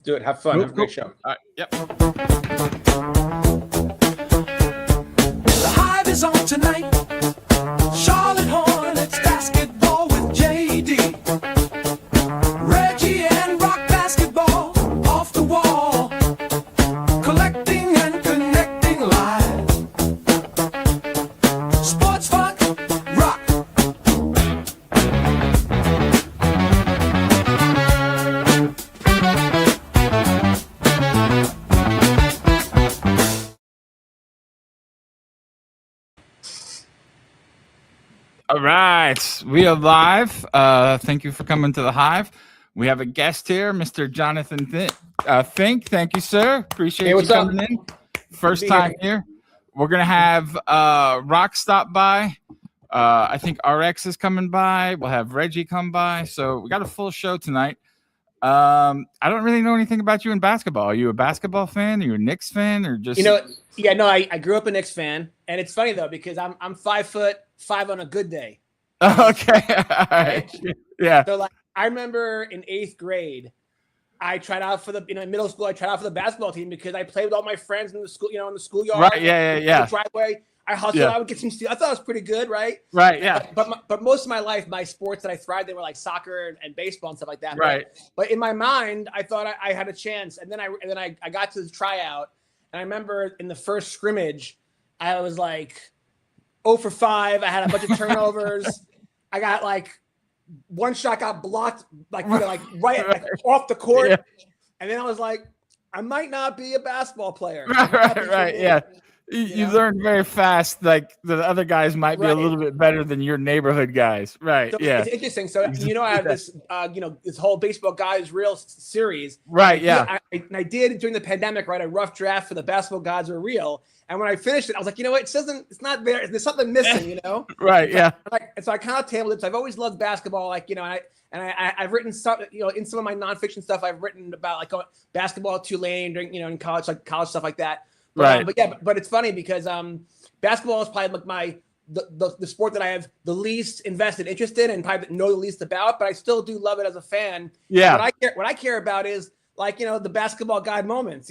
Do it. Have fun. Cool, Have a great cool. show. All right. Yep. The Hive is on tonight. Charlotte Hornets basketball with JD. Reggie and rock basketball off the wall. Collecting and connecting live. Sports fun, rock. All right, we are live. Thank you for coming to the Hive. We have a guest here, Mr. Jonathan Fink. Thank you, sir. Appreciate you coming in. First time here. We're gonna have Rock stop by. I think RX is coming by. We'll have Reggie come by. So we got a full show tonight. I don't really know anything about you in basketball. Are you a basketball fan? Are you a Knicks fan, or just I grew up a Knicks fan, and it's funny though because I'm 5'5" on a good day. Okay. All right. Yeah. So like I remember in 8th grade, I tried out for the in middle school. I tried out for the basketball team because I played with all my friends in the school, in the schoolyard. Right. Yeah. The driveway. I hustled. Yeah. I would get some steals. I thought it was pretty good, right? Right. Yeah. But most of my life, my sports that I thrived in were like soccer and baseball and stuff like that. Right. But in my mind, I thought I had a chance, and then I got to the tryout, and I remember in the first scrimmage, I was like 0 for 5. I had a bunch of turnovers. I got like one shot got blocked, right off the court, and then I was like, I might not be a basketball player. Right. Yeah. You learn very fast, like the other guys might be a little bit better than your neighborhood guys. Right. So yeah. It's interesting. So, I have this, this whole baseball guys real series. Right. Yeah. I did during the pandemic, a rough draft for the basketball gods are real. And when I finished it, I was like, it's not there. There's something missing, Right. Yeah. So I kind of tabled it. So I've always loved basketball, I've written stuff, in some of my nonfiction stuff, I've written about like basketball at Tulane during, in college, like college stuff like that. Right. But it's funny because basketball is probably like the sport that I have the least invested interest in and probably know the least about, but I still do love it as a fan. Yeah. What I care about is the basketball god moments,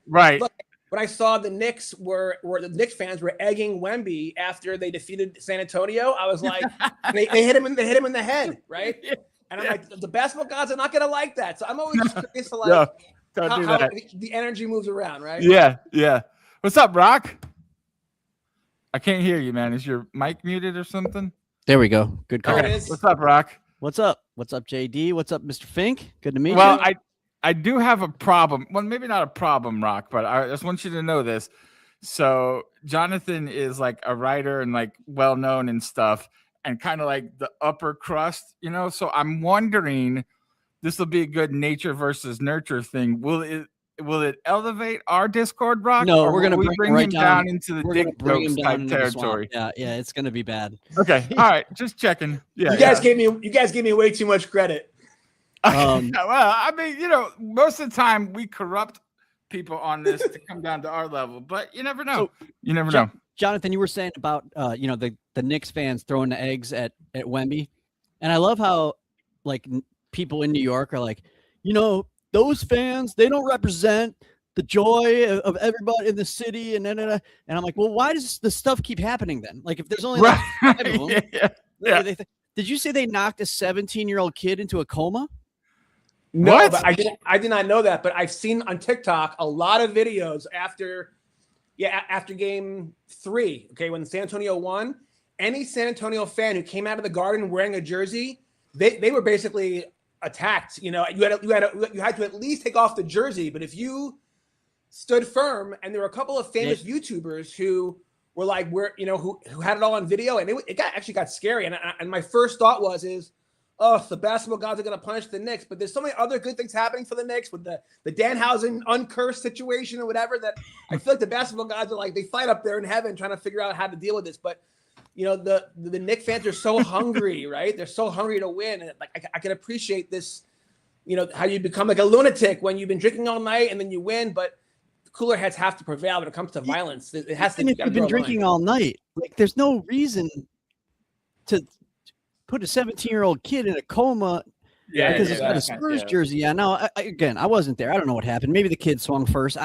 right. Look, when I saw the Knicks the Knicks fans were egging Wemby after they defeated San Antonio, I was like, they hit him in the head, right? Yeah. And I'm like, the basketball gods are not gonna like that. So I'm always curious to how the energy moves around, right? Yeah. What's up, Rock? I can't hear you, man. Is your mic muted or something? There we go. Good call. Okay. What's up, Rock? What's up? What's up, JD? What's up, Mr. Fink? Good to meet you. Well, I do have a problem. Well, maybe not a problem, Rock, but I just want you to know this. So Jonathan is like a writer and like well-known and stuff and kind of like the upper crust, So I'm wondering, this will be a good nature versus nurture thing. Will it elevate our Discord, Rock? No, or we're gonna bring him down into the dick jokes type territory. Yeah, it's gonna be bad. Okay, all right, just checking. Yeah, you guys gave me way too much credit. Well, I mean, most of the time we corrupt people on this to come down to our level, but you never know. You never know. Jonathan, you were saying about the Knicks fans throwing the eggs at Wemby, and I love how like people in New York are like, those fans, they don't represent the joy of everybody in the city, and I'm like, well, why does this stuff keep happening then? Like, if there's only like 5 of them, yeah. Did you say they knocked a 17-year-old kid into a coma? No, What? but I did not know that. But I've seen on TikTok a lot of videos after game 3. Okay, when San Antonio won, any San Antonio fan who came out of the Garden wearing a jersey, they were basically attacked. You had to at least take off the jersey. But if you stood firm, and there were a couple of famous YouTubers who were like, who had it all on video, and it actually got scary. And my first thought was, the basketball gods are going to punish the Knicks, but there's so many other good things happening for the Knicks with the Danhausen uncursed situation or whatever that I feel like the basketball gods are like, they fight up there in heaven trying to figure out how to deal with this. But the Knicks fans are so hungry, right? They're so hungry to win, and like I can appreciate this. How you become like a lunatic when you've been drinking all night and then you win, but cooler heads have to prevail when it comes to violence. It has to. Even if you've been drinking all night, like there's no reason to put a 17-year-old kid in a coma Yeah, because yeah, he's got a yeah. Spurs jersey. Yeah, no, again, I wasn't there. I don't know what happened. Maybe the kid swung first.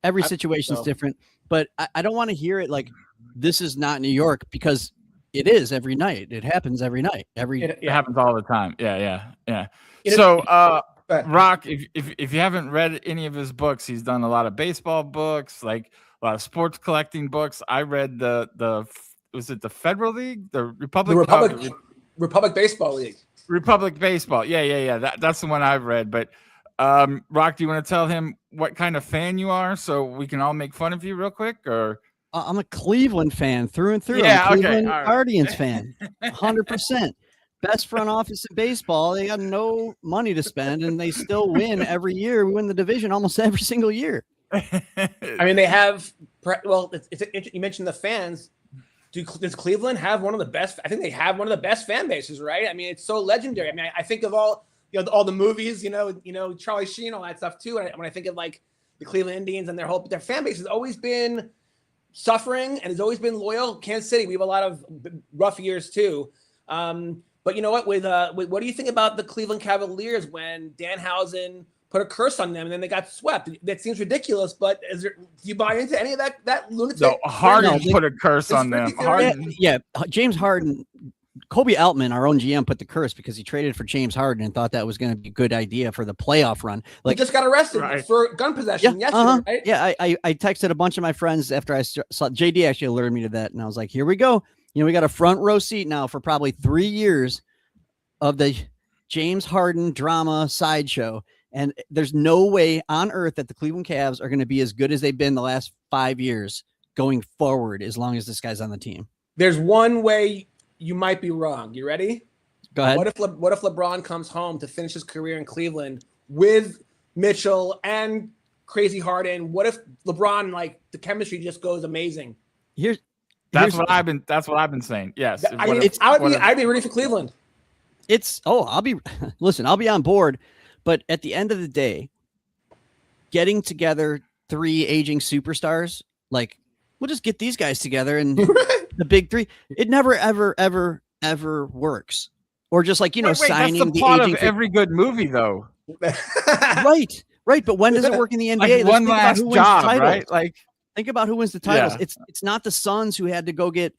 Every situation's different, but I don't want to hear it like this is not New York, because it is every night. It happens every night. It happens all the time. Yeah. You know- So, ahead. Rock, if you haven't read any of his books, he's done a lot of baseball books, like a lot of sports collecting books. I read was it the Federal League, the Republic Baseball League. Republic Baseball. Yeah. That's the one I've read. But Rock, do you want to tell him what kind of fan you are so we can all make fun of you real quick? Or I'm a Cleveland fan through and through. Yeah, I'm a okay, Cleveland all right. Guardians fan, 100%. Best front office in baseball. They got no money to spend, and they still win every year. We win the division almost every single year. I mean, they have. Well, you mentioned the fans. Does Cleveland have one of the best? I think they have one of the best fan bases, right? I mean, it's so legendary. I mean, I think of all the movies, Charlie Sheen, all that stuff too. And when I think of like the Cleveland Indians and their fan base has always been suffering and has always been loyal. Kansas City, we have a lot of rough years too. But you know what? With what do you think about the Cleveland Cavaliers when Danhausen put a curse on them and then they got swept? That seems ridiculous, but do you buy into any of that lunatic? No, Harden put a curse on them. Yeah, James Harden, Kobe Altman, our own GM, put the curse because he traded for James Harden and thought that was going to be a good idea for the playoff run. He just got arrested for gun possession yesterday, right? Yeah, I texted a bunch of my friends after I saw JD actually alerted me to that, and I was like, here we go. We got a front row seat now for probably 3 years of the James Harden drama sideshow. And there's no way on earth that the Cleveland Cavs are going to be as good as they've been the last 5 years going forward, as long as this guy's on the team. There's one way you might be wrong. You ready? Go ahead. What if LeBron comes home to finish his career in Cleveland with Mitchell and Crazy Harden? What if LeBron, like, the chemistry just goes amazing? That's what I've been saying. Yes. I'd be rooting for Cleveland. I'll be on board. But at the end of the day, getting together 3 aging superstars, like, we'll just get these guys together and the big 3. It never, ever, ever, ever works. Or just like, signing that's the plot of every good movie, though. Right. But when does it work in the NBA? Like one last job, right? Like, think about who wins the titles. Yeah. It's not the Suns who had to go get,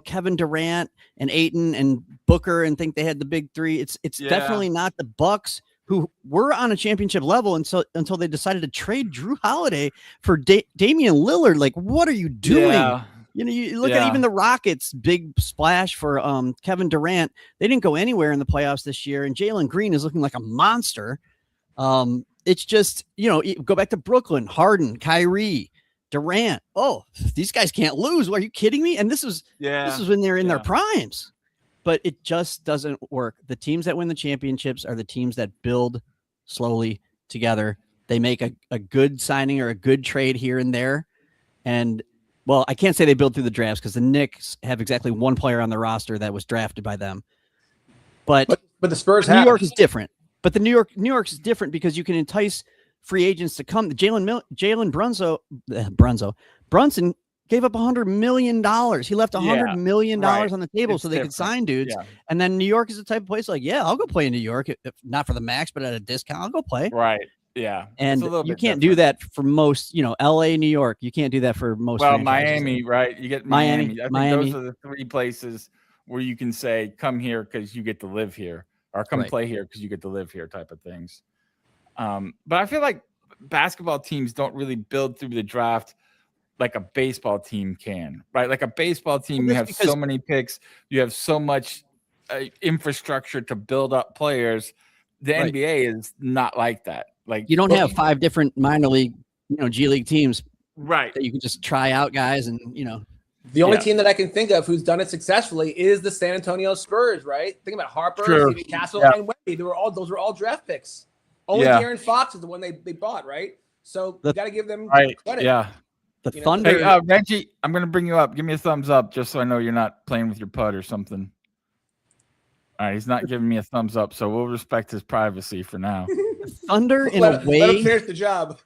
Kevin Durant and Ayton and Booker and think they had the big 3. It's definitely not the Bucks, who were on a championship level until they decided to trade Drew Holiday for Damian Lillard. Like, what are you doing? Yeah. You look at even the Rockets' big splash for Kevin Durant. They didn't go anywhere in the playoffs this year, and Jalen Green is looking like a monster. It's just, go back to Brooklyn, Harden, Kyrie, Durant. Oh, these guys can't lose. Are you kidding me? And this was when they're in their primes. But it just doesn't work. The teams that win the championships are the teams that build slowly together. They make a good signing or a good trade here and there. And, well, I can't say they build through the drafts because the Knicks have exactly one player on the roster that was drafted by them. But the Spurs New York is different. But the New York is different because you can entice free agents to come. Jalen Brunson gave up $100 million. He left $100 million on the table so they could sign dudes. Yeah. And then New York is the type of place like, yeah, I'll go play in New York, if not for the max, but at a discount, I'll go play. Right. Yeah. And you can't do that for most, LA, New York. You can't do that for most. Well, Miami, right? You get Miami. I think those are the 3 places where you can say, come here because you get to live here, or come play here because you get to live here, type of things. But I feel like basketball teams don't really build through the draft like a baseball team can, right? Like a baseball team, you have so many picks, you have so much infrastructure to build up players. The NBA is not like that. Like, you don't have 5 different minor league, G League teams, right? That you can just try out guys, and the only team that I can think of who's done it successfully is the San Antonio Spurs, right? Think about Harper, Stevie Castle, and Wemby. Those were all draft picks. Only De'Aaron Fox is the one they bought, right? So you got to give them credit. Yeah. The Thunder. Hey, Reggie, I'm going to bring you up. Give me a thumbs up just so I know you're not playing with your putt or something. All right, he's not giving me a thumbs up, so we'll respect his privacy for now. Thunder, in let a way, let him finish the job.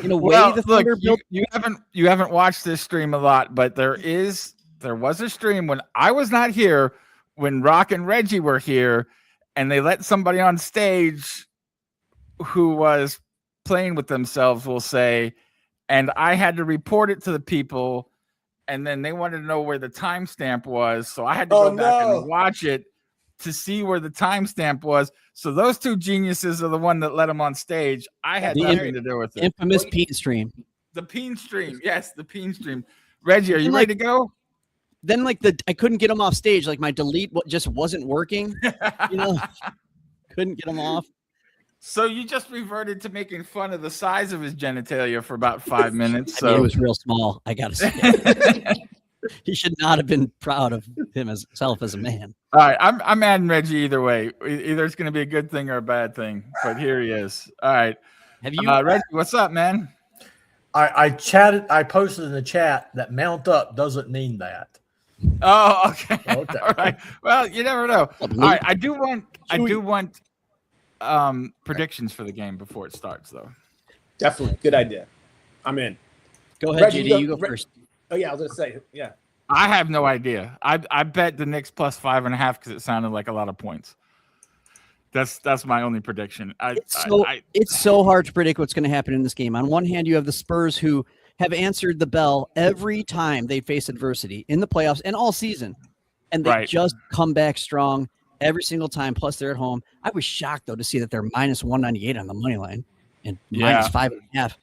In a way, the Thunder built. You haven't watched this stream a lot, but there was a stream when I was not here, when Rock and Reggie were here, and they let somebody on stage who was playing with themselves, we'll say, and I had to report it to the people, and then they wanted to know where the timestamp was, so I had to go back and watch it to see where the timestamp was. So those two geniuses are the one that let them on stage. I had nothing to do with it. Infamous Peen stream. The Peen stream. Yes, the Peen stream. Reggie, are you ready to go? Then I couldn't get him off stage. Like my delete just wasn't working. Couldn't get him off. So you just reverted to making fun of the size of his genitalia for about 5 minutes. So it was real small. I gotta say. He should not have been proud of himself as a man. All right, I'm adding Reggie either way. Either it's going to be a good thing or a bad thing. But here he is. All right. Have you, Reggie? What's up, man? I posted in the chat that mount up doesn't mean that. Oh, okay. All right. Well, you never know. All right. I do want predictions for the game before it starts, though. Definitely. Good idea. I'm in. Go ahead, Reggie, JD. You go first. Oh, yeah. I was going to say, yeah. I have no idea. I bet the Knicks plus 5.5 because it sounded like a lot of points. That's my only prediction. It's so hard to predict what's going to happen in this game. On one hand, you have the Spurs who have answered the bell every time they face adversity in the playoffs and all season, and they just come back strong every single time. Plus, they're at home. I was shocked though to see that they're minus 198 on the money line and minus 5.5.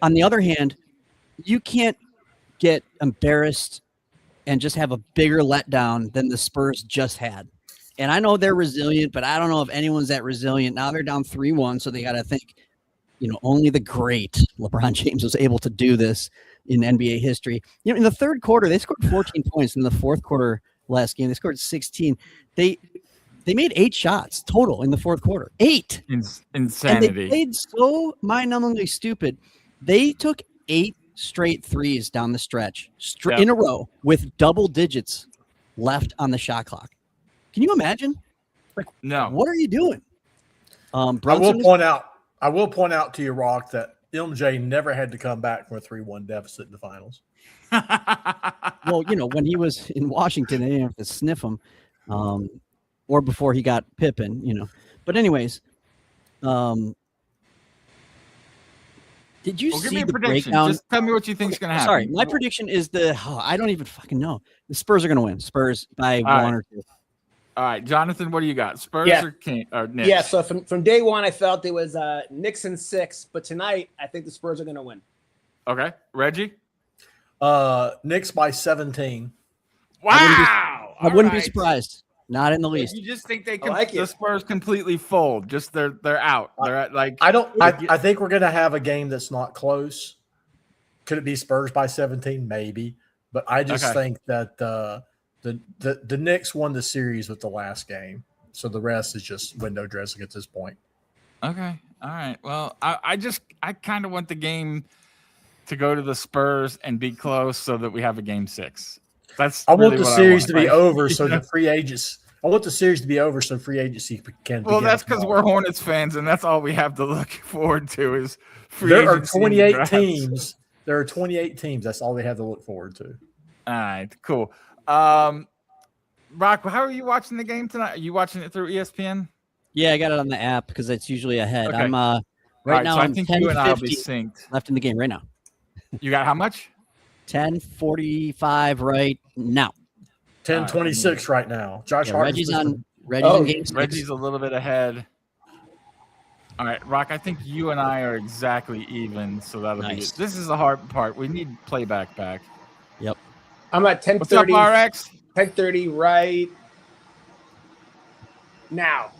On the other hand, you can't get embarrassed and just have a bigger letdown than the Spurs just had. And I know they're resilient, but I don't know if anyone's that resilient. Now they're down 3-1, so they got to think, only the great LeBron James was able to do this in NBA history. In the third quarter, they scored 14 points. In the fourth quarter last game, they scored 16. They made 8 shots total in the fourth quarter. 8. Insanity. And they played so mind-numbingly stupid. They took 8 straight threes down the stretch in a row with double digits left on the shot clock. Can you imagine? No. What are you doing? I will point out to you, Rock, that MJ never had to come back from a 3-1 deficit in the finals. Well, when he was in Washington, they didn't have to sniff him, or before he got Pippen, But anyways, did you see the breakdown? Just tell me what you think is going to happen. Sorry, my prediction is I don't even fucking know. The Spurs are going to win. Spurs by 1 or 2. All right, Jonathan, what do you got? Spurs or Knicks? Yeah, so from day one, I felt it was Knicks in 6, but tonight I think the Spurs are going to win. Okay, Reggie? Knicks by 17. Wow! I wouldn't be surprised. Not in the least. You just think the Spurs completely fold? Just they're out. They're at I think we're going to have a game that's not close. Could it be Spurs by 17? Maybe, but I just think that the Knicks won the series with the last game, so the rest is just window dressing at this point. Okay, all right. Well, I kind of want the game to go to the Spurs and be close so that we have a game 6. I want the series to be over so the free agents. I want the series to be over so free agency can. Well, that's because we're Hornets fans, and that's all we have to look forward to is free agency. There are 28 teams. There are 28 teams. That's all they have to look forward to. All right, cool. Rock, how are you watching the game tonight? Are you watching it through ESPN? Yeah, I got it on the app because it's usually ahead. Okay. I'm right now. So I think you and I'll be synced. Left in the game right now. You got how much? 10:45 right now. 10:26 right now. Josh Hart. Reggie's on game 6. Reggie's a little bit ahead. All right, Rock, I think you and I are exactly even, so that'll be good. This is the hard part. We need playback back. Yep. I'm at 10:30. What's up, RX? 10:30 right now.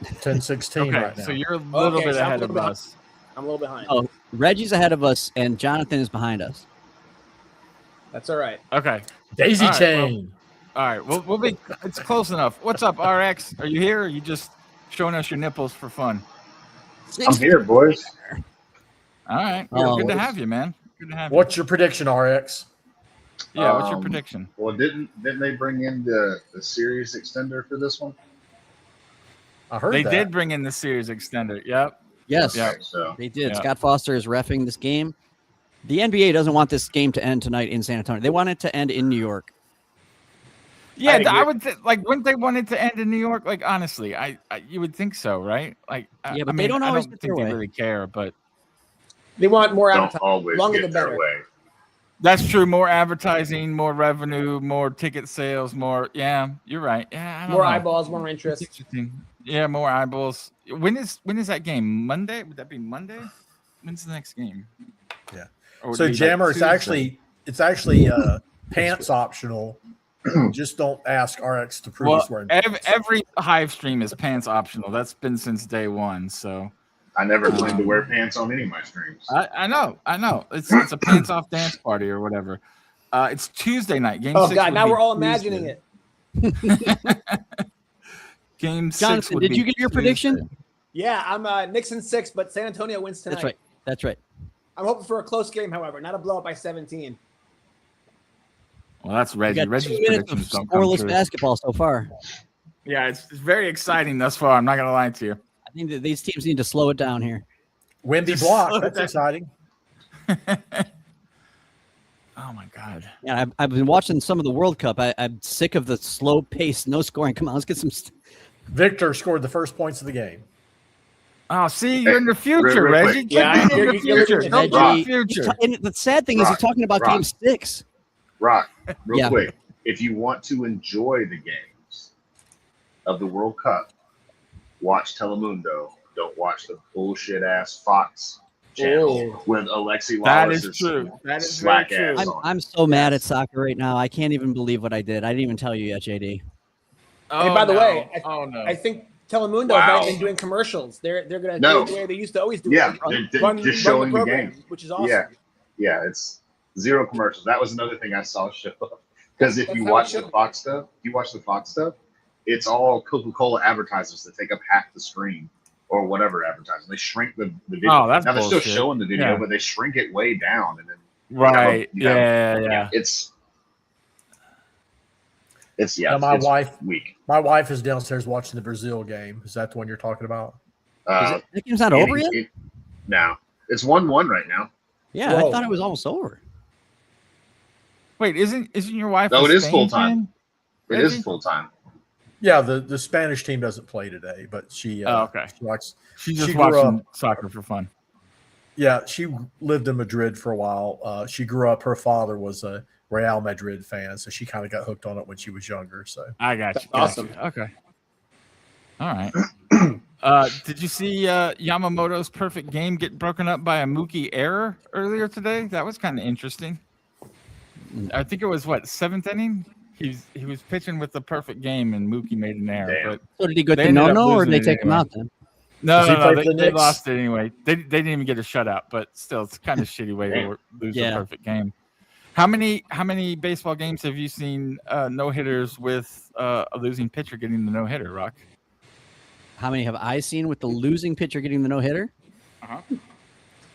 10:16 right now. So you're a little bit ahead of us. I'm a little behind. Oh, Reggie's ahead of us, and Jonathan is behind us. That's all right. Okay. Daisy chain. All right. We'll be. It's close enough. What's up, RX? Are you here? Or are you just showing us your nipples for fun? I'm here, boys. All right. Good to have you, man. Good to have you. What's your prediction, RX? Yeah. What's your prediction? Well, didn't they bring in the series extender for this one? I heard they did bring in the series extender. Yep. Yes. Okay, so they did. Scott Foster is reffing this game. The NBA doesn't want this game to end tonight in San Antonio. They want it to end in New York. Yeah, I agree. would like wouldn't they want it to end in New York? Like honestly, I you would think so, right? Like Yeah, but I they mean, don't I always don't get think their they way. really care, but They want more Don't advertising. always Longer the get their better. way. that's true. More advertising, more revenue, more ticket sales, more. Yeah, you're right. Yeah, I don't More know. eyeballs, more It's interest. interesting. Yeah, more eyeballs. When is that game? Monday? Would that be Monday? When's the next game? Yeah. Or would So it be, like, Jammer, Tuesday? it's actually pants optional. Just don't ask RX to prove Well, he's wearing every Hive stream is pants optional. That's been since day one. So I never claimed to wear pants on any of my streams. I know. It's a pants off dance party or whatever. It's Tuesday night. Game Oh 6 God, would now be we're all Tuesday. imagining it. Game 6 Jonathan, would did be you get your prediction? Tuesday. Yeah, I'm Knicks in 6, but San Antonio wins tonight. That's right. That's right. I'm hoping for a close game, however, not a blowout by 17. Well, that's We Reggie. got Reggie's 2 minutes of predictions don't come scoreless true. basketball so far. Yeah, it's very exciting thus far. I'm not gonna lie to you. I think that these teams need to slow it down here. Wemby Just block. slow That's down. exciting. Oh my god. Yeah, I've been watching some of the World Cup. I'm sick of the slow pace, no scoring. Come on, let's get some. Victor scored the first points of the game. Oh, see, you're in the future, real quick. Reggie. Yeah, Get in you're- the you're future. living Don't in go Reggie. to the future. And the sad thing is, he's Rock, talking about rock. Game 6. Rock, real Yeah. quick. If you want to enjoy the games of the World Cup, watch Telemundo. Don't watch the bullshit ass Fox channel with Alexi That Wallace. is true. That is slack very true. ass. I'm so mad at soccer right now. I can't even believe what I did. I didn't even tell you yet, JD. And by the way, no. I think Telemundo's Wow. not even doing commercials. They're gonna No. do it the way they used to always do Yeah, it. they're Run just showing the program, game. which is awesome. Yeah, it's zero commercials. That was another thing I saw show up. Because if That's you how it watch should the be. Fox stuff, it's all Coca-Cola advertisers that take up half the screen or whatever advertising. They shrink the video. Oh, that's now they're still bullshit. showing the video, Yeah. but they shrink it way down, and then Right. you have- Yeah. it's Now, my it's wife- weak. My wife is downstairs watching the Brazil game. Is that the one you're talking about? That game's not over yet? No, it's 1-1 right now. Yeah, I Whoa. thought it was almost over. Wait, isn't your wife? No, a it is Spain full-time. fan? It is Reggie? full time. Yeah, the Spanish team doesn't play today, but she Okay. she likes. She's just She grew watching up- soccer for fun. Yeah, she lived in Madrid for a while. She grew up. Her father was a Real Madrid fan, so she kind of got hooked on it when she was younger. So I got you. That's awesome. Okay. All right. Did you see Yamamoto's perfect game get broken up by a Mookie error earlier today? That was kind of interesting. I think it was seventh inning. He was pitching with the perfect game, and Mookie made an error. Damn. But So did he go They to ended up no, or did losing they it take him anyway. out then? no, Does he play for the they Knicks? lost it anyway. They didn't even get a shutout, but still, it's kind of shitty way to lose Yeah. a perfect game. How many baseball games have you seen no hitters with a losing pitcher getting the no hitter? Rock. How many have I seen with the losing pitcher getting the no hitter? Uh-huh.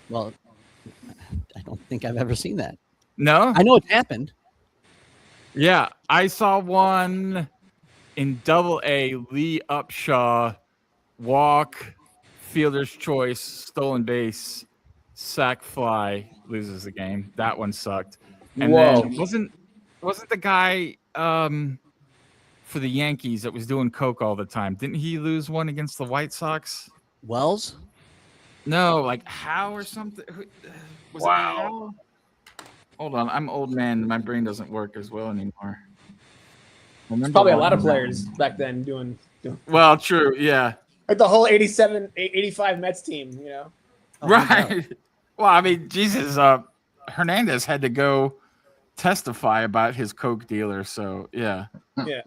Well, I don't think I've ever seen that. No. I know it's happened. Yeah, I saw one in Double-A. Lee Upshaw walk, fielder's choice, stolen base, sack fly, loses the game. That one sucked. And Whoa. then wasn't the guy for the Yankees that was doing coke all the time? Didn't he lose one against the White Sox? Wells? No, like Howe or something. Was it Wow. Howe? Hold on, I'm old man. My brain doesn't work as well anymore. There's probably a lot of players back then doing Well, true, yeah. like the whole 85 Mets team, you know. Oh, my God. Right. Well, I mean, Jesus, Hernandez had to go testify about his coke dealer. So yeah, Yeah.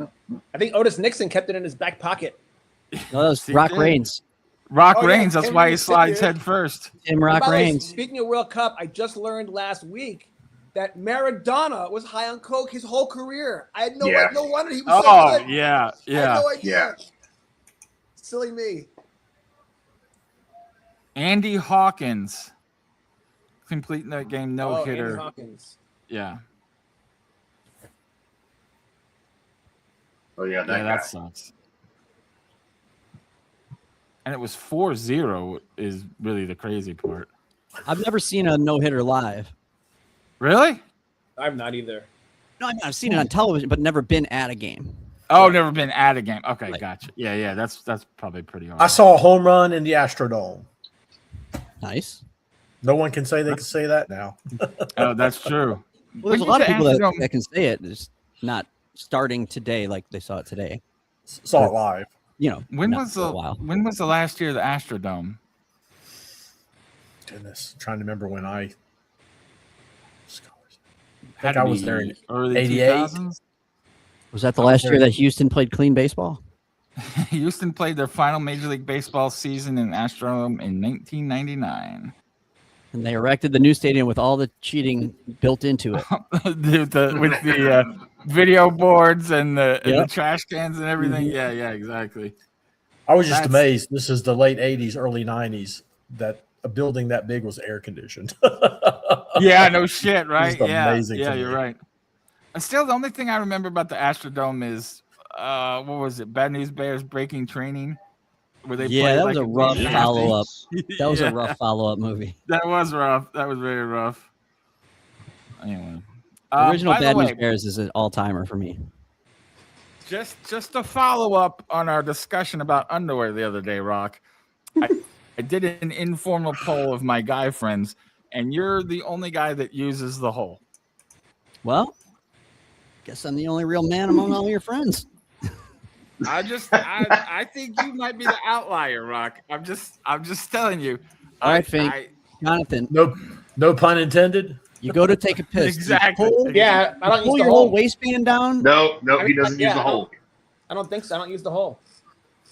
I think Otis Nixon kept it in his back pocket. No, that was He Rock did. Reigns. Rock Oh, yeah, Reigns. That's Tim why he Reigns, slides dude. head first. Tim By Rock the way, Reigns. speaking of World Cup, I just learned last week that Maradona was high on coke his whole career. I had no wonder he was so Oh good. yeah, I had yeah. no idea. Yeah. Silly me. Andy Hawkins completing that game no Andy hitter. Hawkins. Yeah, Oh yeah, that guy. that sucks. And it was 4-0 is really the crazy part. I've never seen a no hitter live. Really? I'm not either. No, I mean, I've seen it on television, but never been at a game. Oh, never been at a game. Okay, Right. gotcha. Yeah. That's probably pretty hard. I saw a home run in the Astrodome. Nice. No one can say they can say that now. Oh, that's true. Well, there's a lot of people that can say it. It's not starting today like they saw it today. Saw it live. You know, When not was for a while. the last year of the Astrodome? Goodness, trying to remember when I Had I to was be there in early 88. 2000s. Was that the last year that Houston played clean baseball? Houston played their final Major League Baseball season in Astrodome in 1999. And they erected the new stadium with all the cheating built into it. with the video boards and the trash cans and everything. Mm-hmm. Yeah, exactly. I was just amazed. This is the late 80s, early 90s that a building that big was air conditioned. Yeah, no shit, right? Just Yeah, amazing to you're me. right. And still, the only thing I remember about the Astrodome is what was it? Bad News Bears breaking training. Where they played that was a rough Yeah. follow-up. That was Yeah. a rough follow-up movie. That was rough. That was very rough. Anyway, The original by the Bad way, News Bears is an all-timer for me. Just a follow up on our discussion about underwear the other day, Rock. I did an informal poll of my guy friends, and you're the only guy that uses the hole. Well, guess I'm the only real man among all your friends. I think you might be the outlier, Rock. I'm just telling you. All right, Fink. Jonathan, No pun intended. you go to take a piss. Exactly. Yeah, I don't use Pull the your whole hole. waistband down. No, he doesn't use the hole. I don't think so. I don't use the hole.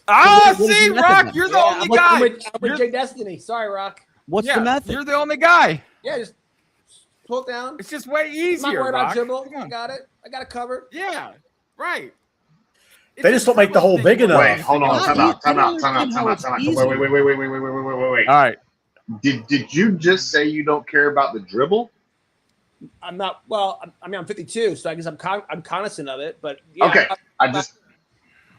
Oh, What is see, your method Rock, then? you're the only guy. I'm with You're- Jay Destiny. Sorry, Rock. What's yeah, the method? You're the only guy. Yeah, just pull it down. It's just way I'm not easier, worried about Rock. dribble. Come I on. got it. I got it covered. Yeah, right. They just don't make the hole big enough. Wait, hold on. Not Time out. easy. I don't understand how it's easy. Wait. All right. Did you just say you don't care about the dribble? I'm not. Well, I'm 52, so I guess I'm cognizant of it. But yeah, Okay, I'm just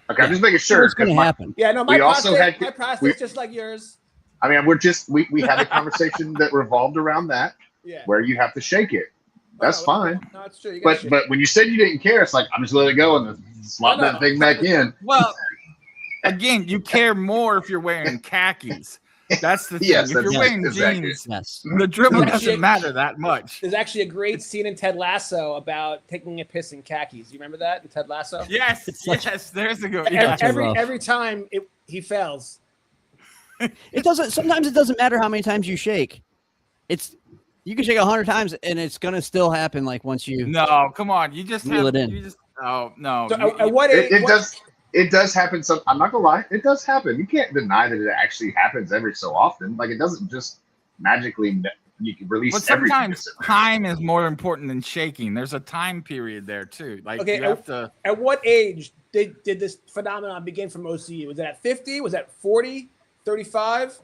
making sure. What's going to 'cause happen? Yeah, no, my We also prostate, had- my prostate's we- just like yours. we had a conversation that revolved around that, Yeah, where you have to shake it. That's No, fine. No, it's true. You got But when you said you didn't care, it's like I'm just letting it go and then slot No, no. that thing back in. Well, again, you care more if you're wearing khakis. That's the thing. Yes, if you're that's wearing exactly. jeans, Yes. the dribble Actually- doesn't matter that much. There's actually a great scene in Ted Lasso about taking a piss in khakis. You remember that in Ted Lasso? Yes, It's such- yes. There's a good. Every Yeah. every time he fails. It doesn't. Sometimes it doesn't matter how many times you shake. You can shake 100 times and it's gonna still happen. Like once you. No, come on. You just Reel have. it in. You just. Oh no. So you- at what age? It does happen. So I'm not gonna lie, it does happen. You can't deny that it actually happens every so often. Like it doesn't just magically. You can release But everything. sometimes time is more important than shaking. There's a time period there too. Like Okay, you have to. At what age did this phenomenon begin from OCU? Was it at 50? Was that 40? 35?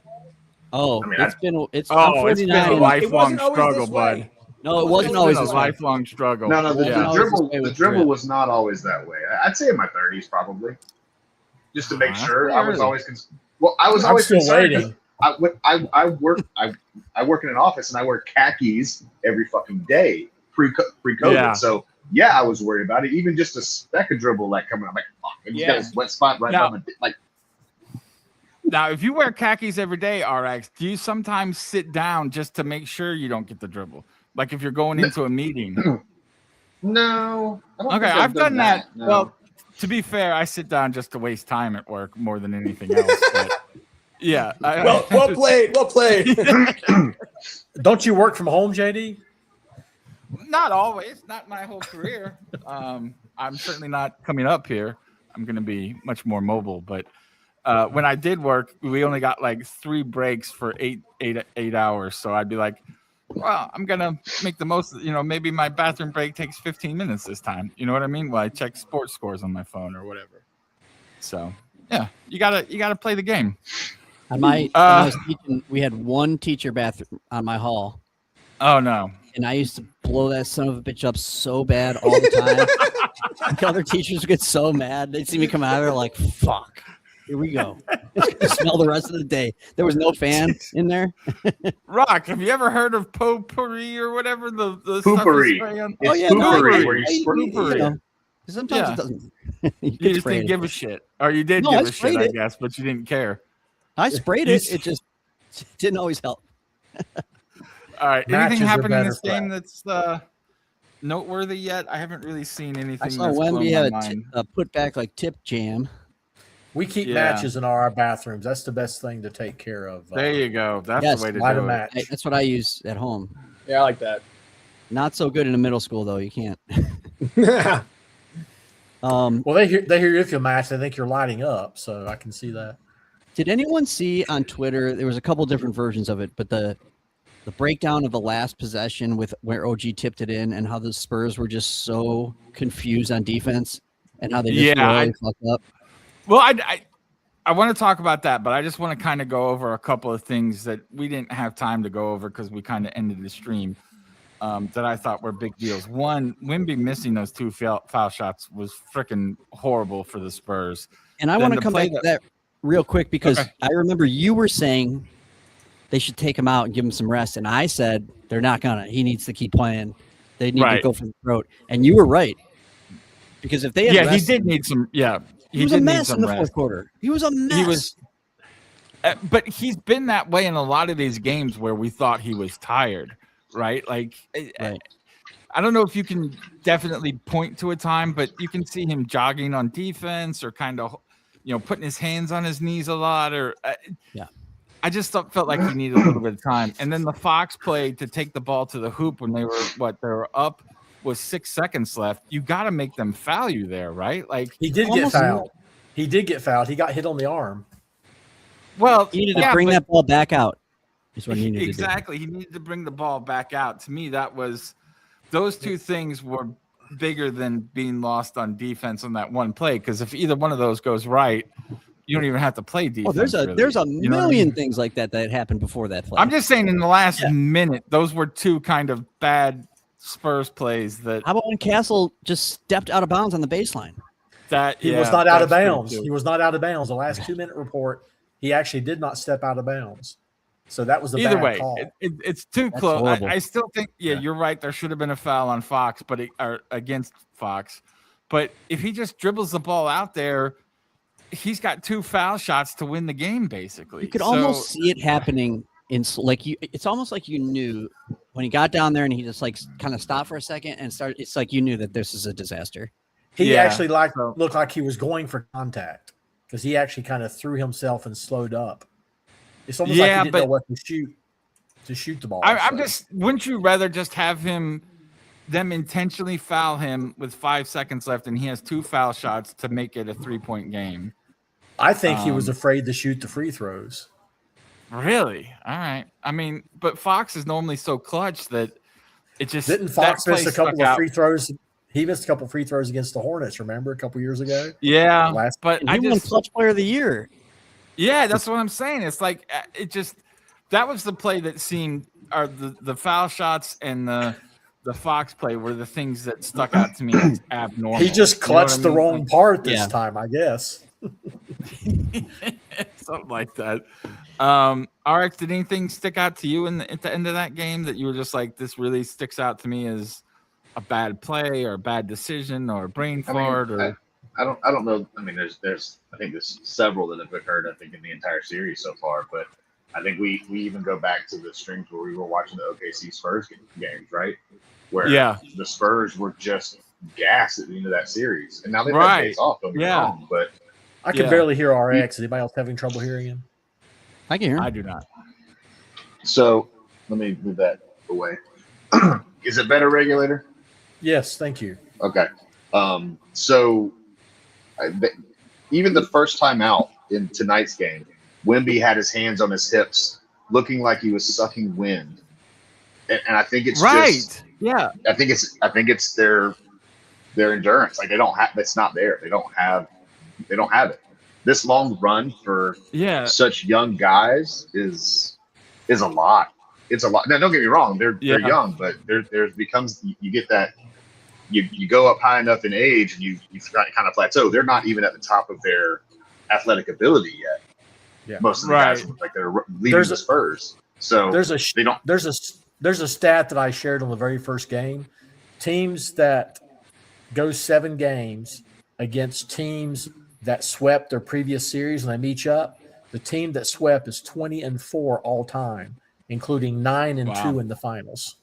Oh, I mean, it's been. It's. Oh, I'm it's been 49. a lifelong wasn't always struggle, this way. bud. No, it wasn't It's always been a this way. lifelong struggle. No, the Yeah. dribble was not always that way. I'd say in my 30s probably, just to make That's sure. I was early. always I was I'm always still concerned 'cause waiting. I work in an office and I wear khakis every fucking day pre-COVID. Yeah. So yeah, I was worried about it. Even just a speck of dribble like coming up, like fuck, I just got a wet spot right Now- on my like. Now, if you wear khakis every day, RX, do you sometimes sit down just to make sure you don't get the dribble? Like if you're going into a meeting. No. I don't Okay, think I've done that. No. Well, to be fair, I sit down just to waste time at work more than anything else. But yeah. Well played. Well played. Don't you work from home, JD? Not always, not my whole career. I'm certainly not coming up here. I'm going to be much more mobile. But when I did work, we only got like 3 breaks for eight hours. So I'd be like, well, I'm going to make the most, maybe my bathroom break takes 15 minutes this time. You know what I mean? Well, I check sports scores on my phone or whatever. So yeah, you gotta play the game. On my, when I was teaching, we had one teacher bathroom on my hall, Oh no. and I used to blow that son of a bitch up so bad all the time. The other teachers would get so mad. They'd see me come out of there like, fuck. Here we go. Smell the rest of the day. There was no fan in there. Rock, have you ever heard of potpourri or whatever the Poopery. stuff you spray on? It's poopery, where you spray. Sometimes Yeah. it doesn't. You just didn't give a shit, or you did No, give I a shit, sprayed I it. guess, but you didn't care. I sprayed it. It just didn't always help. All right, Matches anything are happening in better this game that's noteworthy yet? I haven't really seen anything. I saw that's blown Wemby my had mind. a put back like tip jam. We keep Yeah. matches in our bathrooms. That's the best thing to take care of. There you go. That's Yes, the way to light a do it. match. That's what I use at home. Yeah, I like that. Not so good in a middle school though. You can't. Yeah. Well, they hear if you match, they think you're lighting up. So I can see that. Did anyone see on Twitter? There was a couple different versions of it, but the breakdown of the last possession with where OG tipped it in and how the Spurs were just so confused on defense and how they just really fucked up. Well, I want to talk about that, but I just want to kind of go over a couple of things that we didn't have time to go over because we kind of ended the stream that I thought were big deals. One, Wemby missing those two foul shots was freaking horrible for the Spurs. And I want to come back to that real quick because I remember you were saying they should take him out and give him some rest. And I said, they're not going to. He needs to keep playing. They need to go for the throat. And you were right. Because if they had he did need some. Yeah. He was a mess in the fourth quarter. He was a mess. He was. But he's been that way in a lot of these games where we thought he was tired, right? Like, I don't know if you can definitely point to a time, but you can see him jogging on defense or kind of, putting his hands on his knees a lot. Or I just felt like he needed a little bit of time. And then the Fox play to take the ball to the hoop when they were up with 6 seconds left. You got to make them foul you there, right? Like he did get fouled. He did get fouled. He got hit on the arm. Well, he needed to bring that ball back out. Is what he needed exactly. to do. He needed to bring the ball back out. To me, those two things were bigger than being lost on defense on that one play. Because if either one of those goes right, you don't even have to play defense. There's a million things like that happened before that play. I'm just saying in the last minute, those were two kind of bad Spurs plays. That how about when Castle just stepped out of bounds on the baseline? He was not out of bounds. He was not out of bounds. The last 2-minute report, he actually did not step out of bounds. So that was the either bad way. call. It's too close. I still think you're right. There should have been a foul on Fox, or against Fox. But if he just dribbles the ball out there, he's got 2 foul shots to win the game. Basically, you could almost see it happening. It's almost like you knew when he got down there and he just kind of stopped for a second and started. It's like you knew that this is a disaster. He actually looked like he was going for contact because he actually kind of threw himself and slowed up. It's almost like he didn't know what to shoot the ball. Wouldn't you rather just have them intentionally foul him with 5 seconds left and he has 2 foul shots to make it a 3-point game? I think he was afraid to shoot the free throws. Really? All right. I mean, but Fox is normally so clutch that it just didn't Fox miss a couple of free throws. He missed a couple of free throws against the Hornets. Remember a couple years ago? Yeah, but he won clutch player of the year. Yeah, that's what I'm saying. It's like that was the play that seemed, or the foul shots and the Fox play were the things that stuck out to me as abnormal. He just clutched the wrong part this time, I guess. Something like that. RX, did anything stick out to you at the end of that game that you were just like, this really sticks out to me as a bad play or a bad decision or a brain fart? I don't know. I mean, there's I think there's several that have occurred, I think, in the entire series so far. But I think we even go back to the streams where we were watching the OKC Spurs games, right? Where the Spurs were just gassed at the end of that series. And now they've had days off, don't get me wrong. But I can barely hear RX. Is anybody else having trouble hearing him? I can hear him. I do not. So let me move that away. Is it better, regulator? Yes, thank you. Okay. So even the first time out in tonight's game, Wemby had his hands on his hips, looking like he was sucking wind. And I think it's just, I think it's their endurance. Like it's not there. They don't have it. This long run for such young guys is a lot. It's a lot. Now, don't get me wrong. They're young, but there becomes, you get that, you go up high enough in age and you kind of plateau. They're not even at the top of their athletic ability yet. Yeah. Most of the guys look like they're leading the Spurs. So there's a stat that I shared on the very first game. Teams that go 7 games against teams that swept their previous series and they meet up, the team that swept is 20-4 all time, including 9-2 in the finals.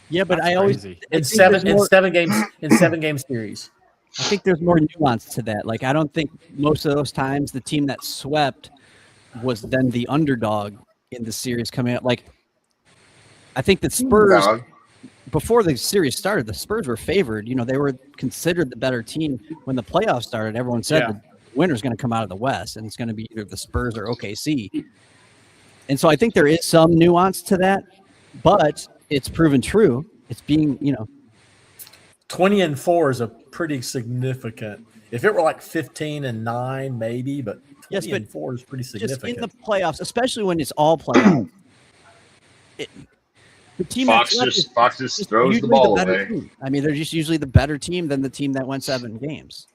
Yeah, but I always in 7 game series. I think there's more nuance to that. Like, I don't think most of those times the team that swept was then the underdog in the series coming out. Like, I think the Spurs, before the series started, the Spurs were favored. You know, they were considered the better team. When the playoffs started, everyone said the winner's going to come out of the West, and it's going to be either the Spurs or OKC. And so I think there is some nuance to that, but it's proven true. It's being, 20-4 is a pretty significant. If it were like 15-9, maybe, but 20-4 is pretty significant. Just in the playoffs, especially when it's all playoffs. The team Fox just throws the ball away. Team. I mean, they're just usually the better team than the team that went 7 games.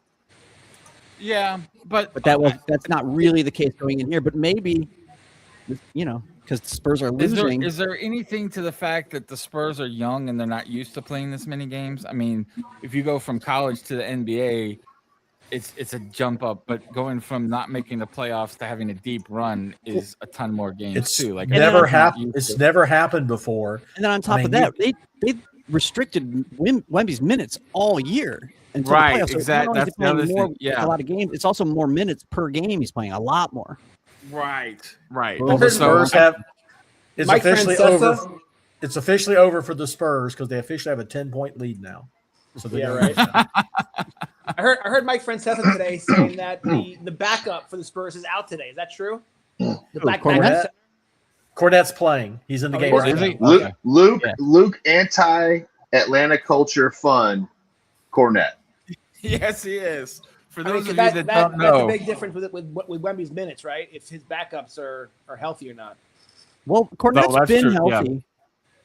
Yeah, but that's not really the case going in here. But maybe, because the Spurs are losing. Is there anything to the fact that the Spurs are young and they're not used to playing this many games? I mean, if you go from college to the NBA, it's a jump up, but going from not making the playoffs to having a deep run is a ton more games too. Like never happened. It's never happened before. And then on top of that, they restricted Wemby's minutes all year until the playoffs. So exactly. That's the other thing. Yeah, a lot of games. It's also more minutes per game. He's playing a lot more. Right. The Spurs it's officially over. It's officially over for the Spurs because they officially have a 10-point lead now. So right. I heard Mike Francesa today saying that the backup for the Spurs is out today. Is that true? Cornette's playing. He's in the game right now. Luke anti-Atlanta culture fund Cornette. Yes, he is. For those of you that don't know, that's a big difference with Wemby's minutes, right? If his backups are healthy or not. Well, Cornette's been healthy.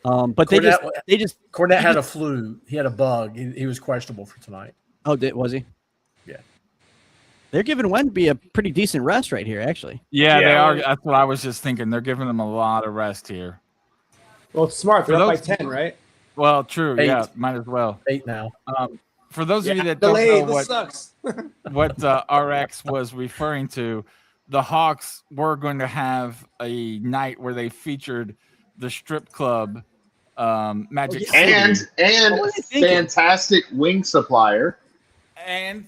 Yeah. But Cornette had a flu. He had a bug. He was questionable for tonight. Oh, was he? Yeah. They're giving Wemby a pretty decent rest right here, actually. Yeah, they are. That's what I was just thinking. They're giving them a lot of rest here. Well, it's smart. They're up by 10, right? Well, true. 8. Yeah, might as well. 8 now. For those of you that don't know what RX was referring to, the Hawks were going to have a night where they featured the strip club Magic City. And fantastic wing supplier. And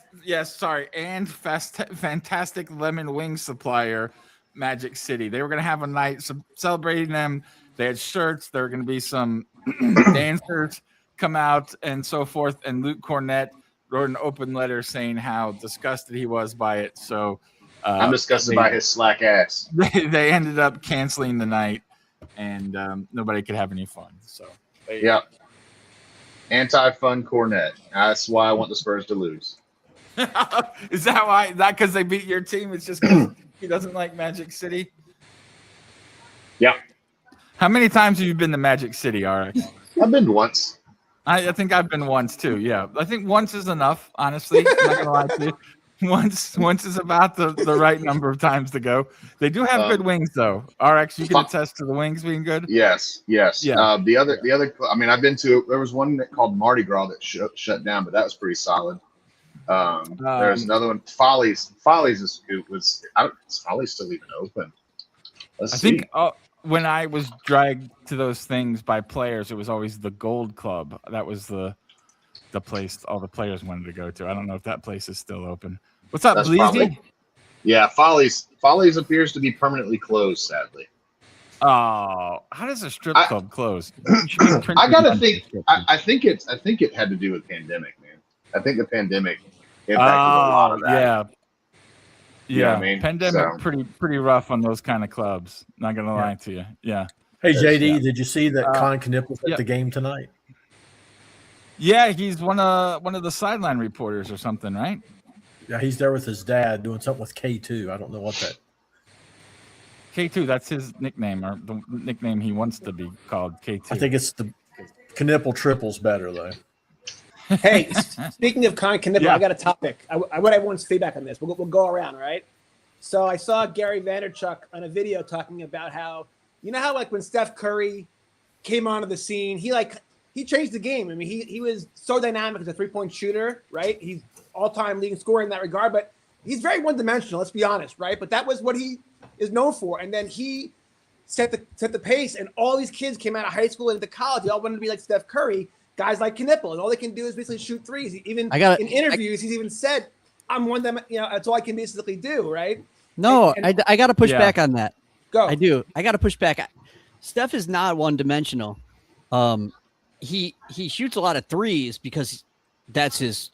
fantastic lemon wing supplier Magic City. They were going to have a night celebrating them. They had shirts. There were going to be some dancers come out and so forth. And Luke Cornette wrote an open letter saying how disgusted he was by it. So I'm disgusted by his slack ass. They ended up canceling the night, and nobody could have any fun. So anti-fun Cornette. That's why I want the Spurs to lose. Is that why? Not because they beat your team. It's just because he doesn't like Magic City. Yeah. How many times have you been to Magic City, RX? I've been once. I think I've been once too. Yeah, I think once is enough. Honestly, I'm not gonna lie to you. Once is about the right number of times to go. They do have good wings, though. RX, you can attest to the wings being good. Yes. Yeah. The other. I mean, I've been to. There was one called Mardi Gras that shut down, but that was pretty solid. There's another one. Follies is was. Is Follies still even open? Let's see. Think when I was dragged to those things by players, it was always the Gold Club. That was the place all the players wanted to go to. I don't know if that place is still open. What's up, Bleezy? Yeah, Follies appears to be permanently closed, sadly. Oh, how does a strip club close? I gotta think. I think it had to do with pandemic, man. I think the pandemic impacted a lot of that. Yeah. You know what I mean? Pandemic pretty rough on those kind of clubs. Not gonna lie to you. Yeah. Hey JD, did you see that Con Knipp was at the game tonight? Yeah, he's one of the sideline reporters or something, right? Yeah, he's there with his dad doing something with K2. I don't know what that. K2, that's his nickname, or the nickname he wants to be called, K2. I think it's the Knipple triples better though. Hey, speaking of Con Knipple, Yeah. I got a topic. I want everyone's feedback on this. We'll go around, all right? So I saw Gary Vaynerchuk on a video talking about how, you know how like when Steph Curry came onto the scene, he changed the game. I mean, he was so dynamic as a three-point shooter, right? He's all-time leading scorer in that regard, but he's very one-dimensional, let's be honest, right? But that was what he is known for. And then he set the pace, and all these kids came out of high school and into college. They all wanted to be like Steph Curry, guys like Knipple, and all they can do is basically shoot threes. In interviews, he's even said, I'm one of them, that's all I can basically do, right? No, I got to push back on that. Go. I do. I got to push back. Steph is not one-dimensional. He shoots a lot of threes because that's his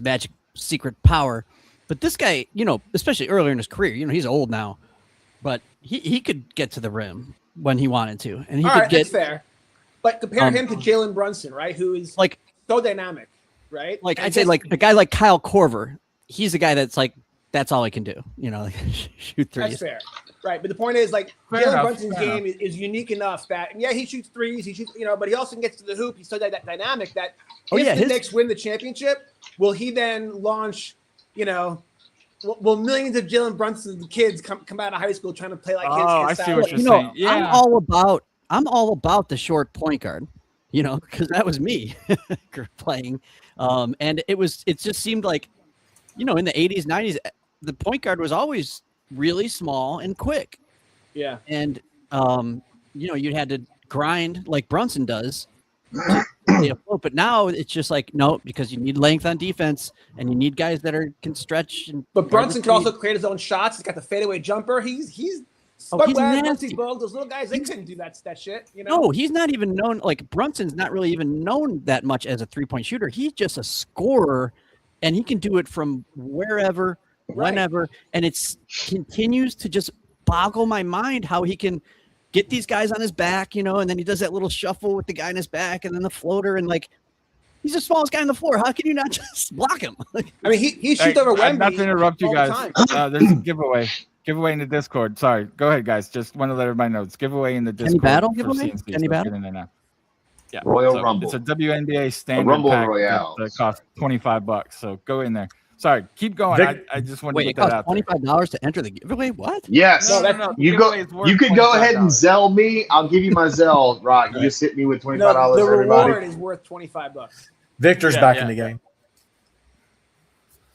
magic secret power. But this guy, especially earlier in his career, he's old now, but he could get to the rim when he wanted to, and he could get. That's fair. But compare him to Jalen Brunson, right? Who is like so dynamic, right? Like I'd say, like a guy like Kyle Korver, he's a guy that's like that's all he can do, like shoot threes. That's fair, right? But the point is, like Jalen Brunson's game is unique enough that, and he shoots threes, he shoots, but he also gets to the hoop. He's so that dynamic that if the Knicks win the championship, will he then launch, will millions of Jalen Brunson kids come out of high school trying to play like his I see what you're saying. Yeah. I'm all about the short point guard, because that was me playing. And it just seemed like, in the 80s, 90s, the point guard was always really small and quick. Yeah. And, you had to grind like Brunson does to stay afloat. But now it's just like, no, because you need length on defense and you need guys that can stretch. But Brunson can also create his own shots. He's got the fadeaway jumper. He's nasty. Those little guys, they couldn't do that shit. No, he's not even known. Like Brunson's not really even known that much as a 3-point shooter. He's just a scorer, and he can do it from wherever, whenever. And it continues to just boggle my mind how he can get these guys on his back, and then he does that little shuffle with the guy on his back, and then the floater, and like he's the smallest guy on the floor. How can you not just block him? I mean, he shoots over Wemby. Not to interrupt you guys. There's a giveaway. Giveaway in the Discord. Sorry. Go ahead, guys. Just want to let everybody know. It's giveaway in the Discord. Kenny Battle for giveaway? CNC, Kenny so Battle? get in there now. Yeah. Royal Rumble. It's a WNBA standard Rumble pack Royale. that costs $25. So go in there. Sorry. Keep going. I just wanted to it put that costs out there. $25 to enter the giveaway? What? Yes. No. You could go ahead and Zelle me. I'll give you my Zelle, Rock. You just hit me with $25 the for everybody. reward is worth $25. Victor's back in the game.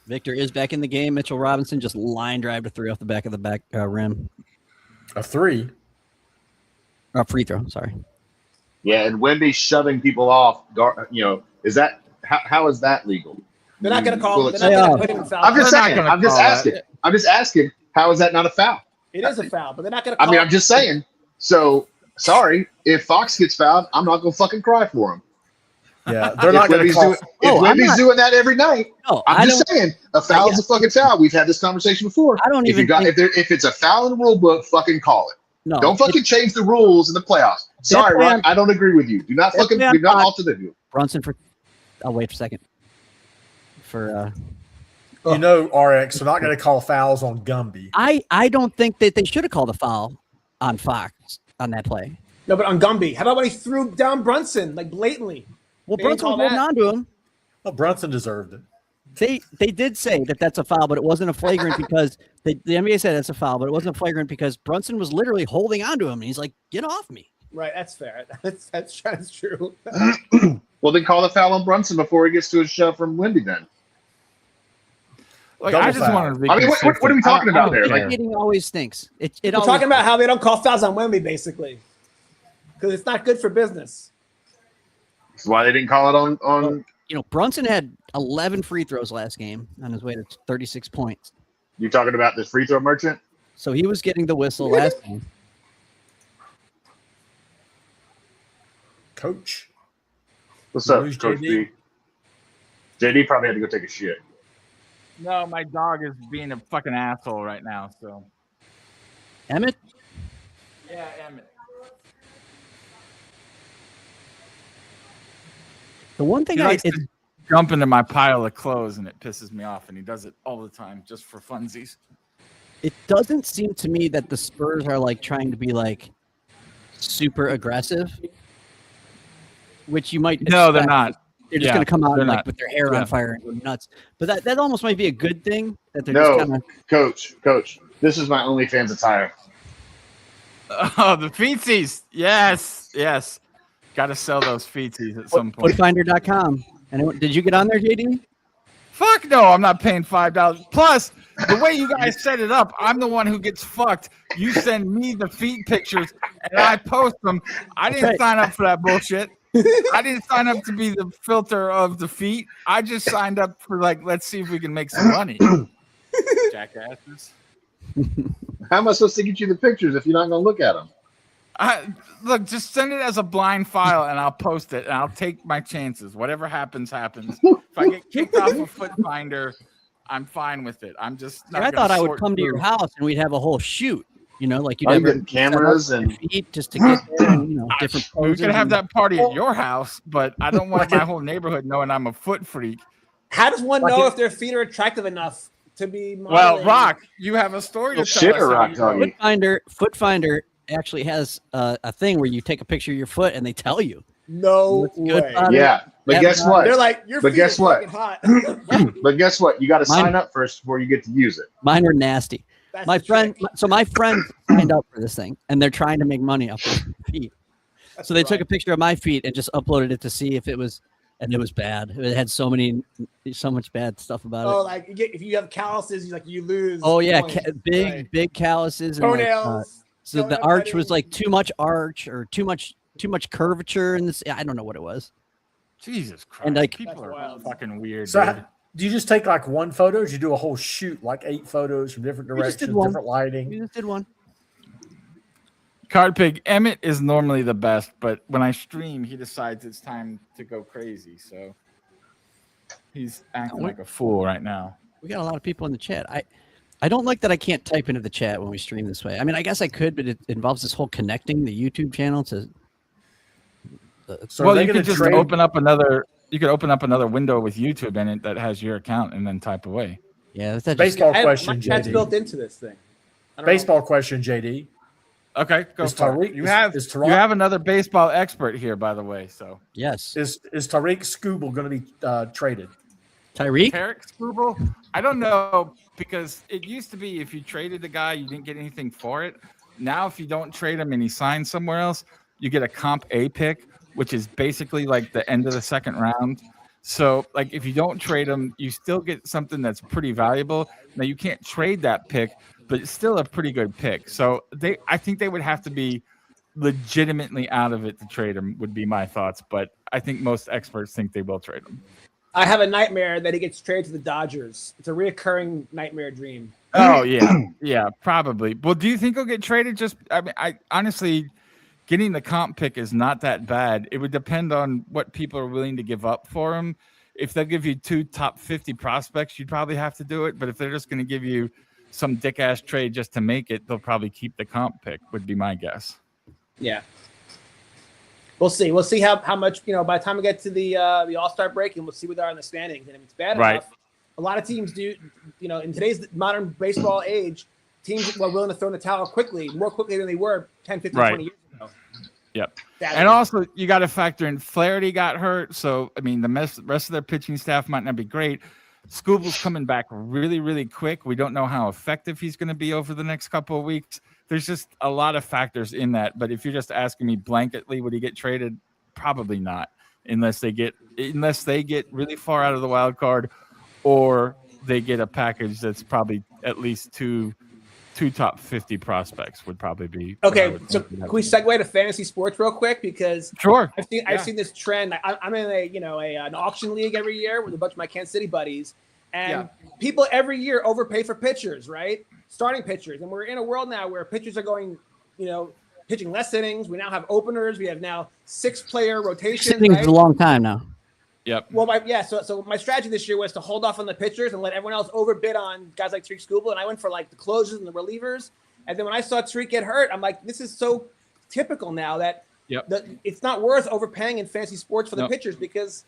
Victor is back in the game. Mitchell Robinson just line drive to three off the back of the rim. A three. Free throw. Sorry. Yeah, and Wemby shoving people off. Is that how is that legal? They're not going to call. They're not going to put him in foul. I'm just They're not saying. gonna I'm just call asking. I'm just asking. How is that not a foul? It is a foul, but they're not going to. I mean, I'm just saying. So sorry if Fox gets fouled. I'm not going to fucking cry for him. Yeah, they're not going to call. If Wemby's doing that every night, I'm just saying a foul is a fucking foul. We've had this conversation before. I don't even. If it's a foul in the rule book, fucking call it. No, don't fucking change the rules in the playoffs. Sorry, Ron, I don't agree with you. Do not alter the view. Brunson I'll wait for a second. RX, they're not going to call fouls on Gumby. I don't think that they should have called a foul on Fox on that play. No, but on Gumby, how about when he threw down Brunson like blatantly? Well, Brunson was holding on to him. Well, Brunson deserved it. They did say that that's a foul, but it wasn't a flagrant because the NBA said that's a foul, but it wasn't a flagrant because Brunson was literally holding on to him, and he's like, "Get off me!" Right, that's fair. That's true. Well, then call the foul on Brunson before he gets to his shove from Wemby. Then. Like, I just wanted to be. I mean, what are we talking about there? Like, hitting always stinks. We're talking about how they don't call fouls on Wemby, basically, because it's not good for business. That's why they didn't call it on. Brunson had 11 free throws last game on his way to 36 points. You talking about this free throw merchant? So he was getting the whistle last game. Coach. What's up, Who's Coach JD? B? JD probably had to go take a shit. No, my dog is being a fucking asshole right now. So. Emmett? Yeah, Emmett. The one thing He jump into my pile of clothes and it pisses me off, and he does it all the time just for funsies. It doesn't seem to me that the Spurs are like trying to be like super aggressive, which you might. No, they're not. they're just going to come out they're like not. with their hair Yeah. on fire and go nuts. But that almost might be a good thing that they're No, just kind of. coach, this is my OnlyFans attire. Oh, the feetsies. Yes. Got to sell those feetsies at some point. Footfinder.com. And did you get on there, JD? Fuck no, I'm not paying $5. Plus, the way you guys set it up, I'm the one who gets fucked. You send me the feet pictures and I post them. I didn't sign up for that bullshit. I didn't sign up to be the filter of the feet. I just signed up for let's see if we can make some money. Jackasses. How am I supposed to get you the pictures if you're not going to look at them? Look, just send it as a blind file and I'll post it and I'll take my chances. Whatever happens, happens. If I get kicked off of Footfinder, I'm fine with it. I'm just not I thought I would sort come to your through. house and we'd have a whole shoot. Like you'd I'm have getting cameras and feet just to get there and, different We poses. could have and- that party at your house, but I don't want my whole neighborhood knowing I'm a foot freak. How does one Like know it- if their feet are attractive enough to be Well, modeling? Rock, you have a story to Oh, tell shit, us. Rock Doggy. Footfinder actually has a thing where you take a picture of your foot and they tell you. No Looks good, way. bud. Yeah, but Yeah, guess but what? They're like, your But feet guess are what? fucking hot. But guess what? You got to Mine- sign up first before you get to use it. Mine were nasty. That's My the friend, trick. so my friend signed up for this thing, and they're trying to make money off their feet. That's So they right. took a picture of my feet and just uploaded it to see if it was, and it was bad. It had so much bad stuff about Oh, it. like if you have calluses, you lose. Oh yeah, points. Right. big calluses and Toenails. so the toenail arch was cutting. like too much arch or too much curvature in this. I don't know what it was. Jesus Christ. And, like- people That's are wild. fucking weird. So, dude. do you just take one photo? Or do you do a whole shoot, 8 photos from different We just did directions, one. different We lighting? just did one. Card Pig, Emmett is normally the best, but when I stream, he decides it's time to go crazy. So he's acting like a fool right now. We got a lot of people in the chat. I don't like that I can't type into the chat when we stream this way. I mean, I guess I could, but it involves this whole connecting the YouTube channel to. So Well, are they you going could to just trade? open up another. You could open up another window with YouTube in it that has your account and then type away. Yeah, that's just, Baseball My question, chat's JD. built into this thing. I don't know. Baseball question, JD. Okay, go Is for Tariq- it. You is- have is you Tariq- have another baseball expert here, by the way. So yes. Is Tariq Skubal going to be traded? Tyreek? Tarek Struble, I don't know because it used to be if you traded the guy, you didn't get anything for it. Now, if you don't trade him and he signs somewhere else, you get a comp A pick, which is basically like the end of the second round. So, if you don't trade him, you still get something that's pretty valuable. Now, you can't trade that pick, but it's still a pretty good pick. So, I think they would have to be legitimately out of it to trade him. Would be my thoughts, but I think most experts think they will trade him. I have a nightmare that he gets traded to the Dodgers. It's a reoccurring nightmare dream. Oh yeah, probably. Well, do you think he'll get traded? I honestly, getting the comp pick is not that bad. It would depend on what people are willing to give up for him. If they'll give you 2 top 50 prospects, you'd probably have to do it. But if they're just going to give you some dick ass trade just to make it, they'll probably keep the comp pick. Would be my guess. Yeah. We'll see. We'll see how much, by the time we get to the All-Star break, and we'll see where they are in the standings. And if it's bad Right. enough, a lot of teams do, in today's modern baseball age, teams are willing to throw in the towel more quickly than they were 10, 15, Right. 20 years ago. Yep. That And is- also, you got to factor in Flaherty got hurt. So, the rest of their pitching staff might not be great. Scubal's coming back really, really quick. We don't know how effective he's going to be over the next couple of weeks. There's just a lot of factors in that. But if you're just asking me blanketly, would he get traded? Probably not, unless they get really far out of the wild card, or they get a package that's probably at least two top 50 prospects would probably be. what I Okay, would so think. can we segue to fantasy sports real quick? Because Sure. I've seen this trend. I'm in an auction league every year with a bunch of my Kansas City buddies, and people every year overpay for pitchers, right? Starting pitchers, and we're in a world now where pitchers are going, pitching less innings. We now have openers. We have now 6-player rotations. Sitting Right? for a long time now. Yep. Well, so my strategy this year was to hold off on the pitchers and let everyone else overbid on guys like Tariq Skubal, and I went for the closers and the relievers. And then when I saw Tariq get hurt, I'm like, this is so typical now that it's not worth overpaying in fantasy sports for the pitchers because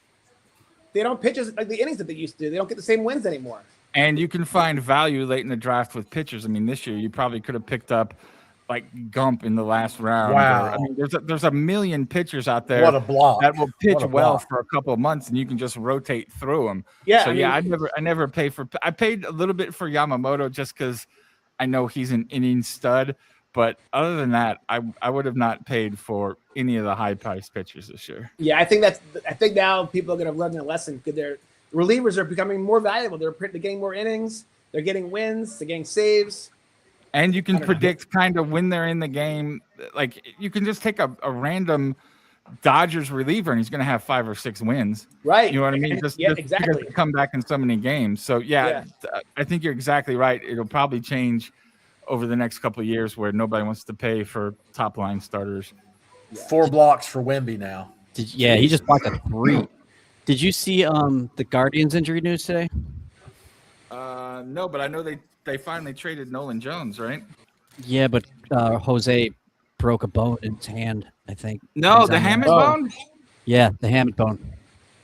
they don't pitch as like the innings that they used to. They don't get the same wins anymore. And you can find value late in the draft with pitchers. This year you probably could have picked up like Gump in the last round. Wow. I mean, there's a million pitchers out there What a block. that will pitch What a well block. for a couple of months, and you can just rotate through them. Yeah, So I mean, I never pay for. I paid a little bit for Yamamoto just because I know he's an inning stud. But other than that, I would have not paid for any of the high priced pitchers this year. yeah, I think now people are going to learn their lesson because their relievers are becoming more valuable. They're getting more innings. They're getting wins. They're getting saves. And you can predict kind of when they're in the game. Like you can just take a random Dodgers reliever and he's going to have 5 or 6 wins. Right. You know what I mean? And, Just exactly. because they come back in so many games. So yeah, I think you're exactly right. It'll probably change over the next couple of years where nobody wants to pay for top line starters. 4 blocks for Wemby now. He just blocked a 3. Did you see the Guardians injury news today? No, but I know they finally traded Nolan Jones, right? Yeah, but Jose broke a bone in his hand, I think. No, the Hammond bone? Yeah, the Hammond bone.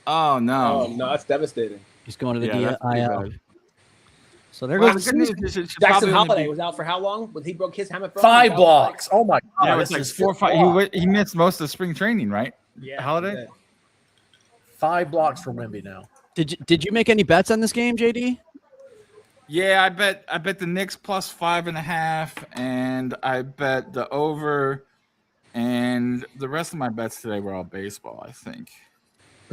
Oh, no. Oh, no, that's devastating. He's going to the Yeah, that's pretty IL. bad. So there Well, goes the good news is it should Jackson probably only Holiday be- was out for how long? When he broke his hammock? 5 blocks. Oh my God. Yeah, it this was like is 4 or 5. He missed most of spring training, right? Yeah. Holiday? 5 blocks for Wemby now. Did you make any bets on this game, JD? Yeah, I bet the Knicks plus 5.5, and I bet the over, and the rest of my bets today were all baseball, I think.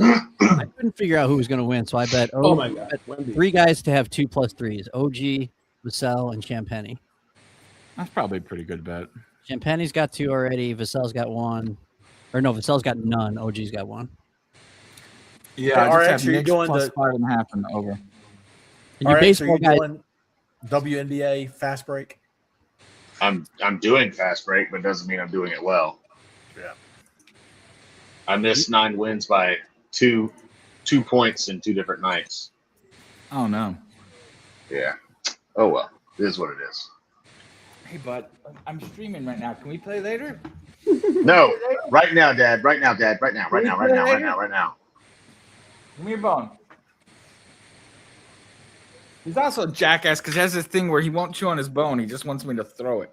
I couldn't figure out who was going to win, so I bet. Oh my God. Wemby. 3 guys to have 2+3s: OG, Vassell, and Champagny. That's probably a pretty good bet. Champagny's got 2 already. Vassell's got 1. Or no, Vassell's got none. OG's got 1. Yeah, All I right, just so have you're Knicks doing plus the- 5.5 and the over. And All your right, so baseball you're guys. doing WNBA fast break. I'm doing fast break, but doesn't mean I'm doing it well. Yeah. I missed 9 wins by two points in 2 different nights. Oh, no. Yeah. Oh well. It is what it is. Hey, bud, I'm streaming right now. Can we play later? No, right now, Dad. Right now, Dad. Right now. Right now. Right now. Right now. Right now. Give me your bone. He's also a jackass because he has this thing where he won't chew on his bone. He just wants me to throw it.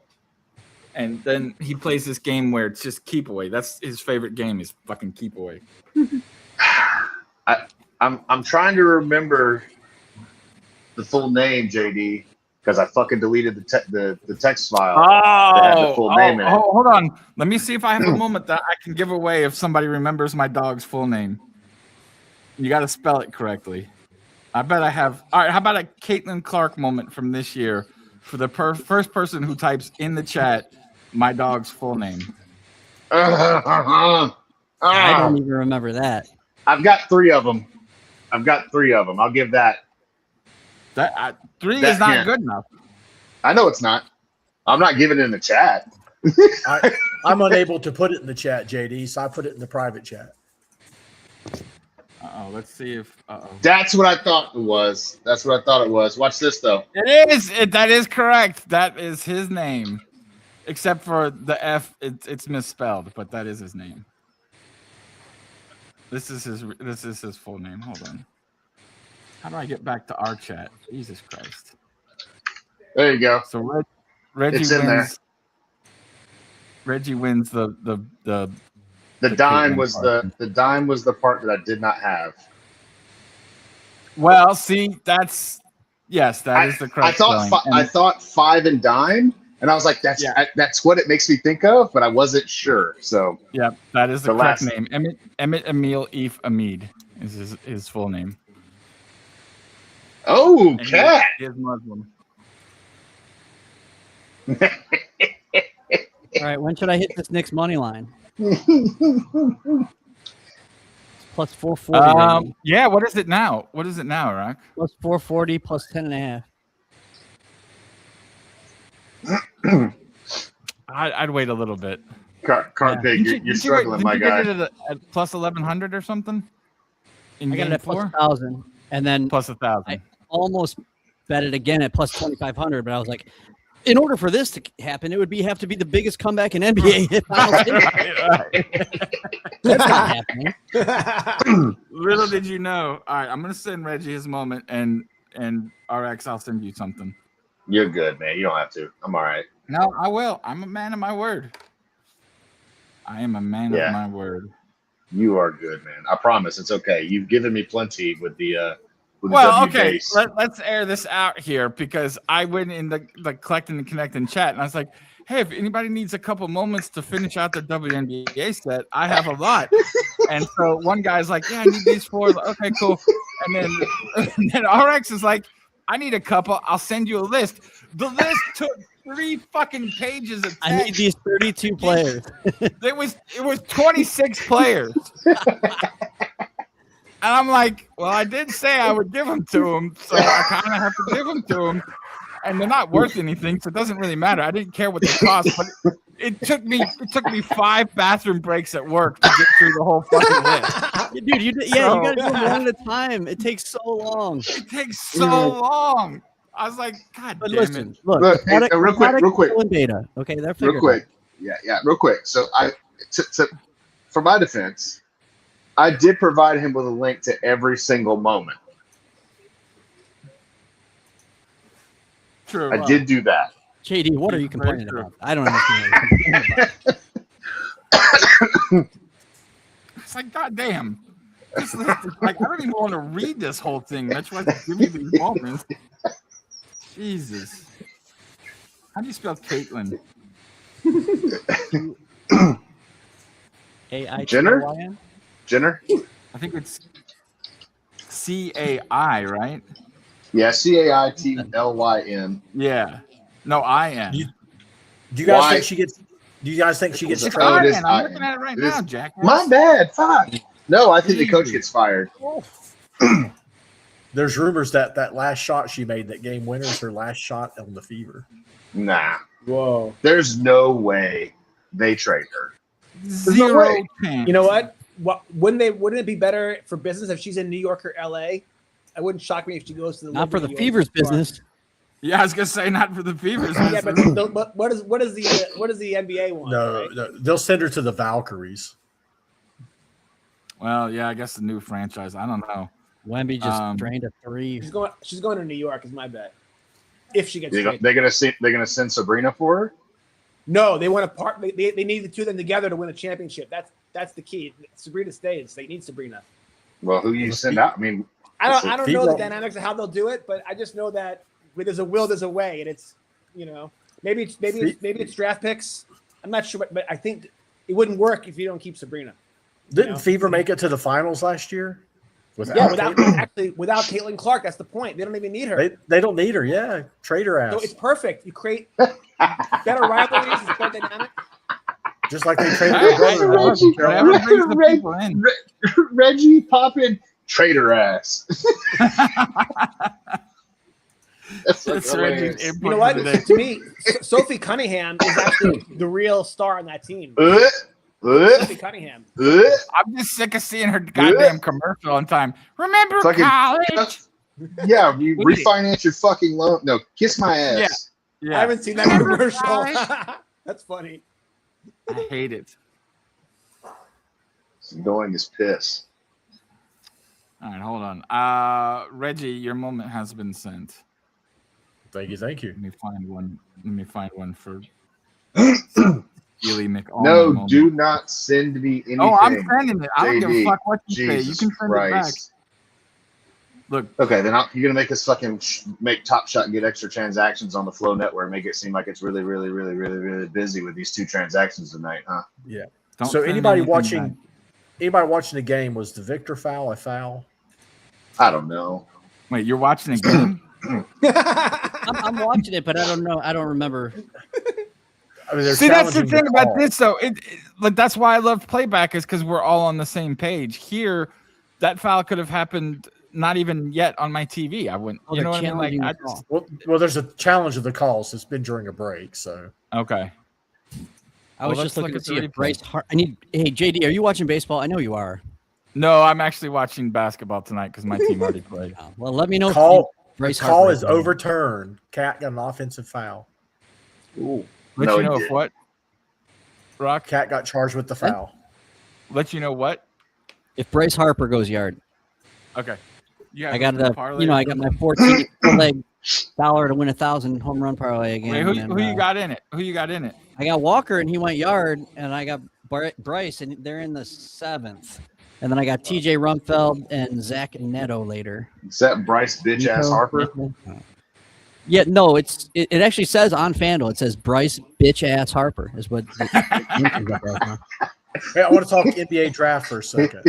And then he plays this game where it's just keep away. That's his favorite game is fucking keep away. I'm trying to remember the full name, JD, because I fucking deleted the text file that had the full name in it. Hold on. Let me see if I have a moment that I can give away if somebody remembers my dog's full name. You got to spell it correctly. I bet I have. All right, how about a Caitlin Clark moment from this year for the first person who types in the chat my dog's full name? I don't even remember that. I've got 3 of them. I'll give that. That 3 That is not hint. good enough. I know it's not. I'm not giving it in the chat. I'm unable to put it in the chat, JD, so I put it in the private chat. Uh-oh, let's see if. That's what I thought it was. Watch this though. It is. That is correct. That is his name, except for the F. It's misspelled, but that is his name. This is his full name. Hold on. How do I get back to our chat? Jesus Christ. There you go. So Reggie It's in wins. there. Reggie wins the The dime Caitlin was Clark. the dime was the part that I did not have. Well, see, that is the correct I thought spelling. I thought 5 and dime, and I was like, that's what it makes me think of, but I wasn't sure. So Yeah, that is the The correct last- name. Emmett Emil Eve Amid is his full name. oh, And cat. He is Muslim. All right, when should I hit this Knicks money line? It's plus 440. right now. Yeah, what is it now? Rock? Plus 440, plus 10.5. I'd wait a little bit. Card pig, you're struggling, my guy. Did you get it at plus 1100 or something? In I got game it at plus 4? 1,000, and then Plus 1,000. I almost bet it again at plus 2,500. But I was like, in order for this to happen, it would have to be the biggest comeback in NBA. That's not happening. Little did you know. All right, I'm gonna send Reggie his moment, and RX, I'll send you something. You're good, man. You don't have to. I'm all right. No, I will. I'm a man of my word. I am a man of my word. You are good, man. I promise. It's okay. You've given me plenty with the Well, W okay. base. Let's air this out here because I went in the collecting and connecting chat and I was like, hey, if anybody needs a couple moments to finish out their WNBA set, I have a lot. And so one guy's like, yeah, I need these 4. Like, okay, cool. And then RX is like, I need a couple. I'll send you a list. The list took 3 fucking pages of text. I need these 32 players. It was 26 players. And I'm like, well, I did say I would give them to him, so I kind of have to give them to him. And they're not worth anything, so it doesn't really matter. I didn't care what they cost, but it took me 5 bathroom breaks at work to get through the whole fucking list. Dude, you gotta do them one at a time. It takes so long. It takes so long. I was like, God But damn listen, it. look, Hey, real quick. Data. Okay, they're Real quick. Yeah, real quick. So for my defense, I did provide him with a link to every single moment. True. I did do that. JD, what are you complaining true. about? I don't understand what you're complaining about. It's like, God damn. This list is like, I don't even want to read this whole thing. That's why they give me these moments. Jesus. How do you spell Caitlin? A-I-T-O-Y-N? Jenner? I think it's C-A-I, right? Yeah, CAITLYN. Yeah. No, I-N. Do you guys Why? think she gets? Do you guys think she gets It's traded? Oh, it is I-N. I'm I-N. looking at it right It is- now, Jack. My bad. Fuck. No, I think the coach gets fired. There's rumors that last shot she made, that game winner, is her last shot on the Fever. Nah. Whoa. There's no way they trade her. Zero chance. You know what? Wouldn't it be better for business if she's in New York or LA? It wouldn't shock me if she goes to the Not for the Liberty or Fever's Sparks. business. Yeah, I was gonna say not for the Fevers. Yeah, but what is the NBA want? No, right? no, they'll send her to the Valkyries. Well, yeah, I guess the new franchise. I don't know. Wemby just drained a 3. She's going to New York is my bet. If she gets They're traded. gonna send Sabrina for her. No, they want to part. They need the two of them together to win a championship. That's the key. Sabrina stays. They need Sabrina. Well, who you send out? I mean, I don't know the Fever- dynamics of how they'll do it, but I just know that where there's a will, there's a way, and it's maybe it's draft picks. I'm not sure, but I think it wouldn't work if you don't keep Sabrina. Didn't Fever make it to the finals last year? Without Without Caitlin Clark, that's the point. They don't even need her. they don't need her. Yeah, trade her ass. So it's perfect. You create better rivalries, it's better dynamic. Just like they traded Hey, her brother. Reggie, Whatever brings the people in. Reggie Poppin, traitor ass. That's That's hilarious. Reggie's input You know what? for today. To me, Sophie Cunningham is actually the real star on that team. Sophie Cunningham. I'm just sick of seeing her goddamn commercial on time. Remember Fucking- college? Yeah, you refinance your fucking loan. No, kiss my ass. I Yeah, haven't seen that Remember commercial. college? That's funny. I hate it. It's annoying as piss. All right, hold on. Reggie, your moment has been sent. Thank you. Let me find one for Steely McAllman. No, moment. do not send me anything. Oh, I'm sending it. I don't give a JD. fuck what you say. You Jesus can send it back. Christ. Look, Okay, then you're gonna make us fucking make Top Shot get extra transactions on the Flow Network, make it seem like it's really, really, really, really, really busy with these 2 transactions tonight, huh? Yeah. don't So send anybody anything watching the game, was the Victor foul a foul? I don't know. back. Wait, you're watching a game? I'm watching it, but I don't know. I don't remember. I mean, they're See, that's the challenging thing about call. this, though. Like that's why I love playback is because we're all on the same page. Here, that foul could have happened not even yet on my TV. I wouldn't. Oh, You they're know what I mean? Like, challenging I the call. just, Well, there's a challenge of the calls. It's been during a break, so okay. I was Well, just let's looking look to at see the if Bryce Hart. Hey, JD, are you watching baseball? I know you are. No, I'm actually watching basketball tonight because my team already played. Oh, well, let me know. call if Bryce the call Harper is overturned. Cat got an offensive foul. Ooh. Let No, you he know if didn't. what? Rock. Cat got charged with the foul. Let you know what? If Bryce Harper goes yard, Okay. Yeah. I got I got my 14 leg $1 to win 1,000 home run parlay again. Wait, who you got in it? Who you got in it? I got Walker and he went yard, and I got Bryce and they're in the 7th. And then I got TJ Rumfeld and Zach Neto later. Is that Bryce bitch ass Harper? Yeah, no, it actually says on FanDuel, it says Bryce bitch ass Harper is what. Hey, I want to talk NBA draft for a second.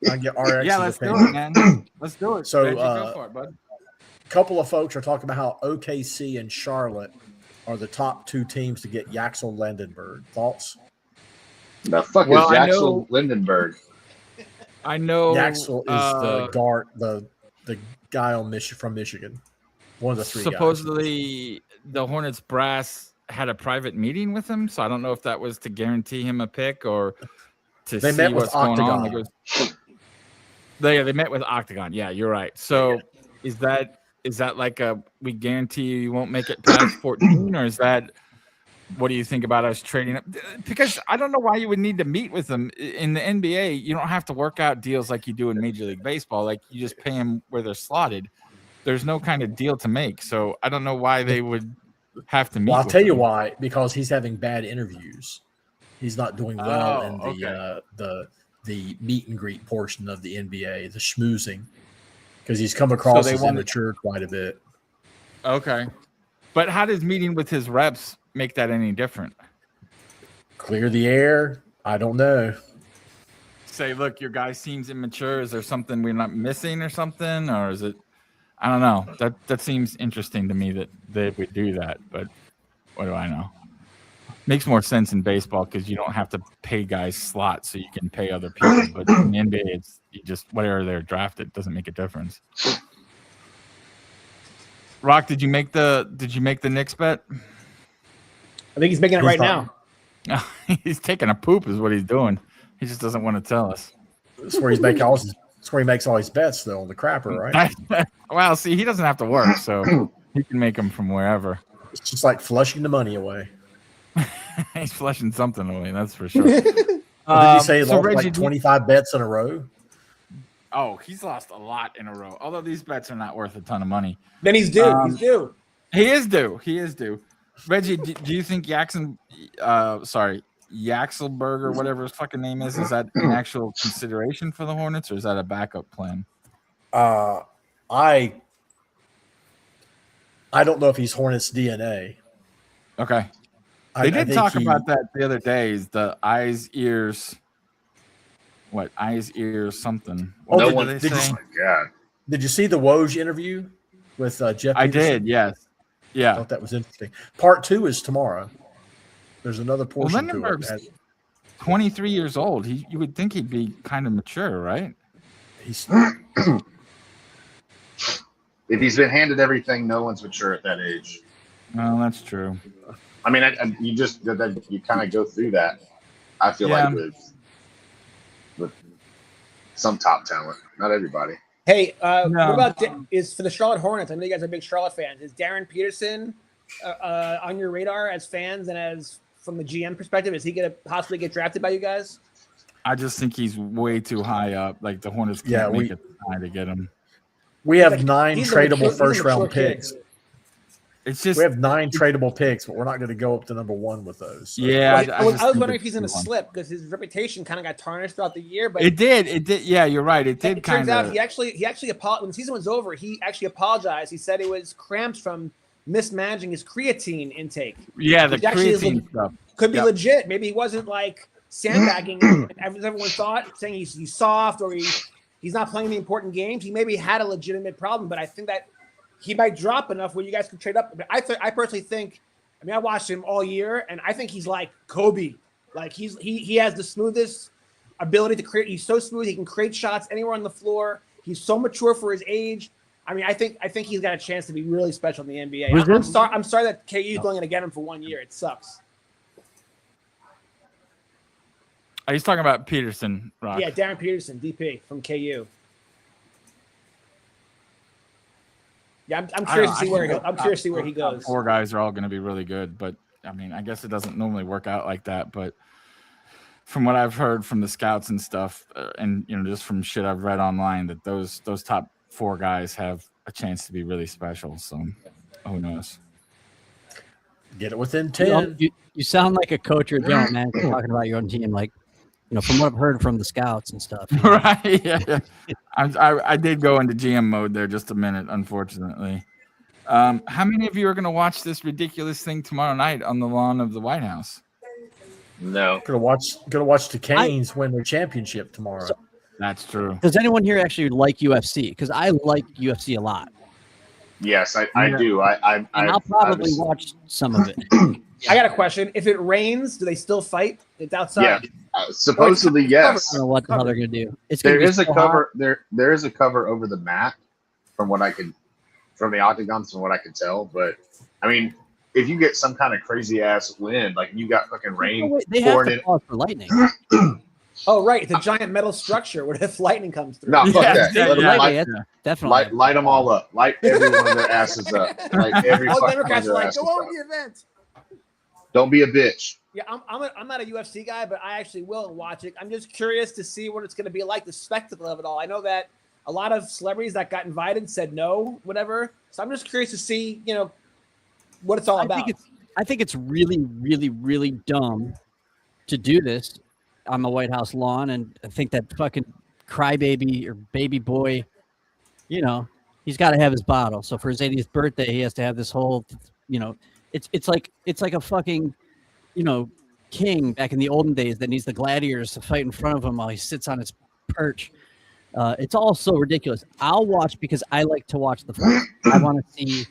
I get RX. Yeah, let's do it, man. Let's do it. So, Reggie, go for it, bud. A couple of folks are talking about how OKC and Charlotte are the top 2 teams to get Yaxel Landenberg. Thoughts? The fuck is Jackson Lindenberg? I know Yaxel is the guard, the guy on from Michigan. One of the 3 supposedly guys. The Hornets brass had a private meeting with him, so I don't know if that was to guarantee him a pick or to see what's going on. They met with Octagon. Yeah, you're right. So is that like we guarantee you won't make it past 14, or is that what do you think about us trading up? Because I don't know why you would need to meet with them in the NBA. You don't have to work out deals like you do in Major League Baseball. Like you just pay them where they're slotted. There's no kind of deal to make. So I don't know why they would have to meet. Well, I'll tell you why. Because he's having bad interviews. He's not doing well in the meet and greet portion of the NBA, the schmoozing, because he's come across as immature quite a bit. Okay, but how does meeting with his reps make that any different? Clear the air. I don't know. Say, look, your guy seems immature. Is there something we're not missing or something? Or is it, I don't know. That seems interesting to me that they would do that, but what do I know? Makes more sense in baseball because you don't have to pay guys slots, so you can pay other people. But in the NBA, it's you just whatever they're drafted doesn't make a difference. Rock, did you make the Knicks bet? I think he's making it right now. He's taking a poop, is what he's doing. He just doesn't want to tell us. That's where he makes all his bets, though, on the crapper, right? Well, see, he doesn't have to work, so he can make them from wherever. It's just like flushing the money away. He's flushing something away, that's for sure. Did you say he lost like 25 bets in a row? Oh, he's lost a lot in a row. Although these bets are not worth a ton of money. Then he's due. He's due. He is due. He is due. Reggie, do you think Yaxelberg or whatever his fucking name is that an actual consideration for the Hornets, or is that a backup plan? I don't know if he's Hornets DNA. Okay. They did talk about that the other day. Is the eyes, ears something? What did they say? Did you see the Woj interview with Jeff? I did, yes. Yeah. I thought that was interesting. Part 2 is tomorrow. There's another portion to it. 23 years old. You would think he'd be kind of mature, right? He's if he's been handed everything, no one's mature at that age. No, that's true. I mean, you kind of go through that. I feel like with some top talent, not everybody. Hey, what about is for the Charlotte Hornets? I know you guys are big Charlotte fans. Is Darren Peterson on your radar as fans and as from the GM perspective? Is he going to possibly get drafted by you guys? I just think he's way too high up. Like the Hornets can't make it high to get him. We have 9 tradable first-round picks. It's just we have 9 tradable picks, but we're not going to go up to number 1 with those. So. Yeah, I was wondering if he's going to slip because his reputation kind of got tarnished throughout the year. But it did. Yeah, you're right. It did. It turns out he actually apologized when the season was over. He actually apologized. He said it was cramps from mismanaging his creatine intake. Yeah, the creatine stuff could be legit. Maybe he wasn't like sandbagging, as everyone thought, saying he's soft or he's not playing the important games. He maybe had a legitimate problem, but I think that he might drop enough where you guys can trade up. But I personally think, I mean, I watched him all year, and I think he's like Kobe. Like he has the smoothest ability to create. He's so smooth. He can create shots anywhere on the floor. He's so mature for his age. I mean, I think he's got a chance to be really special in the NBA. I'm sorry that KU is only going to get him for 1 year. It sucks. Are you talking about Peterson, Rock? Yeah, Darren Peterson, DP from KU. Yeah, I'm curious to see where he goes. I'm curious to see where he goes. 4 guys are all going to be really good, but I mean, I guess it doesn't normally work out like that. But from what I've heard from the scouts and stuff, and just from shit I've read online, that those top 4 guys have a chance to be really special. So Who knows? Get it within 10. You sound like a coach or a general manager talking about your own team. Like, from what I've heard from the scouts and stuff. Right? Yeah. I did go into GM mode there just a minute, unfortunately. How many of you are going to watch this ridiculous thing tomorrow night on the lawn of the White House? No. Gonna watch the Canes win their championship tomorrow. That's true. Does anyone here actually like UFC? Because I like UFC a lot. Yes, I do. I'll probably watch some of it. I got a question. If it rains, do they still fight? It's outside. Yeah, supposedly yes. I don't know what the hell they're gonna do. There is a cover. There is a cover over the mat, from the octagons, from what I could tell. But I mean, if you get some kind of crazy ass wind, like you got fucking rain They have pouring to in. pause for lightning. Oh, right. It's a giant metal structure. What if lightning comes through? No, fuck that. Yeah, Let 'em yeah. light, Definitely. light them all up. Light every one of their asses up. Light every All fucking one of Democrats are their like, asses go on up. the event. Don't be a bitch. Yeah, I'm not a UFC guy, but I actually will watch it. I'm just curious to see what it's going to be like, the spectacle of it all. I know that a lot of celebrities that got invited said no, whatever. So I'm just curious to see, what it's all about. I think it's really, really, really dumb to do this on the White House lawn, and I think that fucking crybaby or baby boy, he's got to have his bottle. So for his 80th birthday, he has to have this whole, it's like a fucking, king back in the olden days that needs the gladiators to fight in front of him while he sits on his perch. It's all so ridiculous. I'll watch because I like to watch the fight. I want to see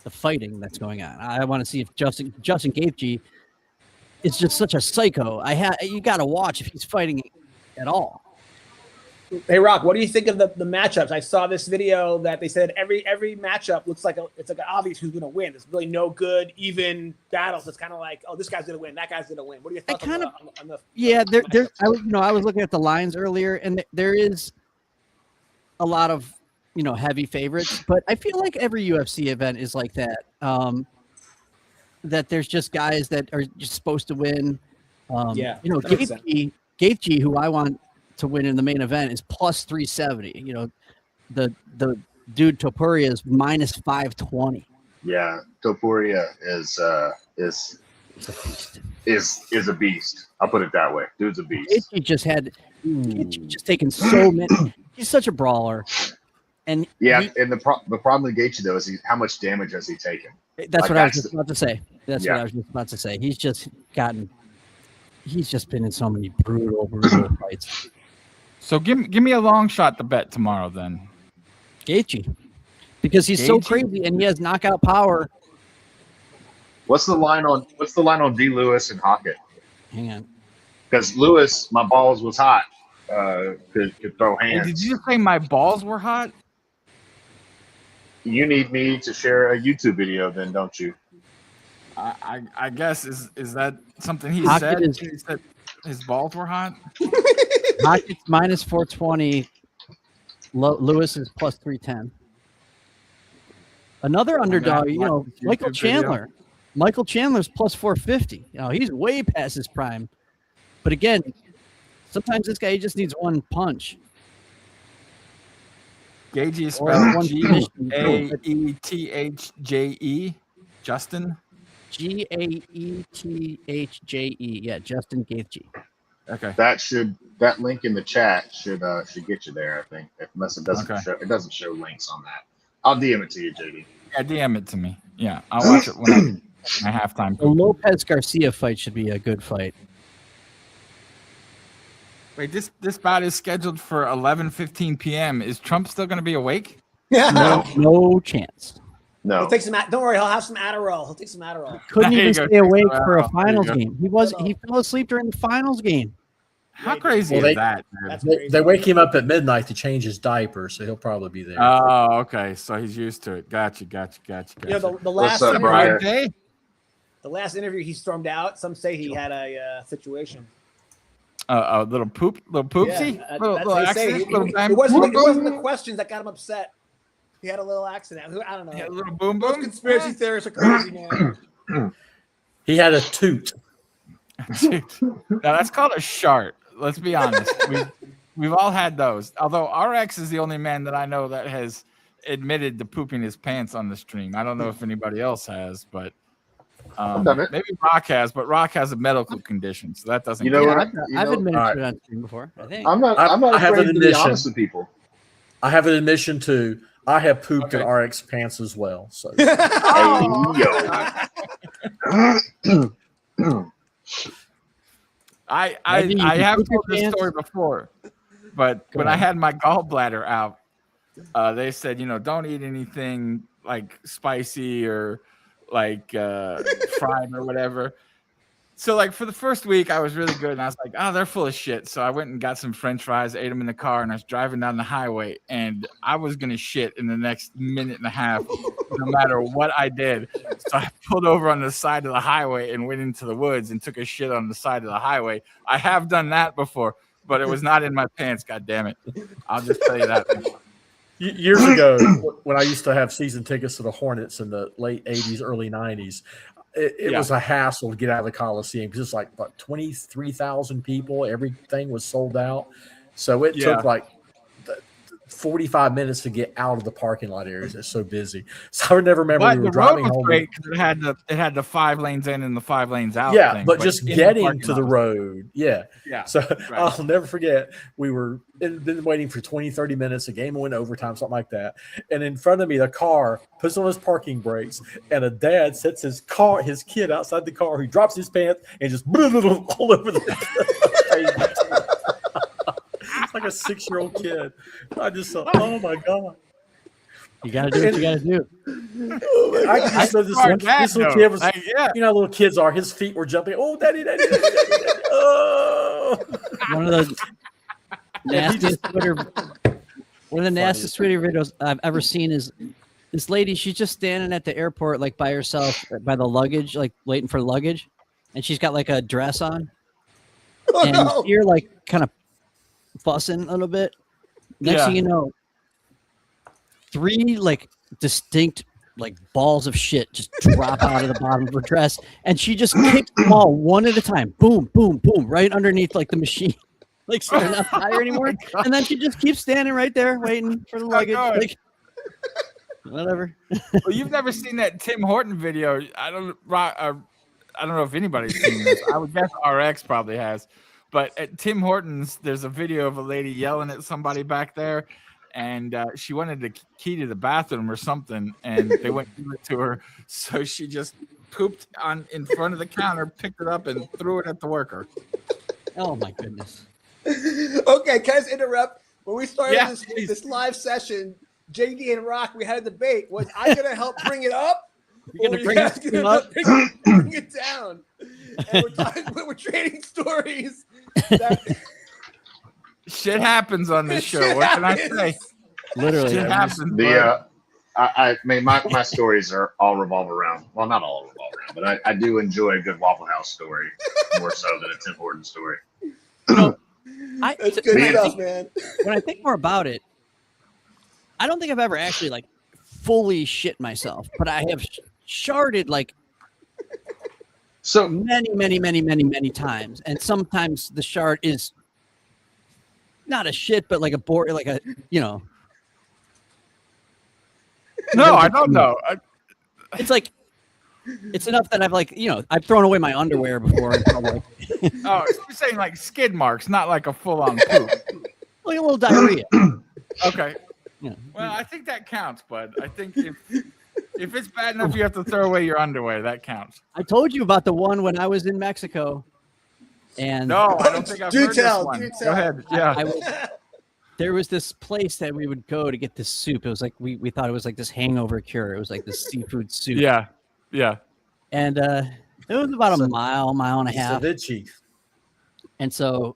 the fighting that's going on. I want to see if Justin Gaethje is just such a psycho. You got to watch if he's fighting at all. Hey, Rock, what do you think of the matchups? I saw this video that they said every matchup looks like it's like obvious who's going to win. There's really no good, even battles. It's kind of like, oh, this guy's going to win, that guy's going to win. What are your thoughts on the Yeah, I was looking at the lines earlier, and there is a lot of heavy favorites, but I feel like every UFC event is like that. That there's just guys that are just supposed to win. Gaethje, who I want to win in the main event, is plus 370. The dude Topuria is minus 520. Yeah, Topuria is a beast. I'll put it that way. Dude's a beast. Gaethje just taken so many. He's such a brawler. And and the problem with Gaethje though is how much damage has he taken? That's what I was just about to say. What I was just about to say. He's just been in so many brutal fights. So give me a long shot to bet tomorrow then. Gaethje, because he's so crazy and he has knockout power. What's the line on D. Lewis and Hockett? Hang on. Because Lewis, my balls was hot. Could throw hands. Did you just say my balls were hot? You need me to share a YouTube video, then, don't you? I guess is that something he Hockett said? He said his balls were hot. Hockett's minus 420. Lewis is plus 310. Another underdog, Michael Chandler. Video. Michael Chandler's plus 450. He's way past his prime. But again, sometimes this guy just needs one punch. Gaethje is spelled Gaethje. Justin. Gaethje. Yeah, Justin Gaethje. Okay. That link in the chat should get you there. I think, unless it doesn't show links on that. I'll DM it to you, JD. Yeah, DM it to me. Yeah, I'll watch it when my halftime. The Lopez Garcia fight should be a good fight. Wait, this bout is scheduled for 11:15 p.m. Is Trump still going to be awake? No chance. No. He'll take some. Don't worry, he'll have some Adderall. He'll take some Adderall. Couldn't There even you go. stay awake for a There you finals go. game. He fell asleep during the finals game. How crazy Well, is that? Man? That's crazy. They wake him up at midnight to change his diaper, so he'll probably be there. Oh, okay. So he's used to it. Gotcha. The What's last up, Brian? Day? the last interview he stormed out. Some say he had a situation. A little poopsie, Yeah, little they say accident, he- little it bang. wasn't the questions that got him upset. He had a little accident. I don't know. Yeah, a little boom Those boom. conspiracy theorists are crazy, man. He had a toot. Now that's called a shart. Let's be honest. We've all had those. Although RX is the only man that I know that has admitted to pooping his pants on the stream. I don't know if anybody else has, but I've done it. maybe Rock has. But Rock has a medical condition, so that doesn't. You know count. what? I've admitted all to it on stream before. I think. I'm not I have afraid an to be admission. honest with people. I have an admission too. I have pooped in Okay. RX pants as well. So Hey, yo. I Maybe you can have poop your told this pants. story before, but when I had my gallbladder out, they said, don't eat anything like spicy or like fried or whatever. So like for the first week, I was really good, and I was like, oh, they're full of shit. So I went and got some French fries, ate them in the car, and I was driving down the highway, and I was gonna shit in the next minute and a half, no matter what I did. So I pulled over on the side of the highway and went into the woods and took a shit on the side of the highway. I have done that before, but it was not in my pants. God damn it! I'll just tell you that. years ago, when I used to have season tickets to the Hornets in the late 80s, early 90s, it was a hassle to get out of the Coliseum because it's like 23,000 people. Everything was sold out. So it took like 45 minutes to get out of the parking lot areas. It's so busy. So I never remember But we the were road driving was home. great because it had the 5 lanes in and the 5 lanes out. Yeah, thing, but just in the getting parking to the lot road. Yeah. Yeah. So right. I'll never forget. We were been waiting for 20, 30 minutes. The game went overtime, something like that. And in front of me, the car puts on his parking brakes, and a dad sets his kid outside the car. He drops his pants and just all over the It's like a 6-year-old kid. I just thought, oh my God. You gotta do what you gotta do. I just know this little kid was, you know how little kids are. His feet were jumping. Oh, daddy, daddy, daddy, daddy, daddy. Oh. One of the nastiest Twitter videos I've ever seen is this lady. She's just standing at the airport, like by herself, by the luggage, like waiting for luggage, and she's got like a dress on, and you're like kind of fussing a little bit. Next thing you know, 3 like distinct like balls of shit just drop out of the bottom of her dress, and she just kicks them all one at a time. Boom, boom, boom, right underneath like the machine. Like so they're not tired anymore. And then she just keeps standing right there waiting for the luggage. Like, whatever. Well, you've never seen that Tim Horton video. I don't know if anybody's seen this. I would guess RX probably has. But at Tim Hortons, there's a video of a lady yelling at somebody back there, and she wanted the key to the bathroom or something, and they wouldn't give it to her. So she just pooped in front of the counter, picked it up, and threw it at the worker. Oh my goodness. Okay, can I just interrupt? When we started please. this live session, JD and Rock, we had a debate. Was I going to help bring it up? You're gonna or bring were you guys it gonna up? bring it down. And we're trading stories. Shit happens on this show. What can I say? Literally. Shit happens. I mean, my stories are all revolve around. Well, not all revolve around, but I do enjoy a good Waffle House story more so than a Tim Horton story. That's good stuff, man. When I think more about it, I don't think I've ever actually like fully shit myself, but I have sharded like so many times, and sometimes the shard is not a shit, but like a board, like a No, I don't know. It's like it's enough that I've like I've thrown away my underwear before in public. Oh, you're saying like skid marks, not like a full-on poop. Like a little diarrhea. Okay. Yeah. Well, I think that counts, bud. I think if it's bad enough you have to throw away your underwear, that counts. I told you about the one when I was in Mexico. And no, I don't think I've heard this one. Do Go ahead. Yeah. There was this place that we would go to get this soup. It was like we thought it was like this hangover cure. It was like this seafood soup. Yeah. Yeah. And it was about a mile and a half. Chief. And so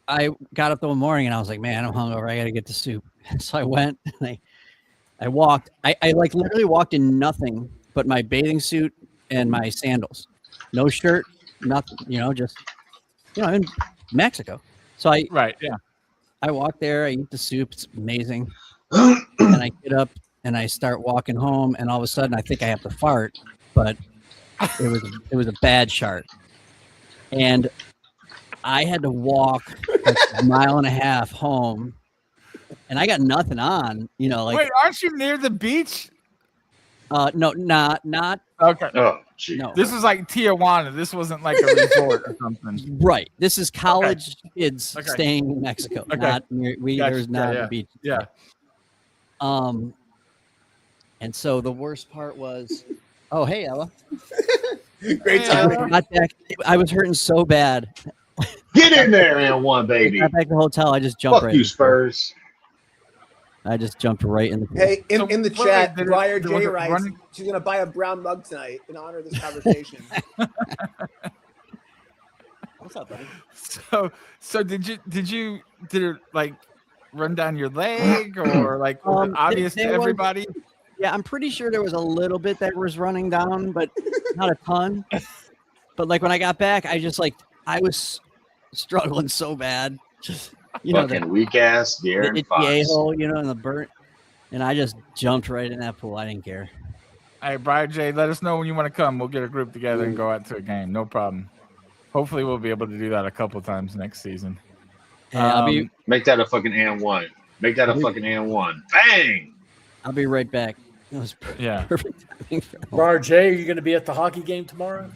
I got up one morning and I was like, man, I'm hungover. I got to get the soup. So I went and I walked. I like literally walked in nothing but my bathing suit and my sandals. No shirt, nothing, just, I'm in Mexico. So I walk there, I eat the soup. It's amazing. And I get up and I start walking home, and all of a sudden I think I have to fart, but it was a bad shart. And I had to walk like a mile and a half home and I got nothing on. You know, like Wait, aren't you near the beach? no, not Okay. Oh, gee. no. This was like Tijuana. This wasn't like a resort or something. Right. This is college kids Okay. staying in Mexico. Okay. Not near, Gotcha. there's not Yeah, a beach. Yeah. And so the worst part was, oh hey Ella, Great timing. got back. I was hurting so bad. Get in there, and one, baby. Got back to the hotel. I just jumped Fuck right. you, in the pool. Spurs. I just jumped right in the pool. Hey, in So, the wait, chat, did it- Briar was J it writes running? she's gonna buy a brown mug tonight in honor of this conversation. What's up, buddy? So did it like run down your leg or like was it obvious to there was- everybody? Yeah, I'm pretty sure there was a little bit that was running down, but not a ton. But like when I got back, I was struggling so bad. Just Fucking weak ass the De'Aaron itchy Fox. a-hole, and the burnt. And I just jumped right in that pool. I didn't care. Hey, Brian J, let us know when you want to come. We'll get a group together and go out to a game. No problem. Hopefully, we'll be able to do that a couple times next season. Yeah, Make that a fucking and one. Make that a fucking and one. Bang! I'll be right back. That was Yeah. perfect timing for Briar J, are you going to be at the hockey game tomorrow?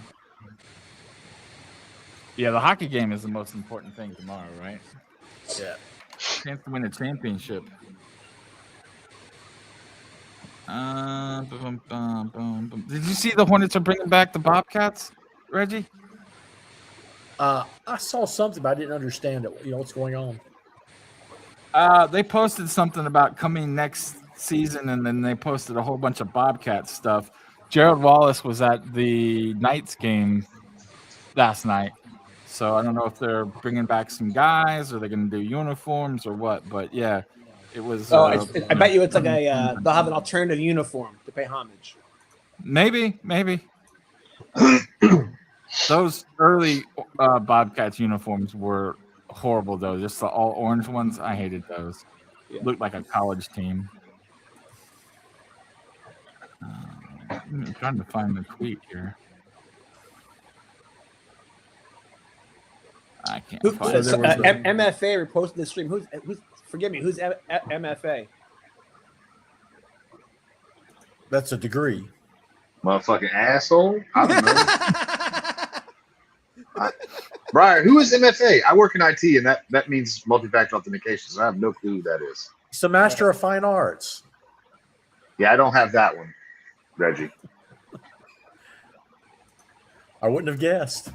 Yeah, the hockey game is the most important thing tomorrow, right? Yeah. Chance to win a championship. Boom, boom, boom, boom. Did you see the Hornets are bringing back the Bobcats, Reggie? I saw something, but I didn't understand it. What's going on? They posted something about coming next season, and then they posted a whole bunch of Bobcat stuff. Gerald Wallace was at the Knights game last night, so I don't know if they're bringing back some guys or they're going to do uniforms or what. But yeah, it was. I bet you it's like they'll have an alternative uniform to pay homage. Maybe. Those early Bobcats uniforms were horrible, though. Just the all orange ones, I hated those. Yeah. Looked like a college team. I'm trying to find the tweet here. I can't find it. MFA reposted the stream. Who's forgive me? Who's MFA? That's a degree. Motherfucking asshole. I don't know. Brian, who is MFA? I work in IT, and that means multi-factor authentication, so I have no clue who that is. It's a Master of Fine Arts. Yeah, I don't have that one, Reggie. I wouldn't have guessed.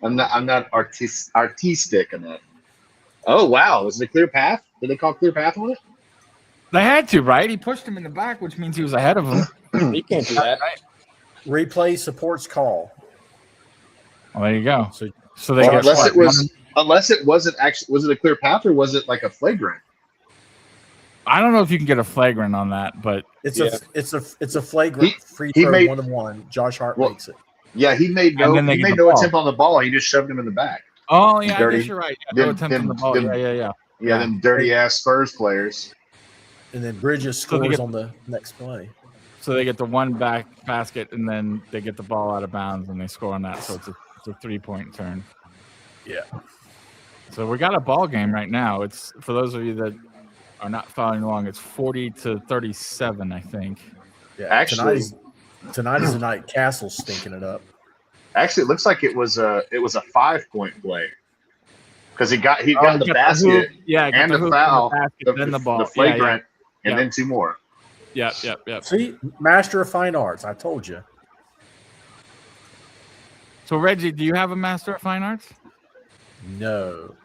I'm not artistic enough. Oh wow, is it a clear path? Did they call clear path on it? They had to, right? He pushed him in the back, which means he was ahead of him. You can't do that. Replay supports call. Well, there you go. So So they get unless it wasn't actually, was it a clear path or was it like a flagrant? I don't know if you can get a flagrant on that, but it's a flagrant free he throw made- 1-1. Josh Hart Well, makes it. Yeah, he made And no then they get the no ball. attempt on the ball. He just shoved him in the back. oh yeah, I Dirty. guess you're right. Yeah, no Them- attempt on the them- ball. them- Yeah. Yeah, them dirty ass Spurs players. And then Bridges So they scores get- on the next play. So they get the one back basket, and then they get the ball out of bounds, and they score on that. So it's a 3-point turn. Yeah. So we got a ball game right now. It's for those of you that are not following along. It's 40-37, I think. Yeah. Actually- tonight is the night Castle's stinking it up. Actually, it looks like it was a 5-point play because he got Oh, the got basket, hoop. Yeah, got and the hoop foul, basket, then the ball. the flagrant, Yeah. and then two more. Yep. See, Master of Fine Arts. I told you. So Reggie, do you have a Master of Fine Arts? No.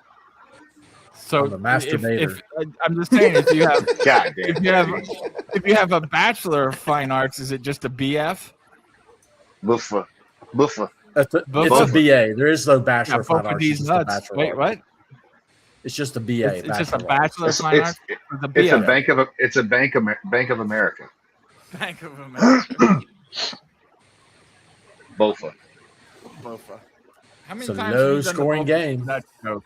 So I'm a masturbator. I'm just saying, if you have God damn. if you have a Bachelor of Fine Arts, is it just a BF? Buffa. It's a Both- BA. There is no Bachelor Yeah, of Fine both of Arts. these It's just a nuts. Bachelor Wait, of what? Arts. It's just a BA. It's just a Bachelor of Arts. Bachelor of Fine Arts. Or the It's a BF? Bank of Bank of America. Bank of America. Bofa. Bofa. How many It's a times have you done the low-scoring Bofa game. Nuts joke?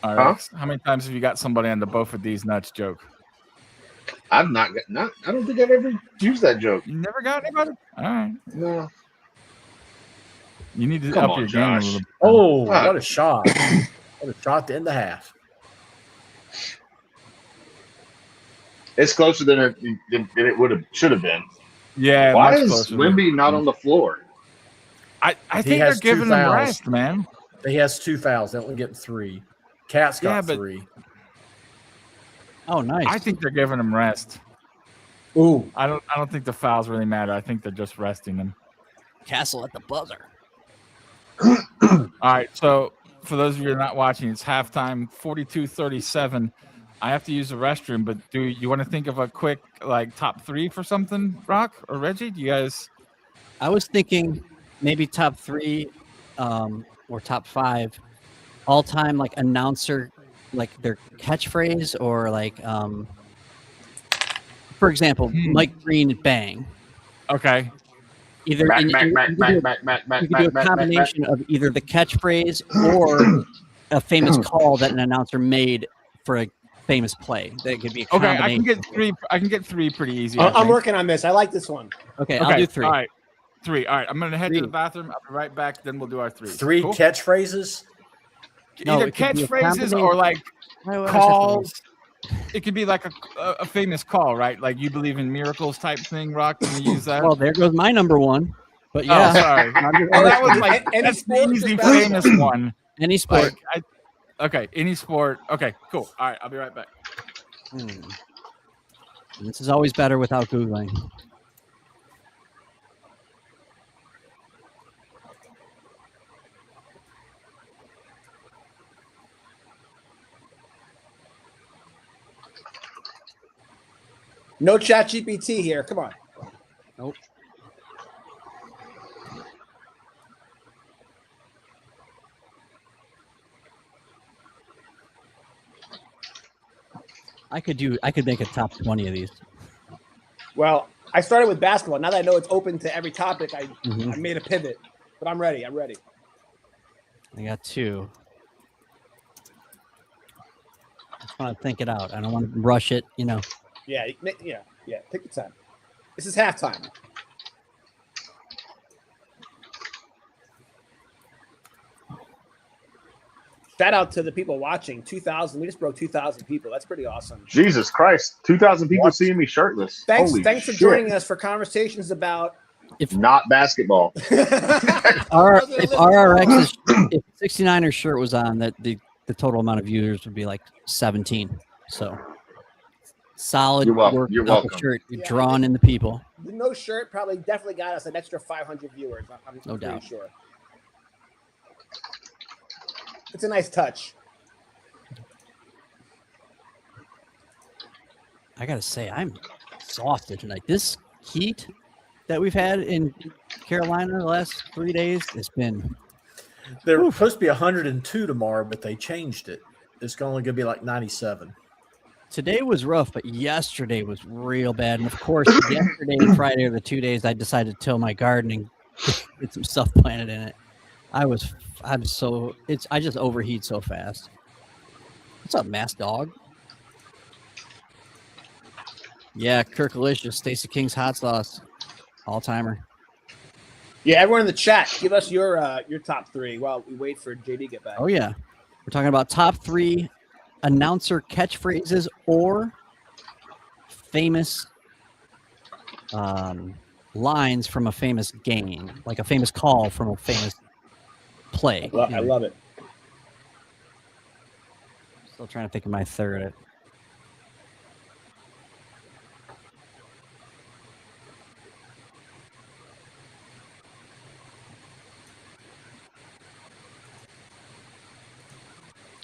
All Huh? right. How many times have you got somebody on the both of these nuts joke? I've not. I don't think I've ever used that joke. You never got anybody? All right. No. You need to Come up on, your game a Josh. little bit. Oh, what a shot. A shot to end the half. It's closer than it should have been. Yeah. Why much is closer. Wemby not on the floor? I He think they're has 2 giving him fouls. rest, man. He has 2 fouls. They only get 3. Cat's got Yeah, but- 3. Oh, nice. I think they're giving him rest. Ooh. I don't think the fouls really matter. I think they're just resting him. Castle at the buzzer. All right. So for those of you who are not watching, it's halftime, 42-37. I have to use the restroom, but do you want to think of a quick like top 3 for something, Rock or Reggie? Do you guys? I was thinking maybe top 3 or top 5 all-time like announcer, like their catchphrase or like for example, Mike Green bang. Okay. Either Back, in, back, you back, could back, do a- back, back, back, you could do a back, back, back, back. combination of either the catchphrase or a famous call that an announcer made for a famous play. That could be a Okay. combination. I can get 3 pretty easy. I I'm think. working on this. I like this one. Okay, I'll do 3. All right. 3. All right. I'm gonna head to 3. the bathroom. I'll be right back. Then we'll do our 3. 3 Cool? catchphrases. No, Either it could be a catchphrases or combination. like Why would I say calls. It could be like a famous call, right? Like you believe in miracles type thing, Rock. Can we use that? Well, there goes my number 1. But Oh, yeah, sorry. Well, that was like Any that's the sport is easy basketball. famous one. any sport. Like, okay, any sport. Okay, cool. All right, I'll be right back. This is always better without Googling. No chat GPT here. Come on. Nope. I could make a top 20 of these. Well, I started with basketball. Now that I know it's open to every topic, I Mhm. made a pivot. But I'm ready. I'm ready. I got 2. I just want to think it out. I don't want to rush it, you know. Yeah. Yeah. Take your time. This is halftime. Shout out to the people watching. 2,000. We just broke 2,000 people. That's pretty awesome. Jesus Christ, 2,000 people seeing me shirtless. Thanks Holy for shit. joining us for conversations about Not basketball. If RRX's if 69er shirt was on, that the total amount of viewers would be like 17. So solid You're welcome. work. You're without the welcome. Shirt. You're Yeah. drawing in the people. No shirt probably definitely got us an extra 500 viewers. I'm No pretty doubt. sure. It's a nice touch. I gotta say, I'm exhausted tonight. This heat that we've had in Carolina the last 3 days has been. They're supposed to be 102 tomorrow, but they changed it. It's only going to be like 97. Today was rough, but yesterday was real bad. And of course, yesterday and Friday are the 2 days I decided to till my garden and get some stuff planted in it. I just overheat so fast. What's up, Mass Dog? Yeah, Kirkalicious, Stacey King's hot sauce, all timer. Yeah, everyone in the chat, give us your top 3 while we wait for JD to get back. Oh yeah, we're talking about top 3 announcer catchphrases or famous lines from a famous game, like a famous call from a famous play. I love it. Still trying to think of my third.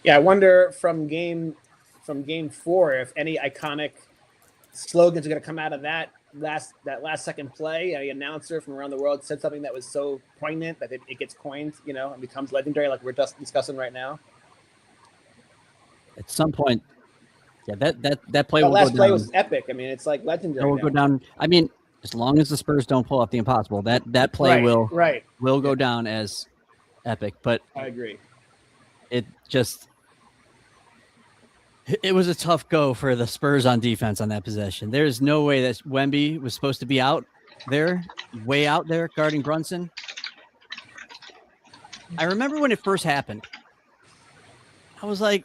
Yeah, I wonder from game 4 if any iconic slogans are going to come out of that last second play. Any announcer from around the world said something that was so poignant that it gets coined, and becomes legendary, like we're just discussing right now. At some point, yeah, that play That will last go play down. was epic. I mean, it's like It legendary. will go now. down. I mean, as long as the Spurs don't pull off the impossible, that play Right. will go down as epic. But I agree. it was a tough go for the Spurs on defense on that possession. There's no way that Wemby was supposed to be out there, way out there, guarding Brunson. I remember when it first happened. I was like,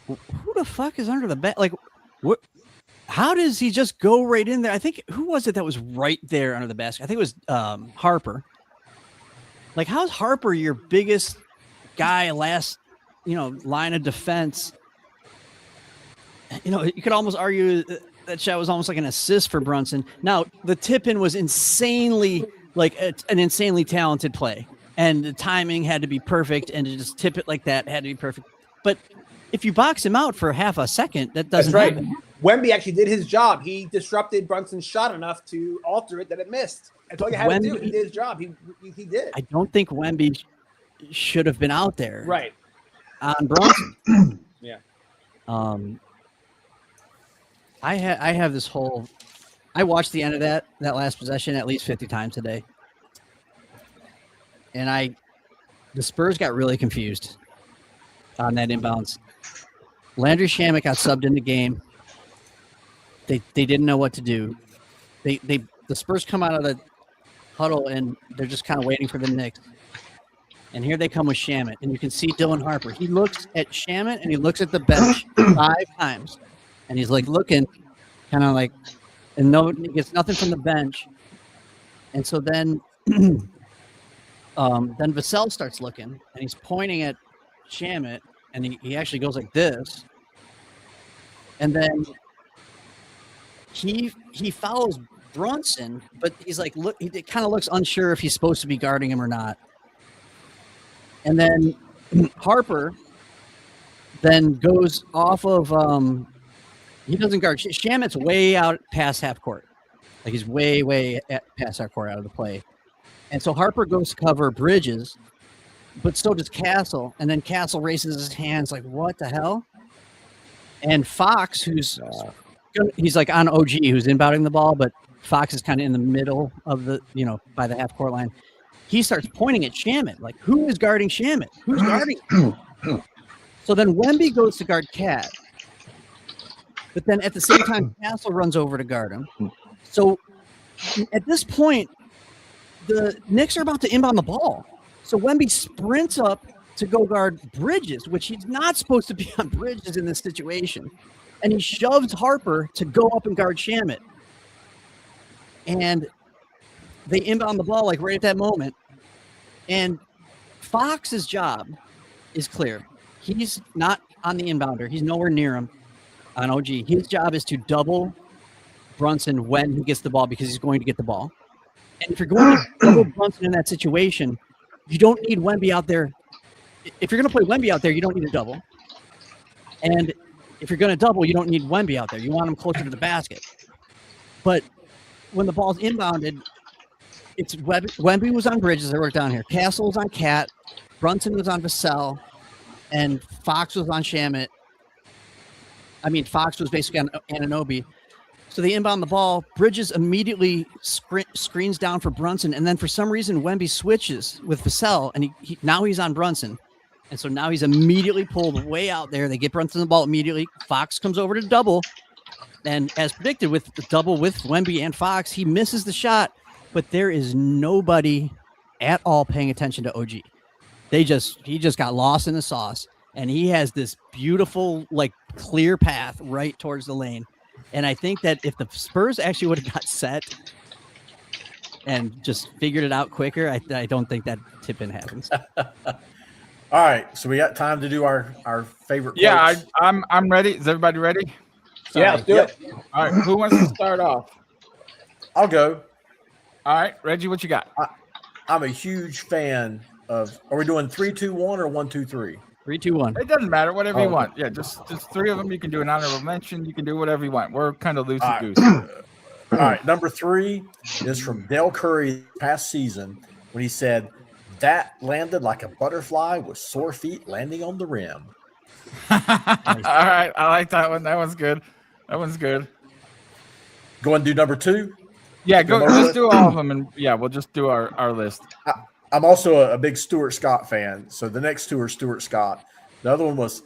who the fuck is under the bed? Like, what? How does he just go right in there? I think, who was it that was right there under the basket? I think it was Harper. Like, how's Harper your biggest guy, last, line of defense? You could almost argue that shot was almost like an assist for Brunson. Now, the tip-in was insanely, an insanely talented play. And the timing had to be perfect, and to just tip it like that had to be perfect. But if you box him out for half a second, that doesn't happen. Wemby actually did his job. He disrupted Brunson's shot enough to alter it that it missed. That's all you had to do. He did his job. He did. I don't think Wemby should have been out there. Right. On Brunson. Yeah. I have this whole. I watched the end of that last possession at least 50 times a day, and the Spurs got really confused on that inbounds. Landry Shamet got subbed in the game. They didn't know what to do. The Spurs come out of the huddle and they're just kind of waiting for the Knicks. And here they come with Shamet, and you can see Dylan Harper. He looks at Shamet and he looks at the bench 5 times, and he's like looking, kind of like, and he gets nothing from the bench. And so then Vassell starts looking, and he's pointing at Shamet, and he actually goes like this, and then he follows Brunson, but he's like, look, he kind of looks unsure if he's supposed to be guarding him or not. And then Harper then goes off of he doesn't guard. Shamet's way out past half court, like he's way past half court out of the play, and so Harper goes to cover Bridges. But so does Castle, and then Castle raises his hands like, what the hell? And Fox, he's like on OG, who's inbounding the ball, but Fox is kind of in the middle of the, by the half court line. He starts pointing at Shamet, like, who is guarding Shamet? Who's guarding him? So then Wemby goes to guard Cat. But then at the same time, Castle runs over to guard him. So at this point, the Knicks are about to inbound the ball. So Wemby sprints up to go guard Bridges, which he's not supposed to be on Bridges in this situation. And he shoves Harper to go up and guard Shamet. And they inbound the ball like right at that moment. And Fox's job is clear. He's not on the inbounder. He's nowhere near him on OG. His job is to double Brunson when he gets the ball, because he's going to get the ball. And if you're going to double Brunson in that situation, you don't need Wemby out there. If you're going to play Wemby out there, you don't need a double. And if you're going to double, you don't need Wemby out there. You want him closer to the basket. But when the ball's inbounded, it's Wemby was on Bridges. I wrote down here. Castle was on Cat. Brunson was on Vassell. And Fox was on Shamet. I mean, Fox was basically on Anunoby. So they inbound the ball. Bridges immediately screens down for Brunson, and then for some reason Wemby switches with Vassell, and now he's on Brunson, and so now he's immediately pulled way out there. They get Brunson the ball immediately. Fox comes over to double, and as predicted with the double with Wemby and Fox, he misses the shot, but there is nobody at all paying attention to OG. He just got lost in the sauce, and he has this beautiful, like, clear path right towards the lane. And I think that if the Spurs actually would have got set and just figured it out quicker, I don't think that tip-in happens. All right, so we got time to do our favorite. Yeah, I'm ready. Is everybody ready? Sorry. Yeah, let's do it. All right, who wants to start off? I'll go. All right, Reggie, what you got? I'm a huge fan of. Are we doing 3-2-1 or 1-2-3? 3-2-1. It doesn't matter. Whatever you want. Yeah, just 3 of them. You can do an honorable mention. You can do whatever you want. We're kind of loosey-goosey. All right, number 3 is from Dell Curry past season when he said, "That landed like a butterfly with sore feet landing on the rim." All right, I like that one. That one's good. Go and do number 2. Yeah, just do all of them, and yeah, we'll just do our list. I'm also a big Stuart Scott fan, so the next 2 are Stuart Scott. The other one was,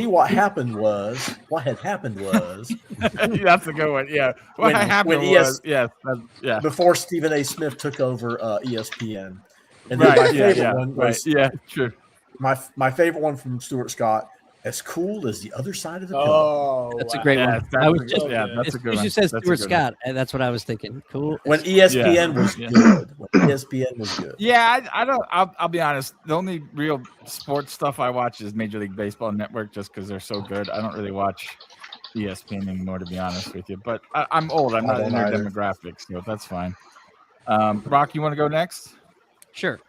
what had happened was. That's a good one, yeah. What happened was, yes, yeah. Before Stephen A. Smith took over ESPN. And then my favorite one was, yeah, sure. My favorite one from Stuart Scott as cool as the other side of the pillow. Oh, That's a wow. great Yeah, one. that's I was a just good- yeah, that's a good as one. you said That's a Stuart good one. Scott, and that's what I was thinking. Cool. When ESPN was Yeah. good. When ESPN was good. Yeah, I don't. I'll be honest. The only real sports stuff I watch is Major League Baseball Network, just because they're so good. I don't really watch ESPN anymore, to be honest with you. But I'm old. I'm I not in don't their either. demographic, so that's fine. Rock, you want to go next? Sure.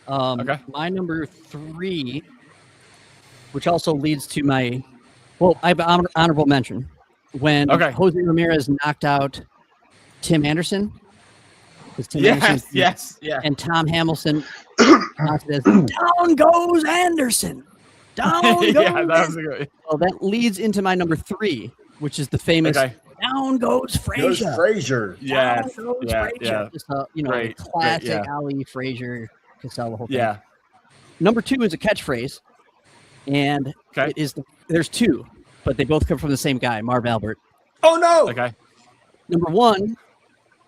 Okay. My number 3, which also leads to my, I have an honorable mention. When Okay. Jose Ramirez knocked out Tim Anderson. 'Cause Tim Anderson Yes, yeah. and Tom Hamilton announced it as, down goes Anderson. Down goes Yeah, that was a good. Well, that leads into my number 3, which is the famous Okay. down goes Goes Frazier. Frazier. Yes, Down goes yeah, Frazier. yeah. Just a, the Great, classic yeah. Ali Frazier could sell the whole thing. Yeah. Number 2 is a catchphrase, and Okay. it is there's 2, but they both come from the same guy, Marv Albert. Oh no! Okay. Number 1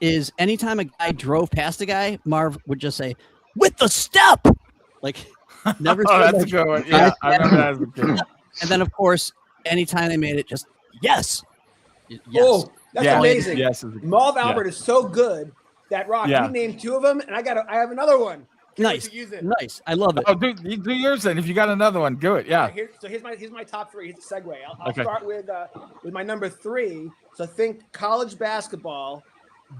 is anytime a guy drove past a guy, Marv would just say, "With the step," like never. Oh, said that's a like, good one. Yeah, I remember that as a kid. And then of course, anytime they made it, just yes. Yes. Oh, that's Yeah, amazing. yes. Marv Albert is so good that Rock. Yeah. You named 2 of them, and I have another one. Can't wait Nice. to use it. Nice. I love it. Oh, do yours then. If you got another one, do it. Yeah. Here's my top 3. Here's a segue. I'll Okay. start with my number 3. So think college basketball.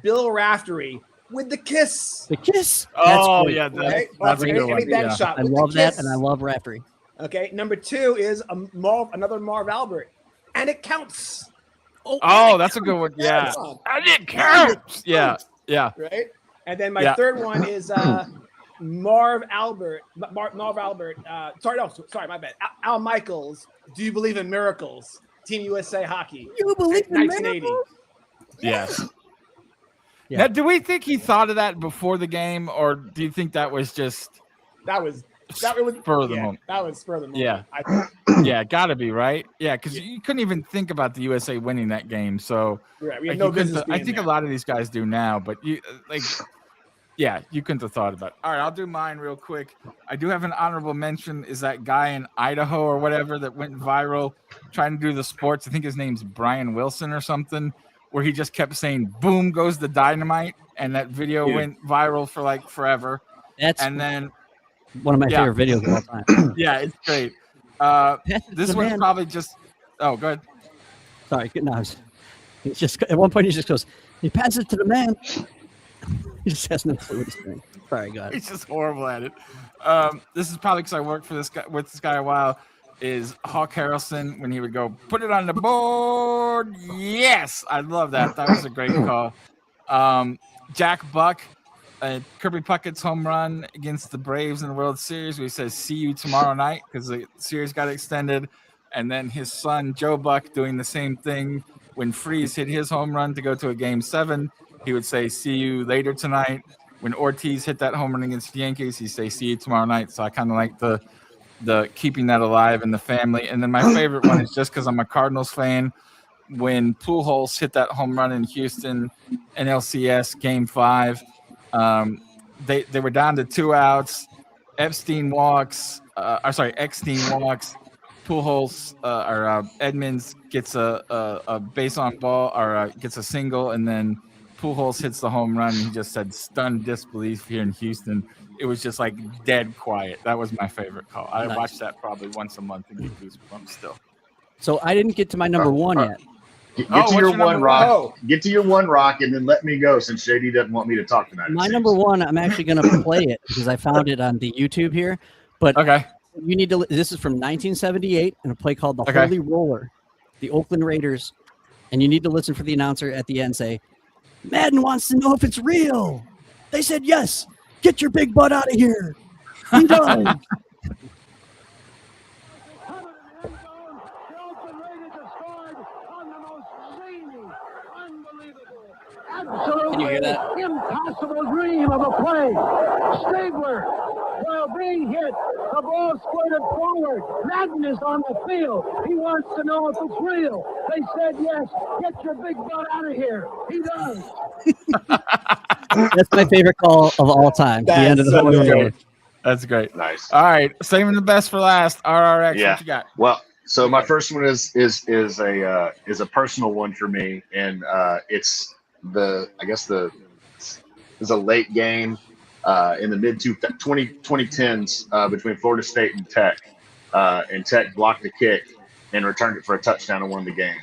Bill Raftery with the kiss. The kiss. Oh, great. yeah. Right? That's a Any good one. bank Yeah. shot I with the love that, kiss. and I love Raftery. Okay, number 2 is another Marv Albert, and it counts. Oh, that's a good one. Yeah. Come on, And it counts. Yeah. Yeah. right? And then my Yeah. third one is Marv Albert. Marv Albert. Sorry, my bad. Al Michaels. Do you believe in miracles? Team USA hockey. You believe in 1980. miracles? Yes. Yeah. Now, do we think he thought of that before the game, or do you think that was just That was spur of the moment? That was spur of the moment. Yeah. Yeah, gotta be right. Yeah, because you couldn't even think about the USA winning that game. So Right, we had like, no you couldn't business. I being think there. a lot of these guys do now, but you you couldn't have thought about it. All right, I'll do mine real quick. I do have an honorable mention. Is that guy in Idaho or whatever that went viral trying to do the sports? I think his name's Brian Wilson or something, where he just kept saying "boom goes the dynamite," and that video went viral for like forever. That's And then one of my favorite videos of all time. yeah, it's great. Pass it to This the one's man. probably just go ahead. Sorry, no. He's just at one point he just goes, he passes it to the man. He just has no clue what he's doing. Sorry, go ahead. He's just horrible at it. This is probably because I worked for this guy a while. Is Hawk Harrelson when he would go put it on the board? Yes, I love that. That was a great call. Jack Buck, Kirby Puckett's home run against the Braves in the World Series. Where he says, "See you tomorrow night," because the series got extended. And then his son Joe Buck doing the same thing when Freese hit his home run to go to a Game 7. He would say, "See you later tonight." When Ortiz hit that home run against the Yankees, he'd say, "See you tomorrow night." So I kind of like the keeping that alive in the family. And then my favorite one is just because I'm a Cardinals fan. When Pujols hit that home run in Houston, NLCS Game 5, they were down to 2 outs. Eckstein walks. Pujols or Edmonds gets a base on ball or gets a single, and then Pujols hits the home run. He just said stunned disbelief here in Houston. It was just like dead quiet. That was my favorite call. I Nice. watch that probably once a month and get goosebumps still. So I didn't get to my number 1 yet. Get Oh, to what's your your one, number Rock. one? Get to your one, Rock, and then let me go since JD doesn't want me to talk tonight. it My seems. number 1, I'm actually going to play it because I found it on the YouTube here. But Okay. you need to. This is from 1978 and a play called "The Okay. Holy Roller," the Oakland Raiders, and you need to listen for the announcer at the end say, "Madden wants to know if it's real." They said yes. Get your big butt out of here. He does. Can you hear that? Impossible dream of a play. Stabler, while being hit, the ball squirted forward. Madden is on the field. He wants to know if it's real. They said yes. Get your big butt out of here. He does. That's my favorite call of all time. The end of the so Holy good. Roller. That's great. Nice. All right. Saving the best for last. RRX, Yeah. what you got? Well, So my first one is a personal one for me, and it's a late game in the mid 2010s between Florida State and Tech, and Tech blocked the kick and returned it for a touchdown and won the game.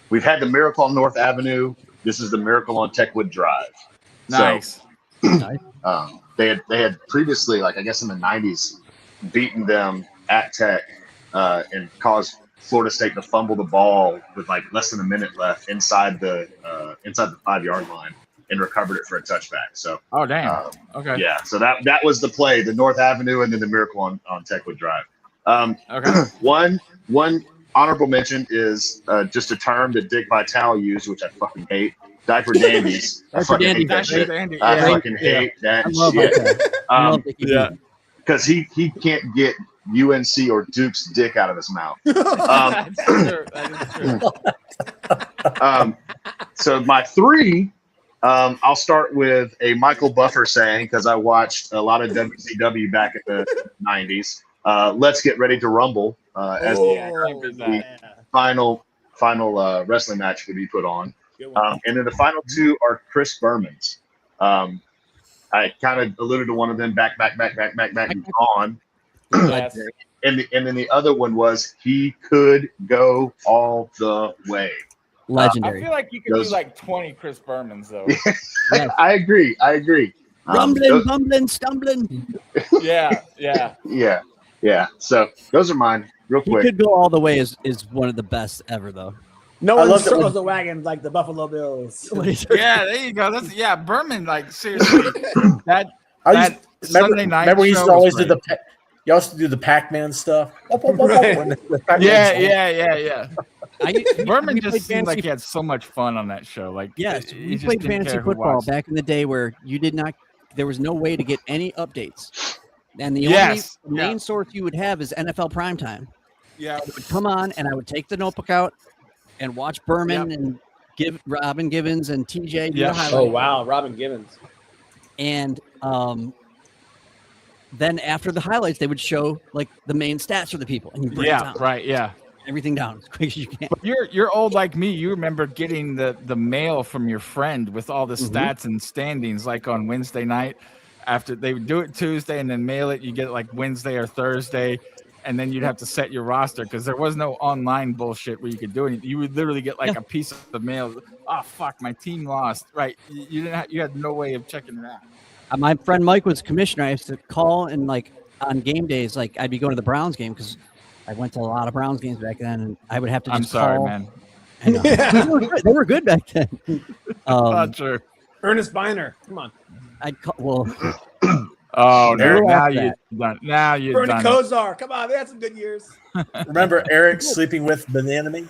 We've had the miracle on North Avenue. This is the miracle on Techwood Drive. Nice. So, they had previously, like I guess in the 90s, beaten them at Tech and caused Florida State to fumble the ball with like less than a minute left inside the 5-yard line and recovered it for a touchback. So, oh damn, okay, yeah. So that was the play, the North Avenue, and then the miracle on Techwood Drive. Okay. One honorable mention is just a term that Dick Vitale used, which I fucking hate. Diaper dandies. I fucking hate that shit. I fucking hate that shit. Yeah. Because he can't get UNC or Duke's dick out of his mouth. That's true. That is true. So my three, I'll start with a Michael Buffer saying, because I watched a lot of WCW back in the 90s. Let's get ready to rumble as the final wrestling match to be put on. And then the final two are Chris Berman's. I kind of alluded to one of them back and on. Yes. And then the other one was he could go all the way. Legendary. I feel like you could do like 20 Chris Bermans though. I agree. Rumbling, bumbling, stumbling. Yeah. So those are mine, real He quick. could go all the way is one of the best ever though. No I one love that circles when- the wagon like the Buffalo Bills. Yeah, there you go. That's Berman. Like seriously, that Remember Sunday night. we used show to always was do great. you also do the Pac-Man stuff. Yeah. Berman we just played seemed like fantasy- he had so much fun on that show. Like, Yes, he we just played didn't fantasy care who football watched. back in the day where there was no way to get any updates. And the Yes, only main source you would have is NFL primetime. Yeah, It would come on and I would take the notebook out and watch Berman and give Robin Givens and TJ do the highlights. Oh wow, Robin Givens. And then after the highlights, they would show like the main stats for the people, and you break it down, right, yeah. everything down as quick as you can. But you're old like me. You remember getting the mail from your friend with all the stats and standings, like on Wednesday night. After they would do it Tuesday and then mail it, you get it like Wednesday or Thursday, and then you'd have to set your roster because there was no online bullshit where you could do anything. You would literally get like a piece of the mail. Oh fuck, my team lost. Right, you had no way of checking it out. My friend Mike was commissioner. I used to call and like on game days, like I'd be going to the Browns game because I went to a lot of Browns games back then, and I would have to just I'm sorry, call. man. I know. They were good back then. Not true. Ernest Biner. Come on. I'd call, well, Oh no! You're Now off you're done. Now you're Bernie done. Kosar. Come on, they had some good years. Remember Eric sleeping with the enemy?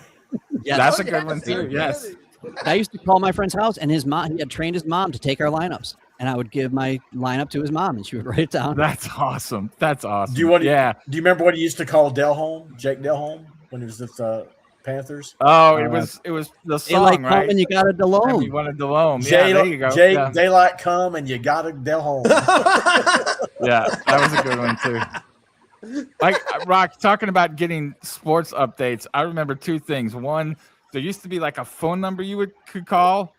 yeah, That's a good one too. Yes. I used to call my friend's house, and his mom, he had trained his mom to take our lineups, and I would give my lineup to his mom, and she would write it down. That's awesome. That's awesome. Do you want? Yeah. Do you remember what he used to call Delholm, Jake Delholm, when he was with the Panthers? Oh, it was the They like song, right? and you got a And Delhomme. we wanted Delhomme. Jay, Yeah, there you go. Jake, Yeah. daylight come and you got a Delholm. Yeah, that was a good one too. Like Rock, talking about getting sports updates, I remember two things. One, there used to be like a phone number you could call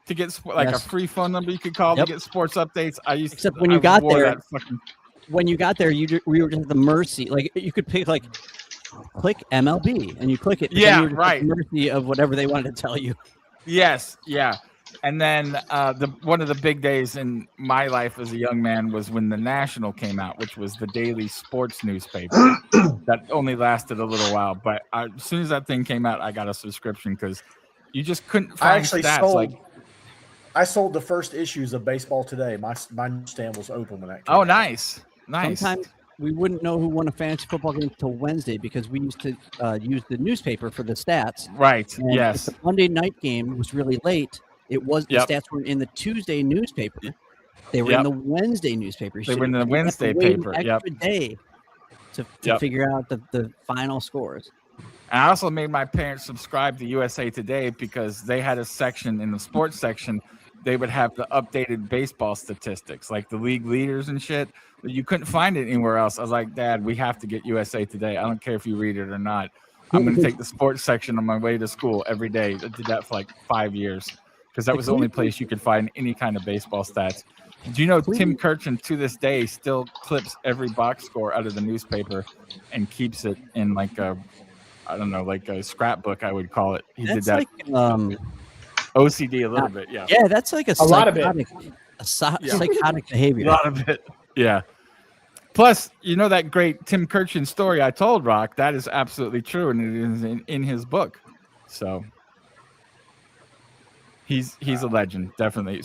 to get a free phone number you could call to get sports updates. Except when you got wore there, that fucking- when you got there, we were just at the mercy. Like you could pick like click MLB, and you click it. But then Yeah, you were just at right. the mercy of whatever they wanted to tell you. Yes, yeah. And then one of the big days in my life as a young man was when the National came out, which was the daily sports newspaper. That only lasted a little while, but as soon as that thing came out, I got a subscription because you just couldn't I find actually stats. I sold the first issues of Baseball Today. My newsstand was open when that came Oh, out. nice. Sometimes we wouldn't know who won a fantasy football game until Wednesday because we used to use the newspaper for the stats. Right. And Yes. if the Monday night game was really late, it was the stats were in the Tuesday newspaper. They were in the Wednesday newspaper. They were in the You have to Wednesday wait an paper. extra day to figure out the final scores. And I also made my parents subscribe to USA Today because they had a section in the sports section they would have the updated baseball statistics, like the league leaders and shit. You couldn't find it anywhere else. I was like, Dad, we have to get USA Today. I don't care if you read it or not. I'm going to take the sports section on my way to school every day. I did that for like 5 years because that was the only place you could find any kind of baseball stats. Do you know Tim Kirchin to this day still clips every box score out of the newspaper and keeps it in like a, I don't know, like a scrapbook, I would call it. He did that. Like, OCD a little bit, yeah. Yeah, that's like a lot of it. psychotic behavior. A lot of it, yeah. Plus, you know that great Tim Kirchin story I told, Rock? That is absolutely true, and it is in his book. So he's a legend, definitely.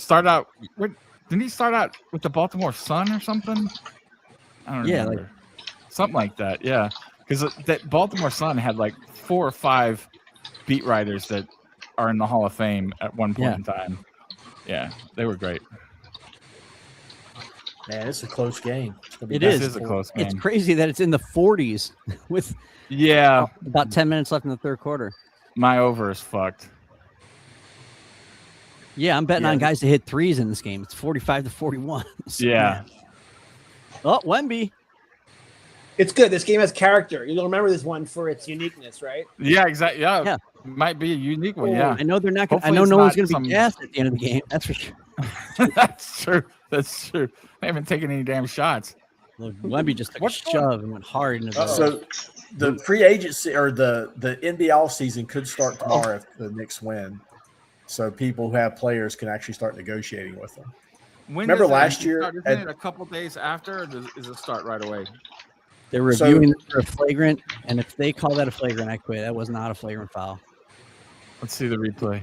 Didn't he start out with the Baltimore Sun or something? I don't remember. Something like that, yeah. Because that Baltimore Sun had like 4 or 5 beat writers that are in the Hall of Fame at one point in time. Yeah, they were great. Man, it's a close game. It is. It is a close game. It's crazy that it's in the 40s with about 10 minutes left in the third quarter. My over is fucked. Yeah, I'm betting on guys to hit threes in this game. It's 45-41. So, yeah. Oh, Wemby. It's good. This game has character. You'll remember this one for its uniqueness, right? Yeah, exactly. Yeah. Might be a unique one. Yeah. I know they're not. Hopefully I know it's no one's not going to be gassed at the end of the game. That's for sure. That's true. That's true. They haven't taken any damn shots. Look, Wemby just took a shove and went hard into the. So the free agency or the NBL season could start tomorrow if the Knicks win. So people who have players can actually start negotiating with them. Remember last year? Isn't it a couple days after, or does it start right away? They're reviewing it for a flagrant, and if they call that a flagrant, I quit. That was not a flagrant foul. Let's see the replay.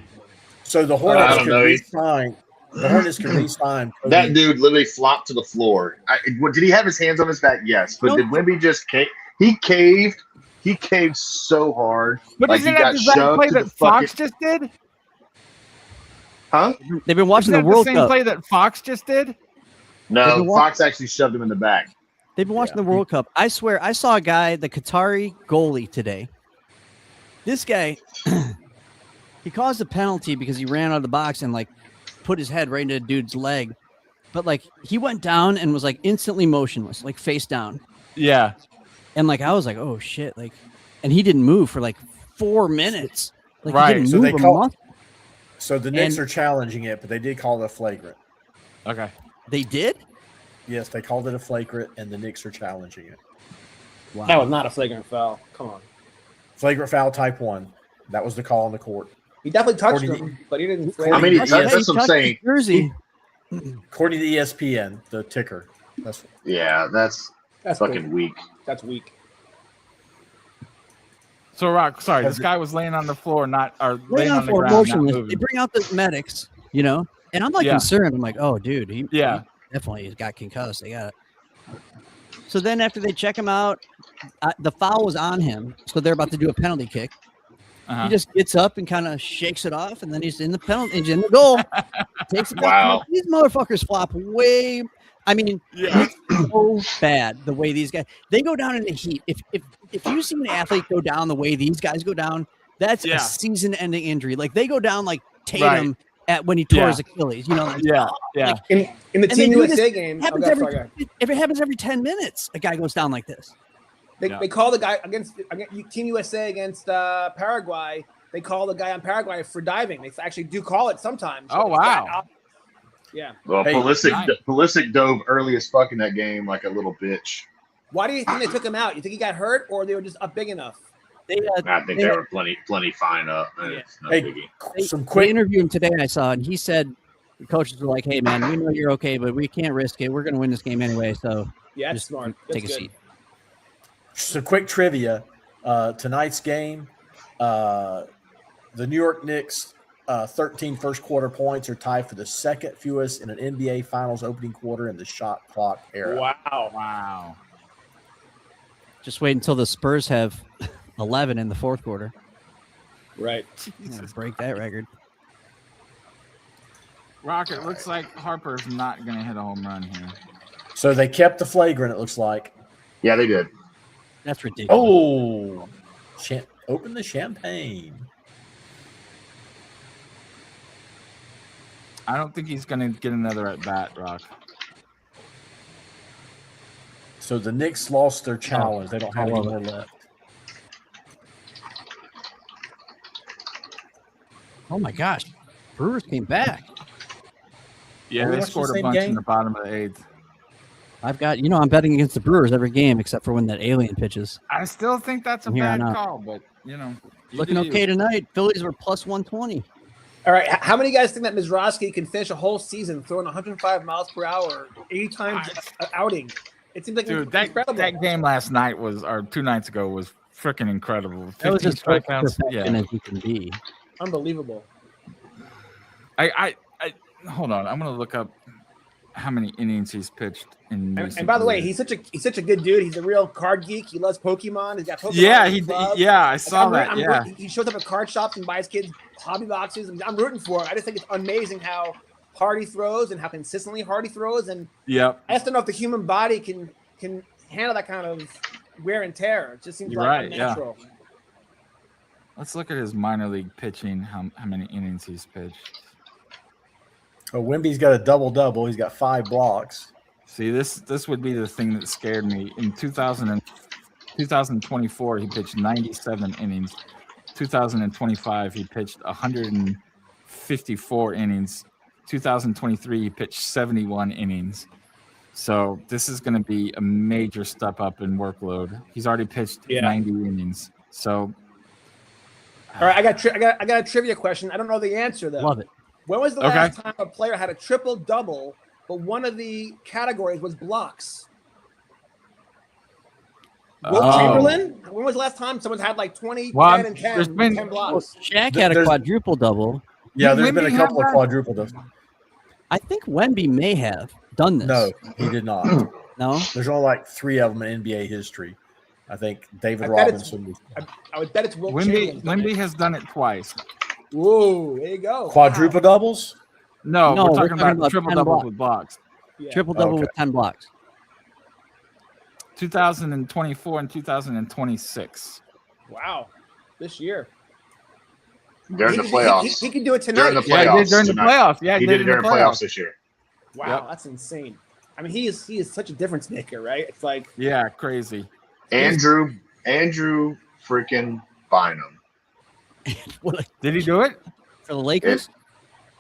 So the Hornets could re-sign. The Hornets could re-sign. That dude literally flopped to the floor. Did he have his hands on his back? Yes. But did Wemby just cave? He caved. He caved so hard. But like isn't that the same play that Fox just did? Huh? They've been watching the World Cup. The same play that Fox just did? No, Fox actually shoved him in the back. They've been watching the World Cup. I swear, I saw a guy, the Qatari goalie today. This guy, he caused a penalty because he ran out of the box and like put his head right into a dude's leg. But like he went down and was like instantly motionless, like face down. Yeah. And like I was like, oh shit, like, and he didn't move for like 4 minutes. Like right. He didn't move a muscle. So the Knicks are challenging it, but they did call it a flagrant. Okay. They did? Yes, they called it a flagrant, and the Knicks are challenging it. Wow. That was not a flagrant foul. Come on. Flagrant foul type 1. That was the call on the court. He definitely touched him, but he didn't. I mean, that's what I'm saying. Jersey. According to ESPN, the ticker. That's fucking weak. That's weak. So, Rock, sorry, this guy was laying on the floor, laying on the ground. Not moving. They bring out the medics, you know, and I'm like concerned. I'm like, oh, dude, he definitely got concussed. They got it. So then after they check him out, the foul was on him, so they're about to do a penalty kick. He just gets up and kind of shakes it off, and then he's in the penalty, he's in the goal. Takes it back. These motherfuckers flop way. I mean, it's so bad the way these guys they go down in a heat. If you see an athlete go down the way these guys go down, that's a season-ending injury. Like they go down like Tatum at when he tore his Achilles. You know, like, Like, in the Team USA game, if it happens every 10 minutes, a guy goes down like this. They call the guy against Team USA against Paraguay. They call the guy on Paraguay for diving. They actually do call it sometimes. Oh wow. Yeah. Well, Pulisic dove early as fuck in that game like a little bitch. Why do you think they took him out? You think he got hurt, or they were just up big enough? I think they were plenty fine up. They interviewed him today, I saw, and he said the coaches were like, "Hey, man, we know you're okay, but we can't risk it. We're going to win this game anyway, so that's smart. Take a seat." So, quick trivia: tonight's game, the New York Knicks. 13 first quarter points are tied for the second fewest in an NBA Finals opening quarter in the shot clock era. Wow. Just wait until the Spurs have 11 in the fourth quarter. Right. Break that record. Rocket, looks like Harper's not going to hit a home run here. So they kept the flagrant, it looks like. Yeah, they did. That's ridiculous. Oh, open the champagne. I don't think he's going to get another at bat, Rock. So the Knicks lost their challenge. They don't have any more left. Oh my gosh, Brewers came back. Yeah, they scored a bunch in the bottom of the 8th. I've got, I'm betting against the Brewers every game except for when that alien pitches. I still think that's a bad call, but looking okay tonight. Phillies were plus 120. All right, how many guys think that Mizrachi can finish a whole season throwing 105 miles per hour 80 times an outing? It seems like incredible. That game last night or 2 nights ago was freaking incredible. That was just strikeouts. As you can be. Unbelievable. I hold on. I'm gonna look up how many innings he's pitched in. And by the way, he's such a good dude. He's a real card geek. He loves Pokemon. He's got Pokemon. I saw that. He shows up at card shops and buys kids hobby boxes. I'm rooting for him. I just think it's amazing how hard he throws and how consistently hard he throws. And I just don't know if the human body can handle that kind of wear and tear. It just seems unnatural. Yeah. Let's look at his minor league pitching. How many innings he's pitched? Oh, Wemby's got a double-double. He's got 5 blocks. See, this would be the thing that scared me. In 2024, he pitched 97 innings. 2025, he pitched 154 innings. 2023, he pitched 71 innings. So this is going to be a major step up in workload. He's already pitched 90 innings. So, all right, I got a trivia question. I don't know the answer though. Love it. When was the last time a player had a triple-double, but one of the categories was blocks? Wilt Chamberlain? When was the last time someone's had like 20, 10, and 10, 10 blocks? Shaq had a quadruple-double. Yeah, there's been a couple of quadruple-doubles. I think Wemby may have done this. No, he did not. No? There's only like 3 of them in NBA history. I think David Robinson. I would bet it's Wilt Chamberlain. Wemby has done it twice. Whoa, there you go. Quadruple doubles? No, we're talking about triple doubles with blocks. Yeah. Triple double with 10 blocks. 2024 and 2026. Wow, this year. During the playoffs. He can do it tonight. During the playoffs. During the playoffs. Yeah, he did it during the playoffs this year. Wow, that's insane. I mean, he is such a difference maker, right? It's like crazy. Andrew freaking Bynum. Did he do it for the Lakers?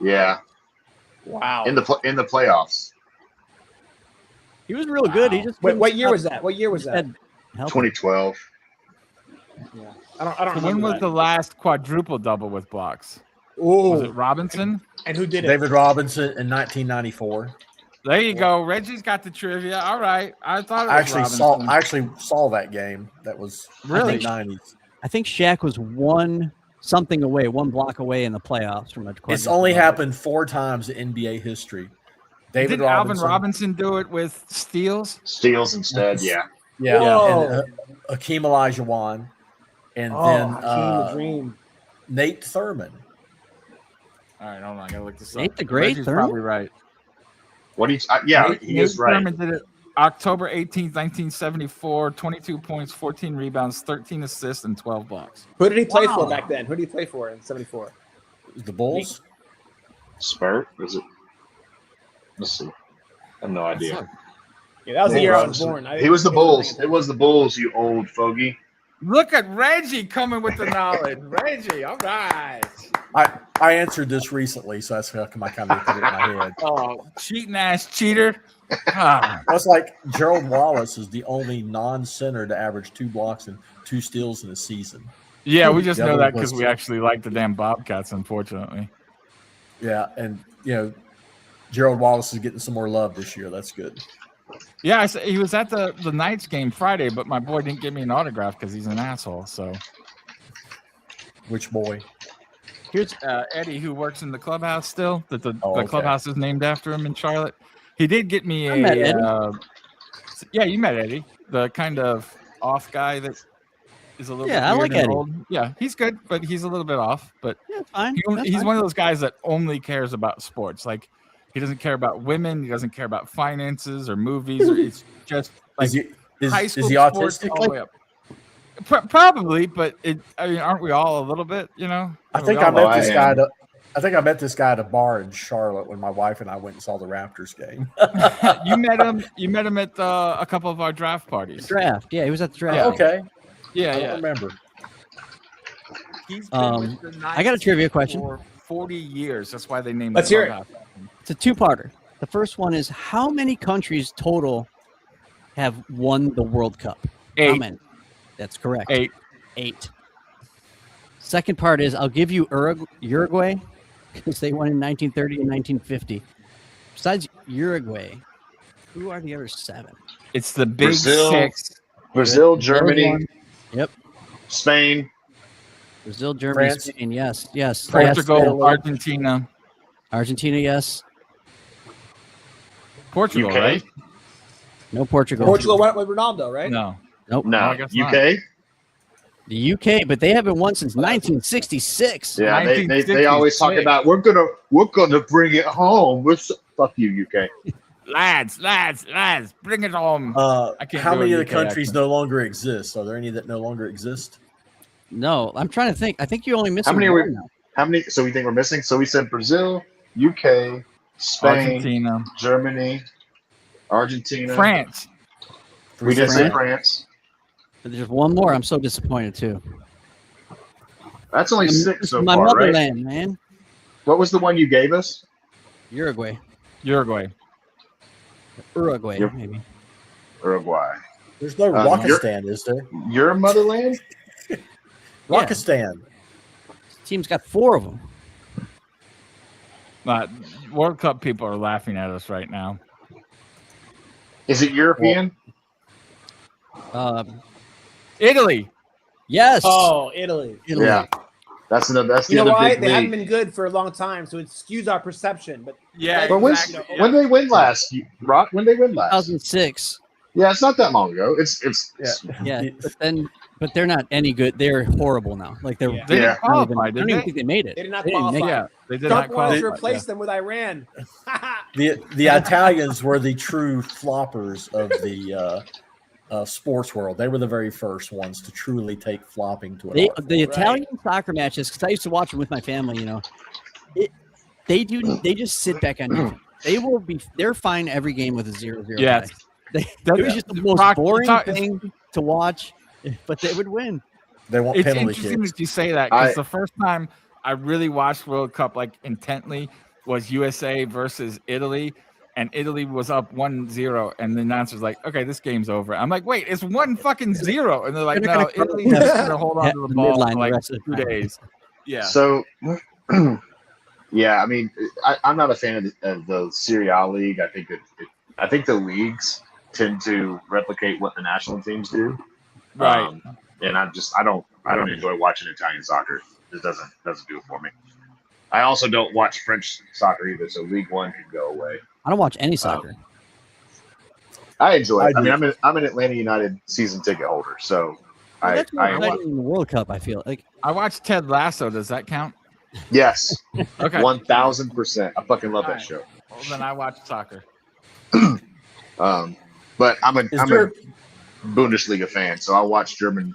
Yeah. Wow. In the playoffs. He was real good. He just what year was that? 2012. Yeah. I don't. When was the last quadruple double with blocks? Oh, was it Robinson? And who did it? David Robinson in 1994. There you go. Reggie's got the trivia. All right. I thought I actually saw that game. That was really 90s. I think Shaq was one block away in the playoffs from a. It's only happened 4 times in NBA history. Did Alvin Robinson do it with steals? Steals instead, yeah. And Hakeem Olajuwon, and then the Dream. Nate Thurman. All right, hold on. I gotta look this up. Nate the Great Reggie's Thurman? probably right. What he is right. Thurman did it October 18th, 1974. 22 points, 14 rebounds, 13 assists, and 12 blocks. Who did he play for back then? Who did he play for in '74? The Bulls. Spurs? Was it? Let's see. I have no idea. Yeah, that was the year I was born. He was the Bulls. It was the Bulls, you old fogey. Look at Reggie coming with the knowledge. Reggie, all right. I answered this recently, so that's how come I kind of put it in my head. Oh, cheating ass cheater. It's like Gerald Wallace is the only non-center to average 2 blocks and 2 steals in a season. Yeah, we just know that because we actually like the damn Bobcats, unfortunately. Yeah, and Gerald Wallace is getting some more love this year. That's good. Yeah, he was at the Knights game Friday, but my boy didn't give me an autograph because he's an asshole. So, which boy? Here's Eddie, who works in the clubhouse still. The clubhouse is named after him in Charlotte. He did get me I met Eddie. Yeah, you met Eddie, the kind of off guy that is a little bit I like weird and Eddie. old. Yeah, he's good, but he's a little bit off. But fine. He's one of those guys that only cares about sports. Like, he doesn't care about women. He doesn't care about finances or movies. Or it's just like high school is he sports autistic? all the way up. Probably, but aren't we all a little bit? I think I met this guy. I think I met this guy at a bar in Charlotte when my wife and I went and saw the Raptors game. You met him. You met him at a couple of our draft parties. Draft. Yeah, he was at the draft. Yeah. Okay. Yeah, I yeah. don't remember. He's been with the Knights I got a trivia question. for 40 years. That's why they named Let's it. hear it. Clubhouse. It's a two-parter. The first one is how many countries total have won the World Cup? How 8. many? That's correct. 8. 8. Second part is I'll give you Uruguay because they won in 1930 and 1950. Besides Uruguay, who are the other 7? It's the big Brazil. 6. Brazil, Third Germany, one. Yep. Spain. Brazil, Germany, France. Spain. Yes, yes. Portugal, Yes. Argentina. Argentina, yes. Portugal, UK? right? No Portugal. Portugal went with Ronaldo, right? No. Nope. No, I guess not. UK. The UK, but they haven't won since 1966. Yeah, they always talk 1966. about we're gonna bring it home. Fuck you, UK. Lads, bring it home. I can't How do many a of the UK countries accent. no longer exist? Are there any that no longer exist? No, I'm trying to think. I think you only missed How many are one we- now. How many? So we think we're missing? So we said Brazil, UK, Spain, Argentina, Germany, Argentina, France. We did say France. France. But there's one more. I'm so disappointed too. That's only This 6 is so my far, right? motherland, man. What was the one you gave us? Uruguay, Uruguay. Yep. maybe. Uruguay. There's no Rockistan, is there? Your motherland? Rockistan. Team's got 4 of them. World Cup people are laughing at us right now. Is it European? Italy. Yes. Oh, Italy. Italy. Yeah. That's the You know other why? big They haven't league. been good for a long time, so it skews our perception. But Yeah, But exactly. when did they win last? Rock? When did they win last? 2006. Yeah, it's not that long ago. It's Yeah, but they're not any good. They're horrible now. Like they're. Yeah. They Yeah. didn't qualify, I did don't even they? think they made it. they did not They didn't make qualify. Yeah, they did Trump not wanted to qualify. replace them with Iran. The Italians were the true floppers of the sports world. They were the very first ones to truly take flopping to an art The form. Italian soccer matches, because I used to watch them with my family. You know, they just sit back on defense. They're fine every game with a 0-0. Yes. It That's- was just the most Rock- boring it's- thing to watch, but they would win. They want It's penalty interesting kicks. that you say that because the first time I really watched World Cup like intently was USA versus Italy, and Italy was up 1-0, and the announcer's like, "Okay, this game's over." I'm like, "Wait, it's 1-0," and they're like, They're "No, gonna cross Italy's just gonna hold on the to the ball midline for the like rest of the 2 time. days." Yeah, So, yeah, I mean, I'm not a fan of the Serie A league. I think the leagues tend to replicate what the national teams do. right. And I don't enjoy watching Italian soccer. It doesn't do it for me. I also don't watch French soccer either, so League One can go away. I don't watch any soccer. I enjoy it. I I mean, do. I'm an Atlanta United season ticket holder, so Well, that's more I exciting in the World Cup. I feel like I watched Ted Lasso. Does that count? yes, Okay. 1000%. I fucking love that Alright. show. Well, then I watch soccer. But I'm a there- Bundesliga fan, so I watch German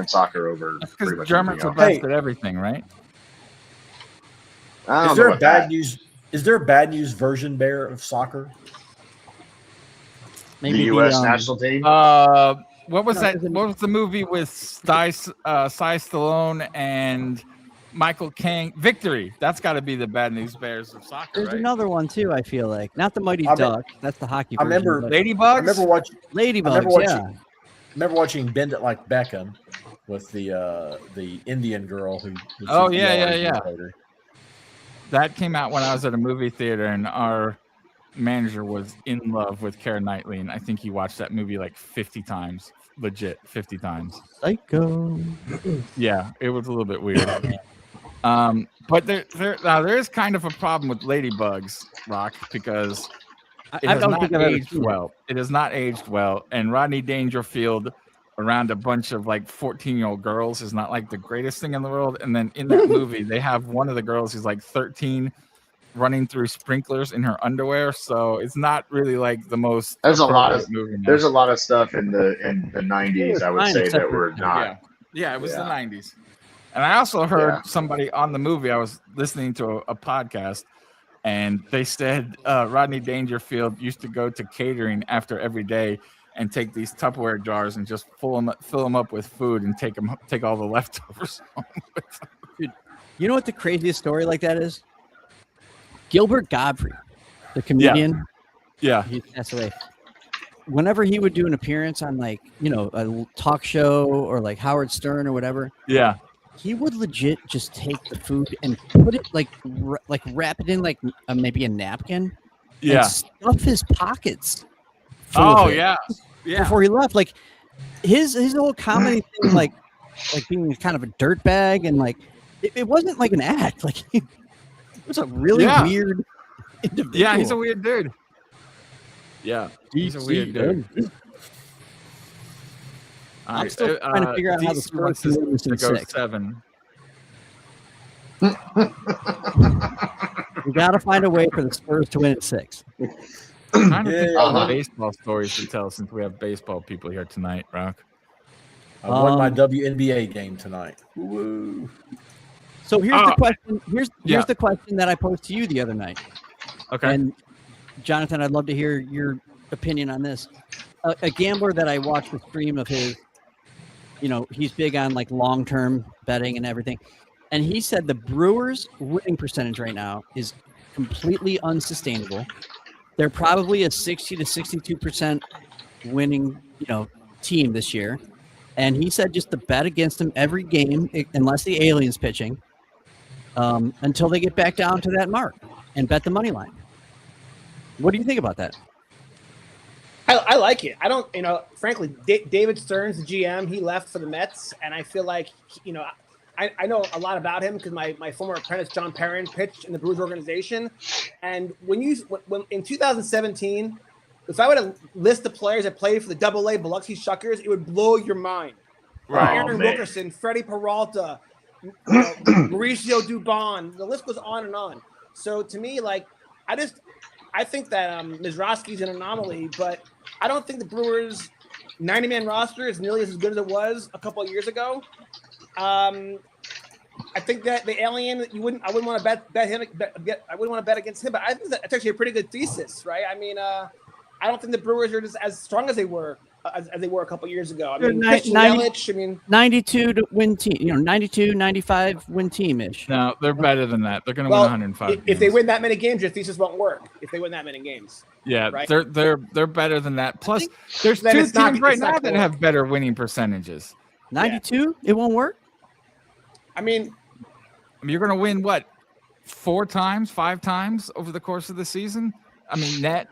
soccer over That's pretty because much Germans are everything else. best at everything, right? I don't Is know there a about bad that. news? Is there a bad news version, Bear, of soccer? maybe The U.S. national team? What was No, that? it isn't- What was the movie with Cy Stallone and Michael Caine? Victory. That's got to be the bad news bears of soccer, There's right? another one too. I feel like not the Mighty I me- Duck. That's the hockey. I version, remember- but Ladybugs. I remember watching. Ladybugs. Remember watching Bend It Like Beckham with the Indian girl who. Oh, was yeah, the yeah, yeah. later. That came out when I was at a movie theater, and our manager was in love with Keira Knightley, and I think he watched that movie like 50 times, legit 50 times. Psycho. Yeah, it was a little bit weird. But there is kind of a problem with Ladybugs, Rock, because it I has don't not think I've ever aged seen it. well. It has not aged well, and Rodney Dangerfield around a bunch of like 14-year-old girls is not like the greatest thing in the world. And then in that movie, they have one of the girls who's like 13 running through sprinklers in her underwear, so it's not really like the most. There's a lot of appropriate movie now. There's a lot of stuff in the 90s. I would Fine, say except that for- were not. yeah, it was the Yeah. 90s. And I also heard somebody on the movie. I was listening to a podcast, and they said Rodney Dangerfield used to go to catering after every day and take these Tupperware jars and just fill them up with food and take all the leftovers home with them. Dude, you know what the craziest story like that is? Gilbert Gottfried, the comedian. Yeah. He passed away. Whenever he would do an appearance on like, a talk show or like Howard Stern or whatever. Yeah. He would legit just take the food and put it like wrap it in like maybe a napkin. Yeah. And stuff his pockets. Oh yeah. Yeah. Before he left, like his whole comedy thing, like being kind of a dirtbag, and like it wasn't like an act. Like it was a really weird individual. Yeah, he's a weird dude. Yeah, he's a weird dude. I'm still trying to figure out how the Spurs can win this in 6. 7. We got to find a way for the Spurs to win at 6. I'm trying to think of baseball stories to tell since we have baseball people here tonight, Rock. I won my WNBA game tonight. Woo. So here's the question. Here's the question that I posed to you the other night. Okay. And Jonathan, I'd love to hear your opinion on this. A gambler that I watched the stream of his, he's big on like long-term betting and everything. And he said the Brewers' winning percentage right now is completely unsustainable. They're probably a 60 to 62% winning, team this year. And he said just to bet against them every game, unless the alien's pitching, until they get back down to that mark and bet the money line. What do you think about that? I like it. I don't, frankly, David Stearns, the GM, he left for the Mets. And I feel like, I know a lot about him because my former apprentice, John Perrin, pitched in the Brewers organization. And when in 2017, if I were to list the players that played for the AA Biloxi Shuckers, it would blow your mind. Right. Aaron Wilkerson, Freddie Peralta, Mauricio Dubon, the list goes on and on. So to me, like, I think that Mizraski's an anomaly, but I don't think the Brewers' 90-man roster is nearly as good as it was a couple of years ago. I think that the alien, I wouldn't want to bet him. I wouldn't want to bet against him, but I think that's actually a pretty good thesis, right? I mean, I don't think the Brewers are just as strong as they were a couple of years ago. I mean, Christian Yelich, 92 to win team, 92, 95 win team-ish. No, they're better than that. They're going to win 105. If they win that many games, your thesis won't work. If they win that many games, yeah, right? they're better than that. Plus, there's two teams right now that have better winning percentages. 92, it won't work. I mean, you're going to win what, 4 times, 5 times over the course of the season? I mean, net.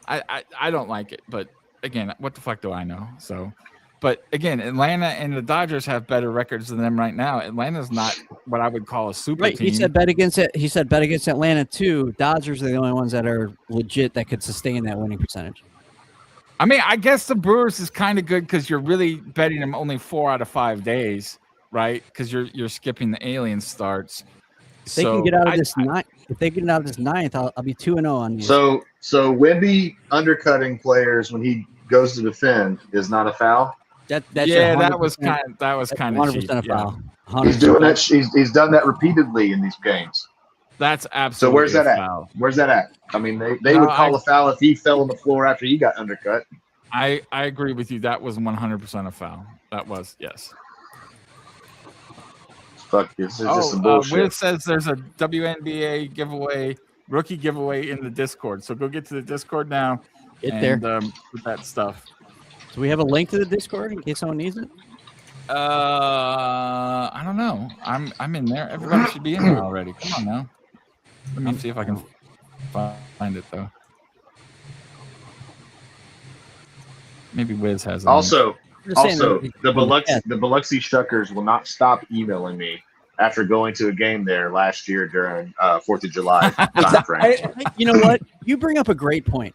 I don't like it, but again, what the fuck do I know? So, but again, Atlanta and the Dodgers have better records than them right now. Atlanta's not what I would call a super team. He said bet against it. He said bet against Atlanta too. Dodgers are the only ones that are legit that could sustain that winning percentage. I mean, I guess the Brewers is kind of good because you're really betting them only 4 out of 5 days, right? Because you're skipping the alien starts. If they can get out of this ninth, if they get out of this ninth, I'll be 2-0 on you. So Wemby undercutting players when he goes to defend is not a foul. That's that was kind of 100% a foul. 100%. He's doing that. He's done that repeatedly in these games. That's absolutely. So where's that foul. at? Where's that at? I mean, they would call a foul if he fell on the floor after he got undercut. I agree with you. That was 100% a foul. That was, yes. Fuck, this is just some bullshit. Will says there's a WNBA giveaway, rookie giveaway in the Discord. So go get to the Discord now. Get there. With that stuff. Do we have a link to the Discord in case someone needs it? I don't know. I'm in there. Everybody should be in there already. Come on now. Let me see if I can find it though. Maybe Wiz has it. Also, the Biloxi Shuckers will not stop emailing me after going to a game there last year during 4th of July conference. You know what? You bring up a great point.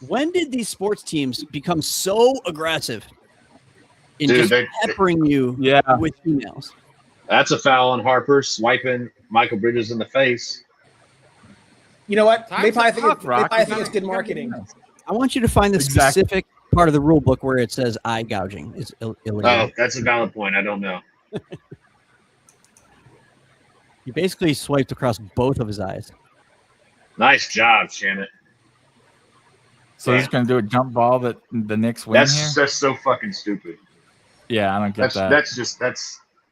When did these sports teams become so aggressive in just peppering you with emails? That's a foul on Harper, swiping Michael Bridges in the face. You know what? They probably think it's good marketing. I want you to find the specific part of the rule book where it says eye gouging is illegal. Oh, that's a valid point. I don't know. He basically swiped across both of his eyes. Nice job, Shannon. So he's going to do a jump ball that the Knicks win here? That's so fucking stupid. Yeah, I don't get that.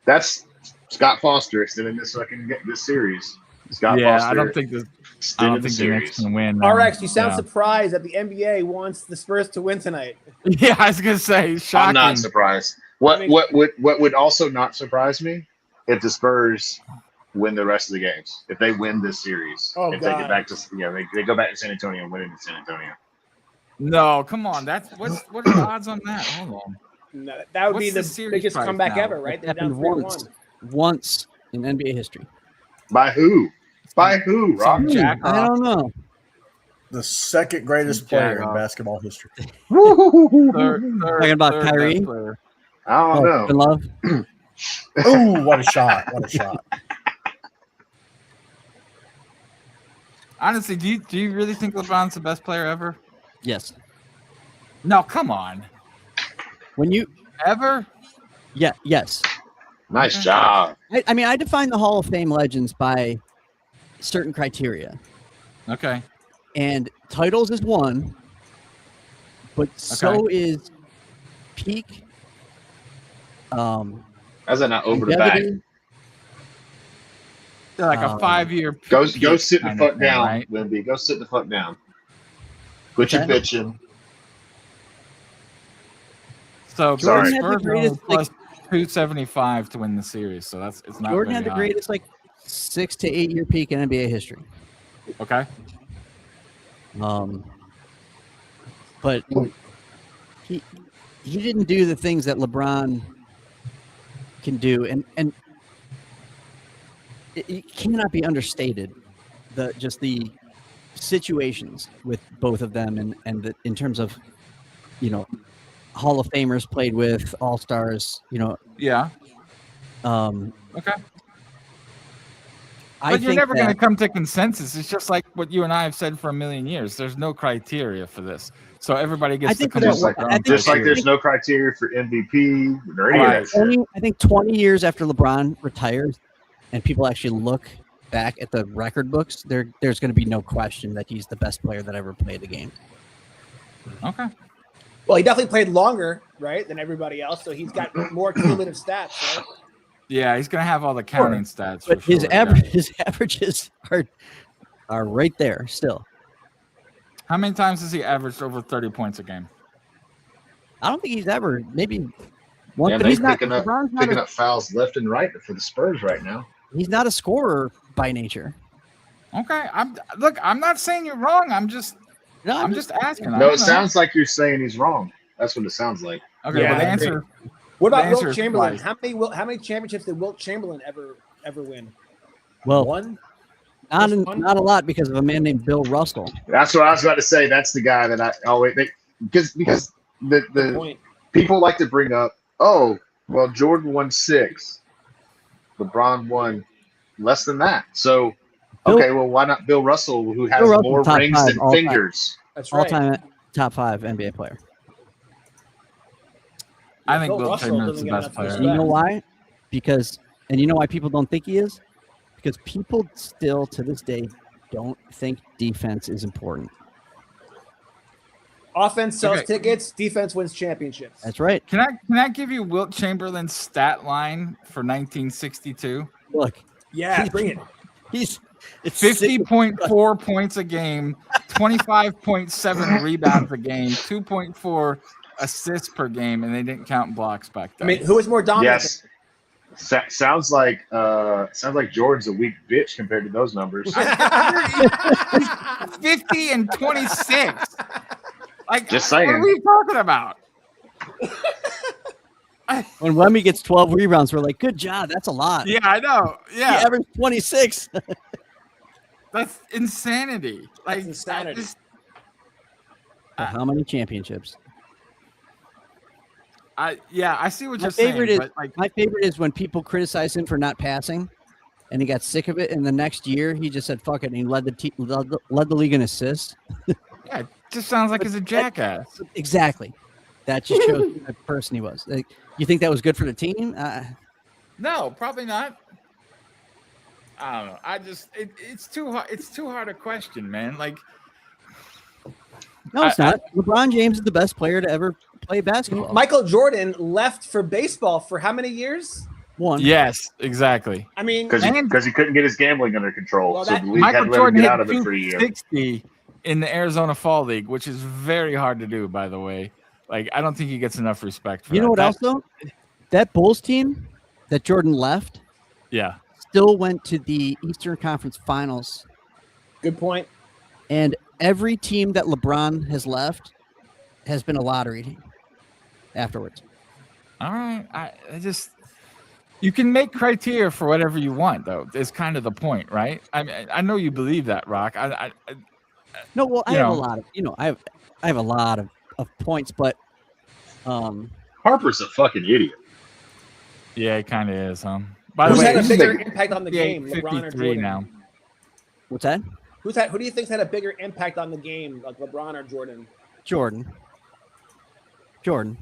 That's Scott Foster extending this series. Scott Foster. I don't think the Knicks can win. RX, you sound surprised that the NBA wants the Spurs to win tonight. Yeah, I was gonna say, shocking. I'm not surprised. What would also not surprise me if the Spurs win the rest of the games. If they win this series, they get back to they go back to San Antonio and win it in San Antonio. No, come on. What are the odds on that? Hold on. No, that would be the biggest comeback ever, right? It happened once in NBA history. By who? By who, Rob? I don't know. The second greatest player in basketball history. Talking about Kyrie. I don't know. In love. Oh, what a shot! What a shot! Honestly, do you really think LeBron's the best player ever? Yes. No, come on. When you ever? Yeah. Yes. Nice job. I mean, I define the Hall of Fame legends by certain criteria. Okay. And titles is one, but so is peak. How's that not over the bag? They're like a 5-year. Go sit the fuck down, right? Wimby. Go sit the fuck down. Quit your bitching. So Sorry. Spurs are plus 275 to win the series. So it's not. Jordan had the high. greatest 6 to 8 year peak in NBA history. Okay. But he didn't do the things that LeBron can do, and it cannot be understated. The situations with both of them, and in terms of Hall of Famers played with, All Stars. Yeah. Okay. But you're never going to come to consensus. It's just like what you and I have said for a million years. There's no criteria for this. So everybody gets to come up with just like there's no criteria for MVP or any of that shit. I think 20 years after LeBron retires and people actually look back at the record books, there's going to be no question that he's the best player that ever played the game. Okay. Well, he definitely played longer, right, than everybody else, so he's got more cumulative stats, right? Yeah, he's gonna have all the counting stats. But his averages are right there still. How many times has he averaged over 30 points a game? I don't think he's ever maybe one. Yeah, but he's picking up fouls left and right for the Spurs right now. He's not a scorer by nature. Okay, I'm not saying you're wrong. I'm just asking. No, it sounds like you're saying he's wrong. That's what it sounds like. Okay, yeah, but the answer. What about Wilt Chamberlain? How many championships did Wilt Chamberlain ever win? Well, one. Not a lot because of a man named Bill Russell. That's what I was about to say. That's the guy that I always because the people like to bring up. Oh, well, Jordan won 6, LeBron won less than that. So well, why not Bill Russell, who has more rings than fingers? That's right. All-time top 5 NBA player. I think Wilt Chamberlain's the best player. You know why? Because you know why people don't think he is? Because people still, to this day, don't think defense is important. Offense sells tickets, defense wins championships. That's right. Can I give you Wilt Chamberlain's stat line for 1962? Look. Yeah, bring it. It's 50.4 points a game, 25.7 rebounds a game, 2.4 assists per game, and they didn't count blocks back then. I mean, who was more dominant? Yes. Sounds like Jordan's a weak bitch compared to those numbers. 50 and 26. Like, just saying. What are we talking about? When Wemby gets 12 rebounds, we're like, good job. That's a lot. Yeah, I know. Yeah. He averaged 26. That's insanity. Like, That's insanity. How many championships? I see what you're saying. My favorite is when people criticize him for not passing, and he got sick of it. And the next year, he just said, "Fuck it," and he led the league in assists. Yeah, it just sounds like he's a jackass. Exactly. That just shows the person he was. Like, you think that was good for the team? No, probably not. I don't know. It's too hard. It's too hard a question, man. Like, No, it's not. LeBron James is the best player to ever play basketball. Michael Jordan left for baseball for how many years? One. yes, exactly. I mean, Because he couldn't get his gambling under control. Well, So that- the league Michael had to let him Jordan get hit out of it for a year. 260 in the Arizona Fall League, which is very hard to do, by the way. Like, I don't think he gets enough respect for You that. know what else though? That Bulls team that Jordan left Yeah. still went to the Eastern Conference Finals, good point. and every team that LeBron has left has been a lottery team afterwards. All right. I just you can make criteria for whatever you want, though. Is kind of the point, right? I mean, I know you believe that, Rock. No, well, I You have a know. lot of I have a lot of points, but Harper's a fucking idiot. Yeah, it kind of is, huh? By the Who's way, had a this bigger is impact on the game, LeBron or 53 Jordan? now. what's that? Who do you think's had a bigger impact on the game, like LeBron or Jordan? Jordan.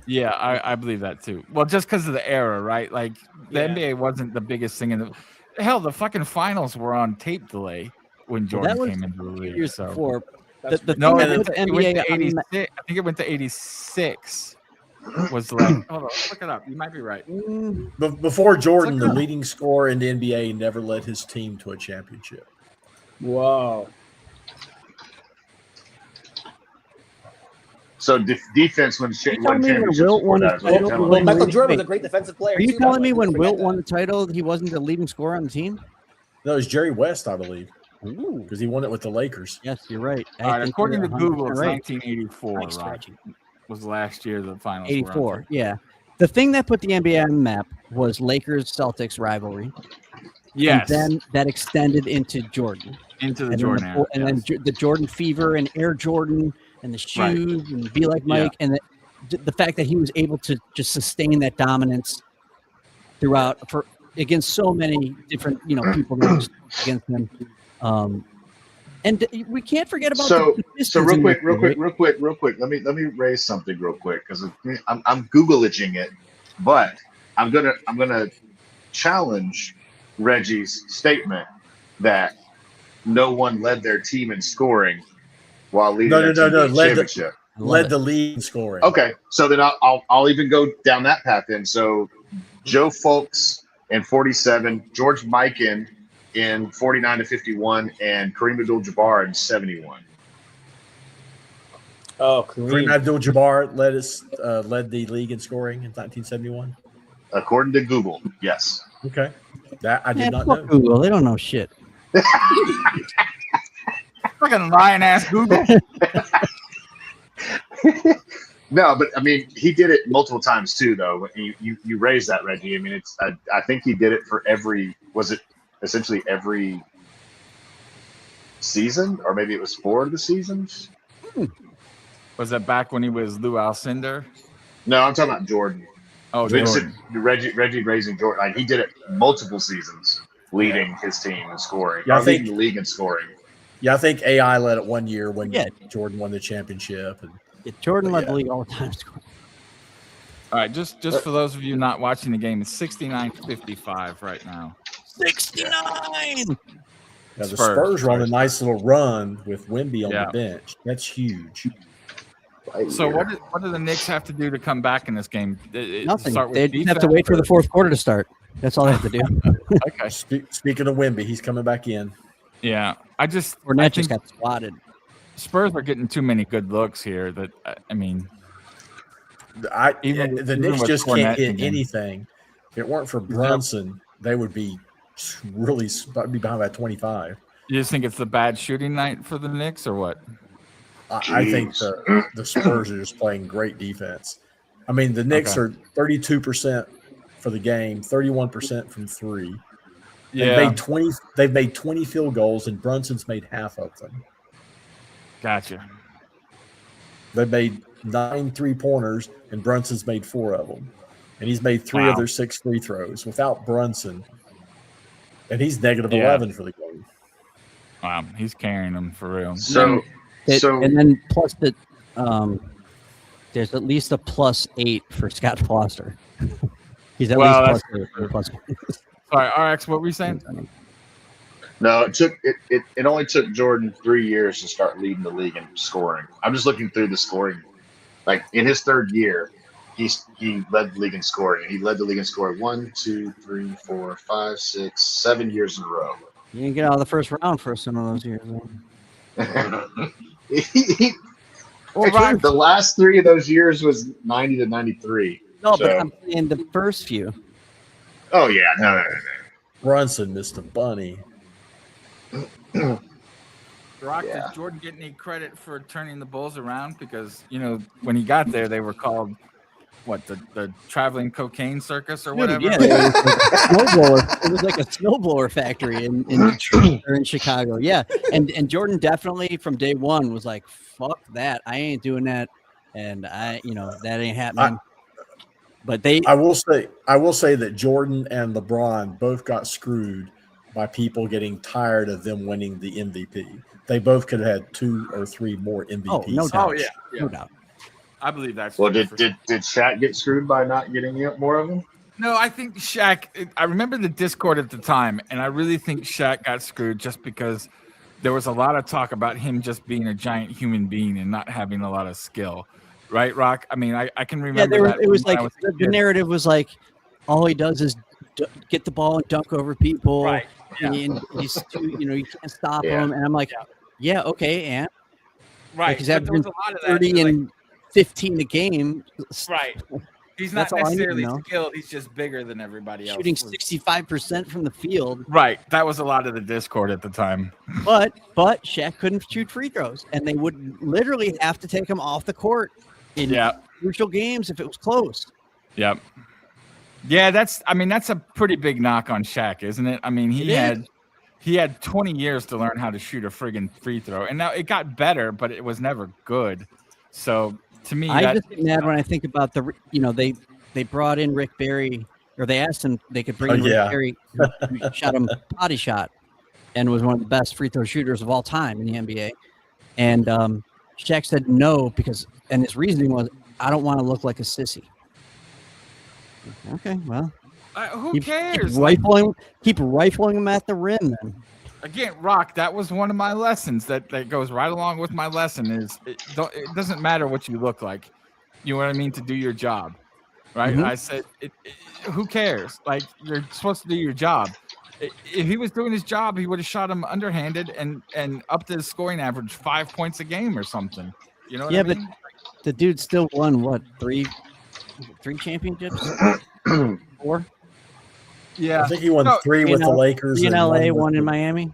Yeah, I believe that too. Well, just because of the era, right? Like the Yeah. NBA wasn't the biggest thing in the hell. The fucking finals were on tape delay when Well, Jordan that was came into the league. Years So before. That's The no, thing that it put the went NBA to on the 86. I think it went to 86. Was like, hold on, look it up. You might be right. Before Jordan, Look the up. leading scorer in the NBA never led his team to a championship. Whoa. So defense when You won telling me when championships Wilt before won that. his is what you're title? telling Well, me. Michael wait, Jordan was wait. a great defensive player. Are you too, by the telling way. me when Don't Wilt forget won that. the title, he wasn't the leading scorer on the team? No, it was Jerry West, I believe, Ooh. because he won it with the Lakers. Yes, you're right. All right, think according you're to Google, 100% it's right. 1984. Nice, Rock, Reggie. was the last year the finals. were on 84. tape. Yeah. The thing that put the NBA on the map was Lakers-Celtics rivalry. Yes, And then that extended into Jordan. into the And Jordan then, era. and then the Jordan fever and Air Jordan and the shoes and Be Like Mike and the fact that he was able to just sustain that dominance throughout against so many different people that was against him. And we can't forget about So the Pistons real in quick. this, right? Let me raise something real quick because I'm Googleing it, but I'm gonna challenge Reggie's statement that no one led their team in scoring while leading their team to the championship. Led the league in scoring. Okay, so then I'll even go down that path then. So Joe Fultz in 47, George Mikan in 49 to 51, and Kareem Abdul-Jabbar in 71. Oh, Kareem Kareem. Abdul-Jabbar led the league in scoring in 1971. According to Google, yes. Okay, that I did Man, not fuck know. Google. They don't know shit. Fucking lying ass Google. No, but I mean, he did it multiple times too, though. You raised that, Reggie. I mean, I think he did it for essentially every season, or maybe it was 4 of the seasons. Was that back when he was Lou Alcindor? No, I'm talking about Jordan. Oh, We just Jordan. said Reggie raising Jordan. Like, he did it multiple seasons, leading his team in scoring. Yeah, I or leading think- the league in scoring. Yeah, I think AI led it one year when Yeah. Jordan won the championship. And Yeah, Jordan led Yeah. the league all the time. All right, just for those of you not watching the game, it's 69-55 right now. 69. yeah, the Spurs. Spurs are on a nice little run with Wemby on Yeah. the bench. That's huge. So what do the Knicks have to do to come back in this game? Nothing. Start with They just have to defense wait for or- the fourth quarter to start. That's all they have to do. Okay. Speaking of Wemby, he's coming back in. Yeah, I Fournette just think got swatted. Spurs are getting too many good looks here. That I mean, The even Knicks with just Fournette can't hit again. anything. If it weren't for Brunson, they would be really be behind by 25. you just think it's the bad shooting night for the Knicks or what? I think the Spurs are just playing great defense. I mean, the Knicks are 32% for the game, 31% from three. Yeah, They've made 20 field goals, and Brunson's made half of them. gotcha. They've made 9 3-pointers, and Brunson's made 4 of them. And he's made 3 of Wow. their 6 free throws without Brunson. And he's negative Yeah. 11 for the game. Wow, he's carrying them for real. So And then plus there's at least a +8 for Scott Foster. He's at Well, least that's +8. Sorry, RX, what were you saying? No, it only took Jordan 3 years to start leading the league in scoring. I'm just looking through the scoring. Like in his third year, he led the league in scoring. He led the league in scoring 1, 2, 3, 4, 5, 6, 7 years in a row. You didn't get out of the first round for some of those years. The last 3 of those years was 90 to 93. No, so. but I'm saying the first few. Oh yeah, no. Brunson missed a bunny. Rock, did Jordan get any credit for turning the Bulls around? Because, when he got there, they were called, the traveling cocaine circus or whatever? Yeah, it was like a snowblower factory in Detroit or in Chicago. Yeah, and Jordan definitely from day one was like, fuck that. I ain't doing that. And that ain't happening. I will say that Jordan and LeBron both got screwed by people getting tired of them winning the MVP. They both could have had 2 or 3 more MVPs. Oh, no doubt. No doubt. I believe that's well. Did Shaq get screwed by not getting more of them? No, I think Shaq. I remember the Discord at the time, and I really think Shaq got screwed just because there was a lot of talk about him just being a giant human being and not having a lot of skill. Right, Rock? I mean, I can remember that. It was like the narrative was like, all he does is get the ball and dunk over people. Right. Yeah. And you can't stop him. And I'm like, yeah, okay, and right. He's averaging 30 and 15 a game. Right. He's not necessarily skilled. He's just bigger than everybody else. Shooting 65% from the field. Right. That was a lot of the Discord at the time. But Shaq couldn't shoot free throws, and they would literally have to take him off the court in crucial games if it was close. Yep. Yeah, that's a pretty big knock on Shaq, isn't it? I mean, he had 20 years to learn how to shoot a friggin' free throw, and now it got better, but it was never good. So to me, I just get mad when I think about they brought in Rick Barry, or they asked him they could bring in Rick Barry, who shot him potty shot, and was one of the best free throw shooters of all time in the NBA. And Shaq said no and his reasoning was, I don't want to look like a sissy. Okay, well, who cares? Keep rifling him at the rim then. Again, Rock, that was one of my lessons that goes right along with my lesson is it doesn't matter what you look like. You know what I mean? To do your job, right? Mm-hmm. I said, who cares? Like, you're supposed to do your job. If he was doing his job, he would have shot him underhanded and up to his scoring average 5 points a game or something. You know what I mean? But the dude still won, 3 championships? 4? Yeah. I think he won 3 with the Lakers. 3 in LA, 1 in Miami.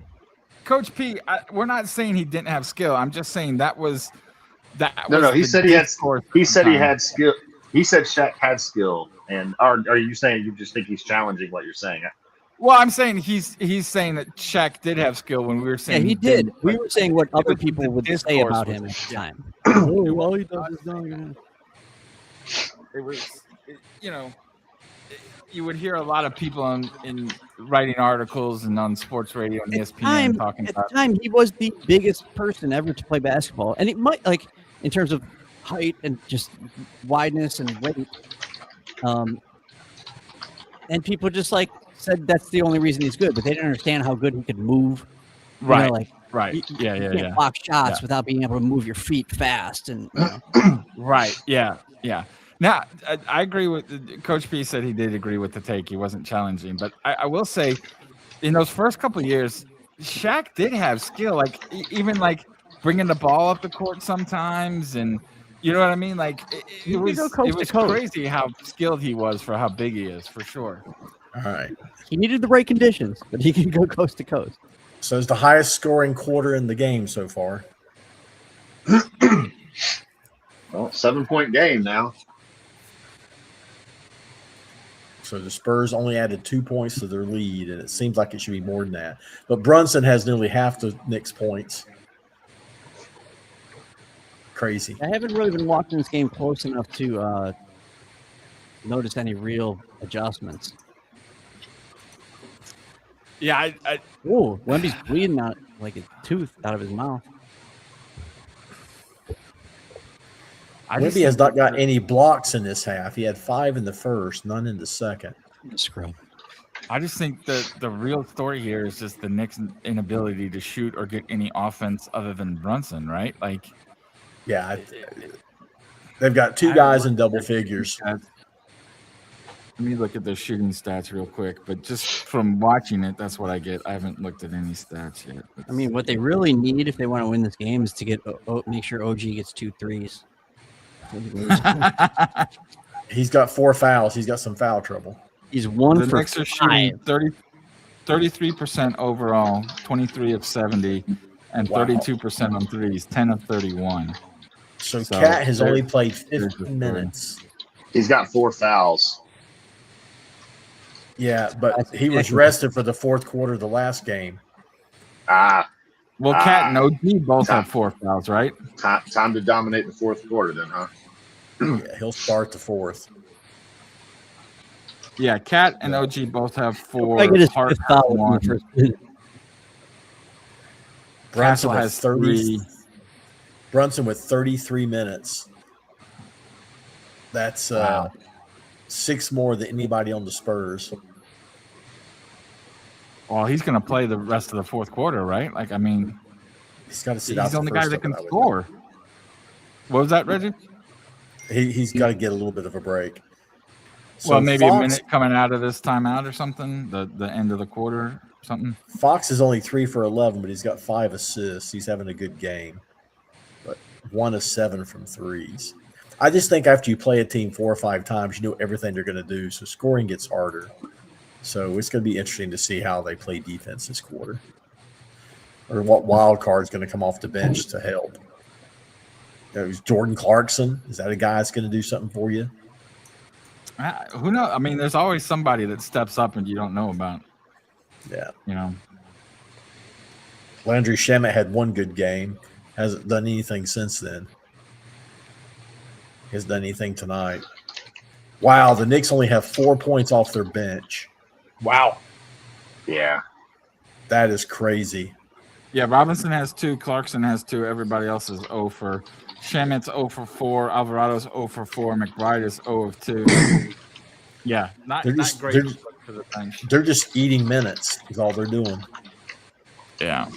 Coach P, we're not saying he didn't have skill. I'm just saying that was. No. He said he had skill. He said Shaq had skill. And are you saying you just think he's challenging what you're saying? Well, I'm saying he's saying that Shaq did have skill when we were saying he did. We were saying what other people would say about him at the time. Well, he does his thing. It was, you would hear a lot of people in writing articles and on sports radio and ESPN talking about. At the time, he was the biggest person ever to play basketball, and it might in terms of height and just wideness and weight. And people just said that's the only reason he's good, but they didn't understand how good he could move. Right. Right. You can't block shots without being able to move your feet fast and. Right. Yeah. Yeah. Now, I agree with Coach P said he did agree with the take. He wasn't challenging, but I will say, in those first couple of years, Shaq did have skill. Even bringing the ball up the court sometimes, and you know what I mean. It was crazy how skilled he was for how big he is, for sure. All right. He needed the right conditions, but he can go coast to coast. So it's the highest scoring quarter in the game so far. Well, 7-point game now. So the Spurs only added 2 points to their lead, and it seems like it should be more than that. But Brunson has nearly half the Knicks points. Crazy. I haven't really been watching this game close enough to notice any real adjustments. Yeah, Oh, Wemby's bleeding out like a tooth out of his mouth. Wemby has not got any blocks in this half. He had 5 in the first, none in the second. Scrub. I just think that the real story here is just the Knicks' inability to shoot or get any offense other than Brunson, right? Like, Yeah, they've got two guys in double figures. Let me look at their shooting stats real quick, but just from watching it, that's what I get. I haven't looked at any stats yet. I mean, what they really need if they want to win this game is to get make sure OG gets 2 threes. He's got 4 fouls. He's got some foul trouble. He's 1 the for Knicks are 5. shooting 33% overall, 23 of 70, and 32% on threes, 10 of 31. So Cat has only played 15 minutes. He's got 4 fouls. Yeah, but he was rested for the fourth quarter of the last game. Well, Cat and OG both have 4 fouls, right? Time to dominate the fourth quarter then, huh? Yeah, he'll start the fourth. Yeah, Cat and OG both have 4. I get his Hart fifth foul in one. the first minute. Brunson Castle has has 3. Brunson with 33 minutes. That's 6 more than anybody on the Spurs. Well, he's going to play the rest of the fourth quarter, right? Like, I mean, He's got to sit he's out the only first guy that of can it, I would score. What was that, Reggie? think. He's got to get a little bit of a break. So Well, maybe a Fox- minute coming out of this timeout or something, the end of the quarter or something. Fox is only 3 for 11, but he's got 5 assists. He's having a good game, but 1 of 7 from threes. I just think after you play a team 4 or 5 times, you know everything they're going to do, so scoring gets harder. So it's going to be interesting to see how they play defense this quarter, or what wild card is going to come off the bench to help. Is Jordan Clarkson? Is that a guy that's going to do something for you? Who knows? I mean, there's always somebody that steps up and you don't know about. Yeah. You know. Landry Shamet had 1 good game. Hasn't done anything since then. Hasn't done anything tonight. Wow, the Knicks only have 4 points off their bench. Wow. Yeah. That is crazy. Yeah, Robinson has 2, Clarkson has 2, everybody else is 0 for. Shamit's 0 for 4, Alvarado's 0 for 4, McBride is 0 of 2. Yeah, not great for the bench. They're just eating minutes is all they're doing. Yeah.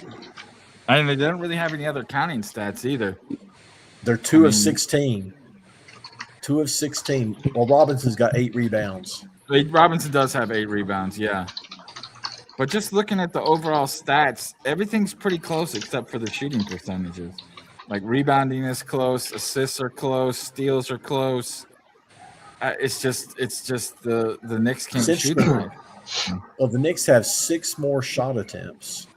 And they don't really have any other counting stats either. They're 2 of 16. 2 of 16. Well, Robinson's got 8 rebounds. Robinson does have 8 rebounds, yeah. But just looking at the overall stats, everything's pretty close except for the shooting percentages. Like rebounding is close, assists are close, steals are close. It's just the Knicks can't shoot. Well, the Knicks have 6 more shot attempts.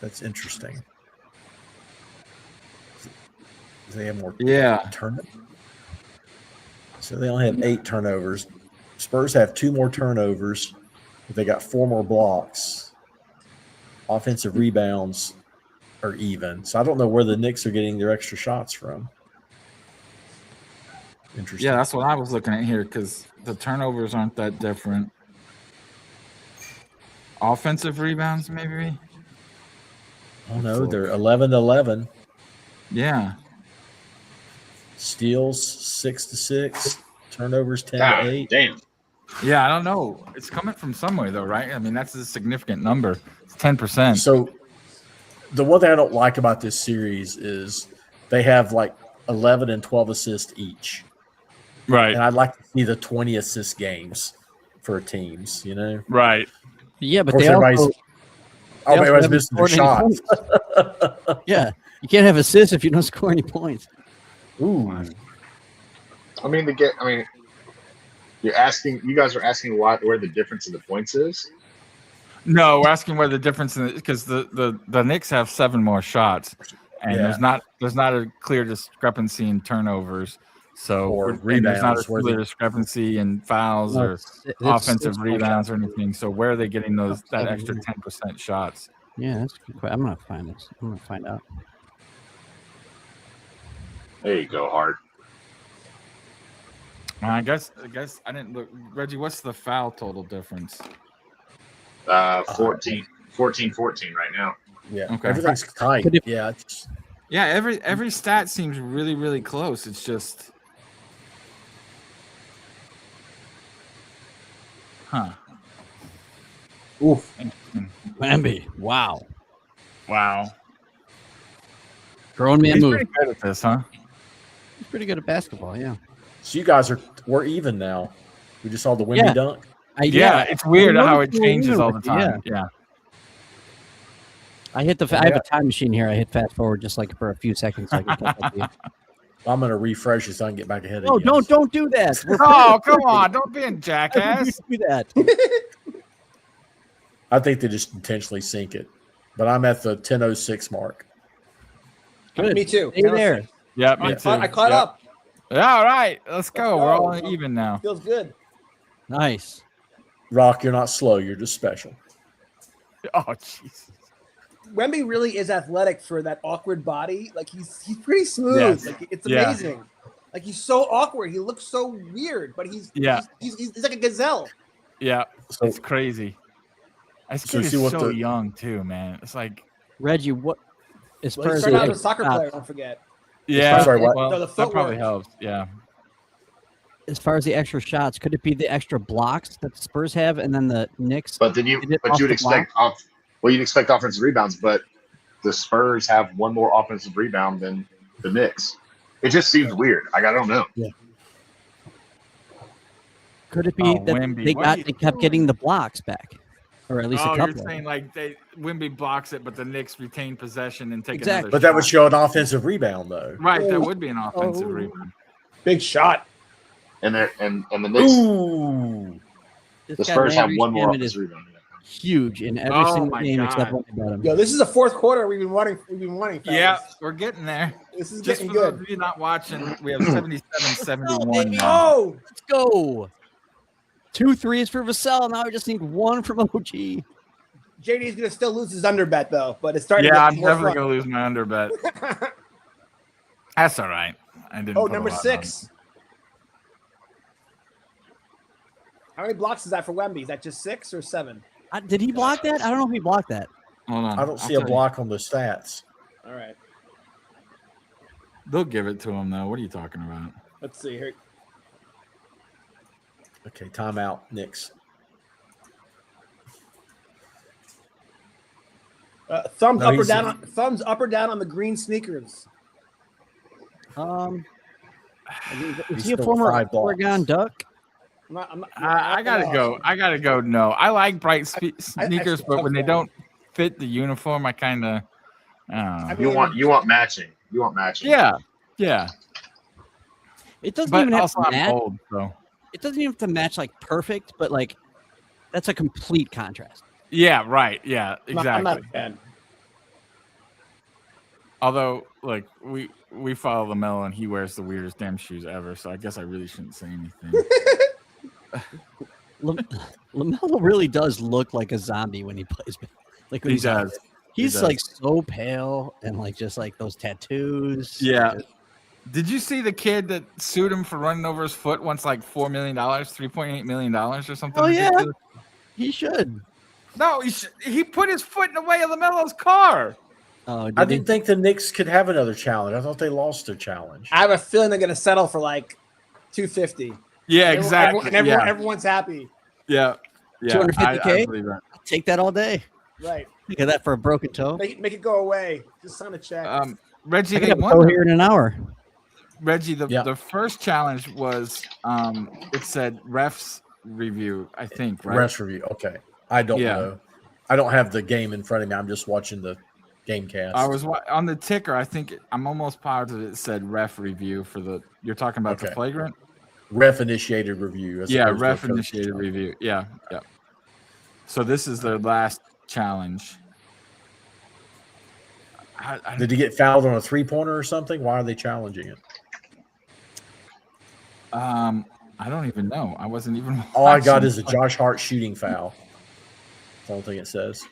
That's interesting. They have more turnovers. So they only have 8 turnovers. Spurs have 2 more turnovers, but they got 4 more blocks. Offensive rebounds are even. So I don't know where the Knicks are getting their extra shots from. Interesting. Yeah, that's what I was looking at here because the turnovers aren't that different. Offensive rebounds, maybe? Oh, no, they're 11-11. Yeah. Steals 6-6. Turnovers 10-8. Damn. Yeah, I don't know. It's coming from somewhere, though, right? I mean, that's a significant number. It's 10%. So the one thing I don't like about this series is they have like 11 and 12 assists each. Right. And I'd like to see the 20 assist games for teams, you know? Right. Yeah, but everybody's missing their shots. Yeah, you can't have assists if you don't score any points. Ooh. You guys are asking where the difference in the points is? No, we're asking where the difference in because the Knicks have 7 more shots, and there's not a clear discrepancy in turnovers. So there's not a clear discrepancy in fouls or offensive rebounds or anything. So where are they getting that extra 10% shots? Yeah, that's a good question. I'm gonna find this. I'm gonna find out. There you go, Hart. I guess I didn't look. Reggie, what's the foul total difference? 14-14 right now. Yeah. Okay. Everything's tight. Yeah. Yeah, every stat seems really, really close. It's just Oof. Wemby. Wow. Wow. Grown man He's move. pretty good at this, huh? He's pretty good at basketball. Yeah. So you guys we're even now. We just saw the Wemby Yeah. dunk. Yeah, it's weird I how it noticed changes all the with you, yeah. time. Yeah. I hit I have a time machine here. I hit fast forward just like for a few seconds. So I can catch up to you. I'm going to refresh it so I can get back ahead No, again. don't do that. We're Oh, pretty- come on. Don't be a Why would jackass. you do that? I think they just intentionally sink it. But I'm at the 10:06 mark. Good. Me too. Stay there. Yeah, me too. I caught Yep. up. Yeah, all right. Let's go. We're go. all even now. Feels good. Nice. Rock, you're not slow. You're just special. Oh, jeez. Wemby really is athletic for that awkward body. Like he's pretty smooth. Yes. Like it's Yeah. amazing. Like he's so awkward. He looks so weird, but he's he's like a gazelle. Yeah, So it's crazy. This So kid see is what so the- young too, man. It's like, Reggie, what as Well, far he as started out the as a soccer shots- player. Don't forget. yeah. Sorry, what? Well, No, the that probably footwork. helps. Yeah. as far as the extra shots, could it be the extra blocks that the Spurs have, and then the Knicks? But then Did it off you'd the expect you'd expect offensive rebounds, but the Spurs have one more offensive rebound than the Knicks. It just seems weird. I don't know. Could it be Oh, that Wemby, they what are you kept getting the blocks back, or at least Oh, a you're couple? saying like Wemby blocks it, but the Knicks retain possession and take Exactly. another But that would shot. show an offensive rebound, though. Right, that would be an offensive Oh. rebound. Big shot. And the Knicks, Ooh. This the guy Spurs have Landry one more Shamet offensive is rebound. huge in every Oh single my game God. except one about him. Yo, this is the fourth quarter we've been wanting. Fellas. Yeah, we're getting there. This is Just getting for those good. of you not watching, we have 77-71 now. Oh, Let's go. 2 threes for Vassell. Now we just need one from OG. JD's gonna still lose his under bet though, but it's starting. Yeah, to I'm get more definitely fun. gonna lose my under bet. That's all right. I didn't. Oh, put a number lot 6. How many blocks is that for Wemby? Is that just 6 or 7? Did he block that? I don't know if he blocked that. on. Hold on. I don't see I'll a tell you. block on the stats. All right, They'll give it to him though. What are you talking about? let's see here. Okay, timeout, Knicks. Thumbs No, up or he's- down. Thumbs up or down on the green sneakers. Is He's he a still former 5 blocks. Oregon Duck? I'm not, I gotta go. I gotta go. No, I like bright sneakers, but when they don't fit the uniform, I kind of. I You mean, want matching. You want matching. Yeah, yeah. It doesn't But even have also, to I'm match. old, so It doesn't even have to match like perfect, but like that's a complete contrast. yeah, right, yeah, I'm exactly. not a fan. Although, like we follow LaMelo and he wears the weirdest damn shoes ever, so I guess I really shouldn't say anything. LaMelo really does look like a zombie when he plays. Like when He he's out does. there. He He's does. like so pale and like just like those tattoos. Yeah. Did you see the kid that sued him for running over his foot once, like $4 million, $3.8 million, or something? Oh yeah, ridiculous? he should. No, he put his foot in the way of LaMelo's car. Oh, I did he? didn't think the Knicks could have another challenge. I thought they lost their challenge. I have a feeling they're gonna settle for like 250. Yeah, exactly. Everyone's happy. Yeah. 250K? I believe that. I'll take that all day. Right. Think of that for a broken toe. Make it go away. Just sign a check. Reggie, I they can have a won. toe here in an hour. Reggie, the Yeah. first challenge was it said refs review, I think, right? Rest review. Okay. I don't Yeah. know. I don't have the game in front of me. I'm just watching the game cast. I was on the ticker. I think I'm almost positive it said ref review for the. You're talking about the Okay. flagrant. ref initiated review. as Yeah, opposed to a ref coach's initiated challenge. review. Yeah, yeah. So this is their last challenge. Did he get fouled on a 3-pointer or something? Why are they challenging it? I don't even know. I wasn't even. All I got watching. is a Josh Hart shooting foul. That's the only thing it says.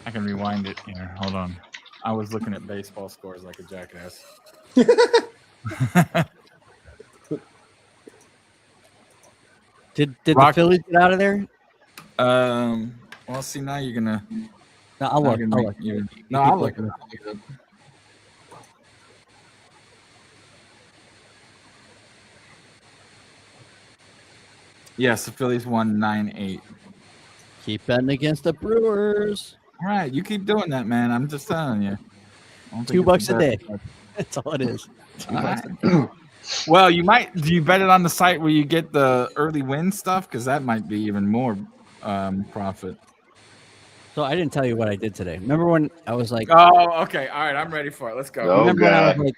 I can rewind it here. Hold on. I was looking at baseball scores like a jackass. Did the Rock- Phillies get out of there? Well, see, now you're gonna. No, I'll now look. you're I'll gonna look. make- you- keep No, I'll look looking. it up. I'll look it up. Yes, the Phillies won 9-8. Keep betting against the Brewers. All right, you keep doing that, man. I'm just telling you. I don't think $2 it's a day. bad. That's all it is. All right. Well, do you bet it on the site where you get the early win stuff? Because that might be even more profit. So I didn't tell you what I did today. Remember when I was like, Oh, okay. All right, I'm ready for it. Let's go. Oh, remember when I was God. like,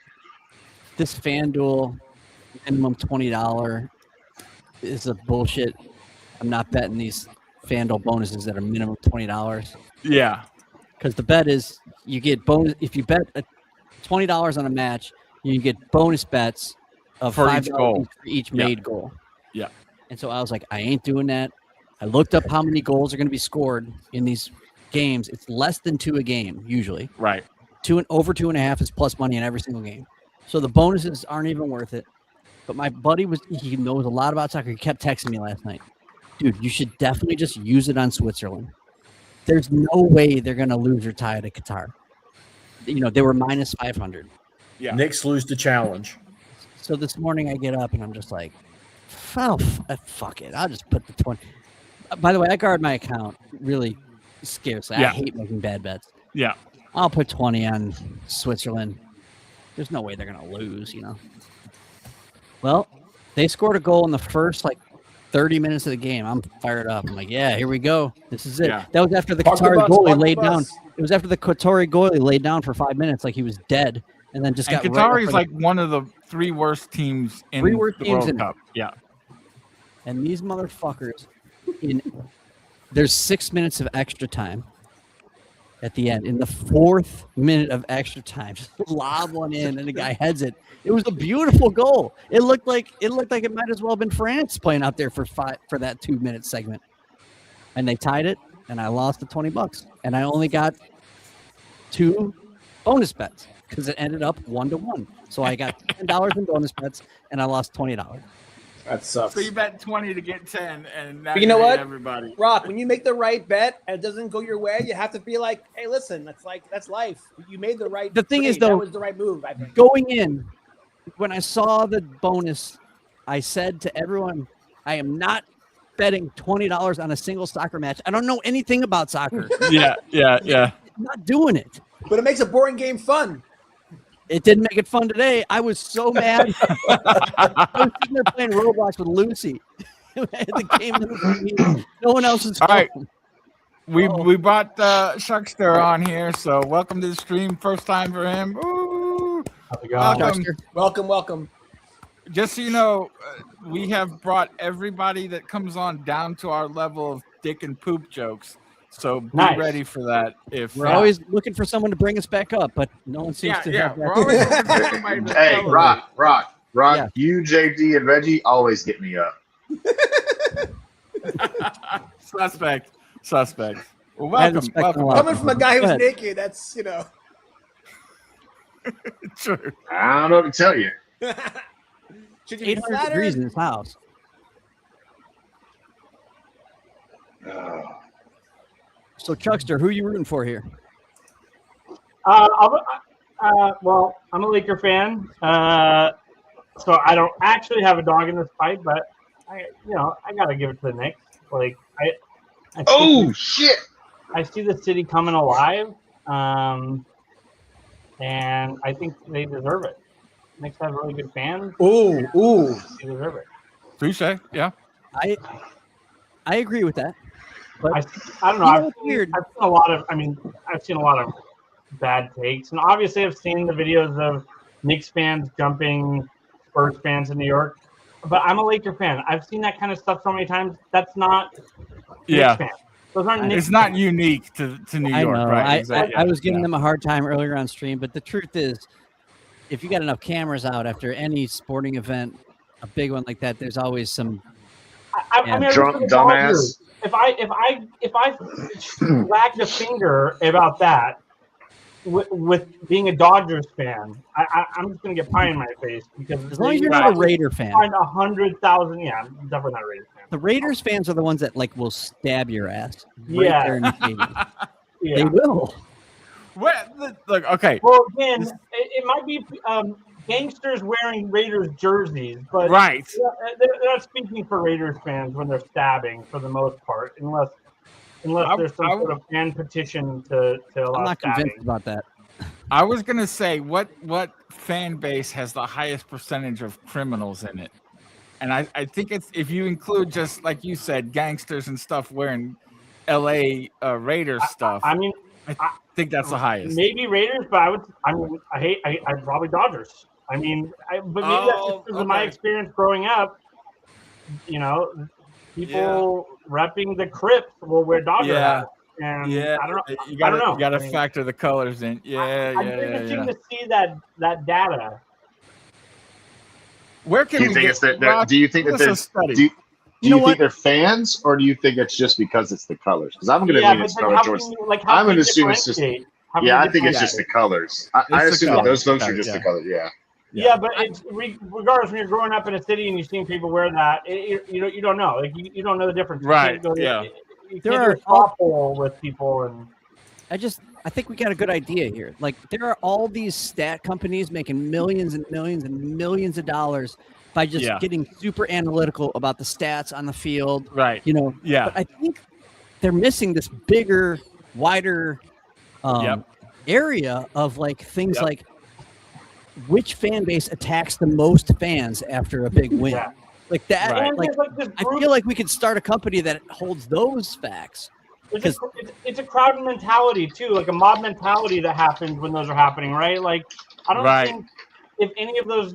this FanDuel minimum $20 is a bullshit. I'm not betting these FanDuel bonuses that are minimum $20. Yeah. Because the bet is you get bonus if you bet $20 on a match, you get bonus bets of For $5 each goal. for each Yeah. made goal. Yeah. And so I was like, I ain't doing that. I looked up how many goals are going to be scored in these games. It's less than 2 a game usually. Right. Over 2.5 is plus money in every single game. So the bonuses aren't even worth it. But my buddy he knows a lot about soccer. He kept texting me last night. Dude, you should definitely just use it on Switzerland. There's no way they're going to lose or tie to Qatar. They were minus 500. Yeah. Knicks lose the challenge. So this morning I get up and I'm just like, fuck it. I'll just put the 20. By the way, I guard my account really scarcely. Yeah. I hate making bad bets. Yeah. I'll put 20 on Switzerland. There's no way they're going to lose, Well, they scored a goal in the first 30 minutes of the game. I'm fired up. I'm like, yeah, here we go. This is it. Yeah. That was after the Park the Qatari bus, goalie park the laid bus. down. It was after the Qatari goalie laid down for 5 minutes like he was dead, and then just And got Qatar right is up like one of the 3 worst teams in Three worst the teams World in- Cup. Yeah. And these motherfuckers, there's 6 minutes of extra time at the end. In the 4th minute of extra time, just lob one in, and the guy heads it. It was a beautiful goal. It looked like it might as well have been France playing out there for that 2-minute segment. And they tied it, and I lost the $20. And I only got 2 bonus bets because it ended up 1-1. So I got $10 in bonus bets, and I lost $20. That sucks. So you bet 20 to get 10, and now But you know what? Everybody. Rock, when you make the right bet and it doesn't go your way, you have to be like, hey, listen, that's life. You made the right The thing is, trade. though, that was the right move, I think. Going in, when I saw the bonus, I said to everyone, I am not betting $20 on a single soccer match. I don't know anything about soccer. Yeah. I'm not doing it. But it makes a boring game fun. It didn't make it fun today. I was so mad. I was sitting there playing Roblox with Lucy. The game, no one else is All right. home. We brought Shuckster on here, so welcome to the stream. First time for him. Ooh. Welcome. Welcome, welcome. Just so you know, we have brought everybody that comes on down to our level of dick and poop jokes. So be ready for that. If We're always looking for someone to bring us back up, but no one seems to have we're that. always looking for somebody to Hey, celebrate. Rock. Yeah. You, JD, and Reggie always get me up. Suspect. Well, I had welcome. respect Welcome. a lot. Coming from a guy Go who's ahead. naked, that's, True. I don't know what to tell you. Should you be 800 flattered? degrees in this house. So, Chuckster, who are you rooting for here? Well, I'm a Laker fan, so I don't actually have a dog in this fight, but I gotta give it to the Knicks. Oh, shit. I see the city coming alive, and I think they deserve it. Knicks have really good fans. Ooh. They deserve it. Touche. Yeah. I agree with that. But I don't know. You know I've what's weird? I've seen a lot of bad takes, and obviously I've seen the videos of Knicks fans jumping Spurs fans in New York. But I'm a Laker fan. I've seen that kind of stuff so many times. That's not Yeah. Knicks fans. Those aren't Knicks It's not fans. unique to New I York, know. right? I Exactly. was giving them a hard time earlier on stream, but the truth is, if you got enough cameras out after any sporting event, a big one like that, there's always some. I mean, Drunk I was dumbass. If I wagged a finger about that with being a Dodgers fan, I'm just gonna get pie in my face because As long as you're not a Raider fan. Find 100,000. Yeah, I'm definitely not a Raiders fan. The Raiders fans are the ones that will stab your ass. Yeah. There in the stadium. Yeah. They will. Look, okay. Well, again, it might be gangsters wearing Raiders jerseys, but Right. they're not speaking for Raiders fans when they're stabbing for the most part, unless unless there's some sort of fan petition to allow I'm not convinced stabbing. about that. I was gonna say what fan base has the highest percentage of criminals in it, and I think it's if you include just like you said, gangsters and stuff wearing L.A. Raiders stuff. I mean, I think that's the highest. Maybe Raiders, but I'd probably Dodgers. I mean, but maybe that's just because of my experience growing up. You know, people repping the Crips will wear Dodger hats. And I don't know. You got to factor the colors in. I'd be interested to see that data. Where can do you think it's that? Do you think that there's? Do you think they're fans, or do you think it's just because it's the colors? Because I'm going to lean it's color choice. I'm going to assume it's just. I think it's just the colors. I assume that those folks are just the colors. Yeah, but it's regardless when you're growing up in a city and you're seeing people wear that, you don't know. Like you don't know the difference. Right. There are awful with people, and I think we got a good idea here. Like there are all these stat companies making millions and millions and millions of dollars by just getting super analytical about the stats on the field. Right. You know. Yeah. But I think they're missing this bigger, wider area of like things like which fan base attacks the most fans after a big win. Like that, I feel like we could start a company that holds those facts. It's a crowd mentality too, like a mob mentality that happens when those are happening, right? Like I don't think if any of those,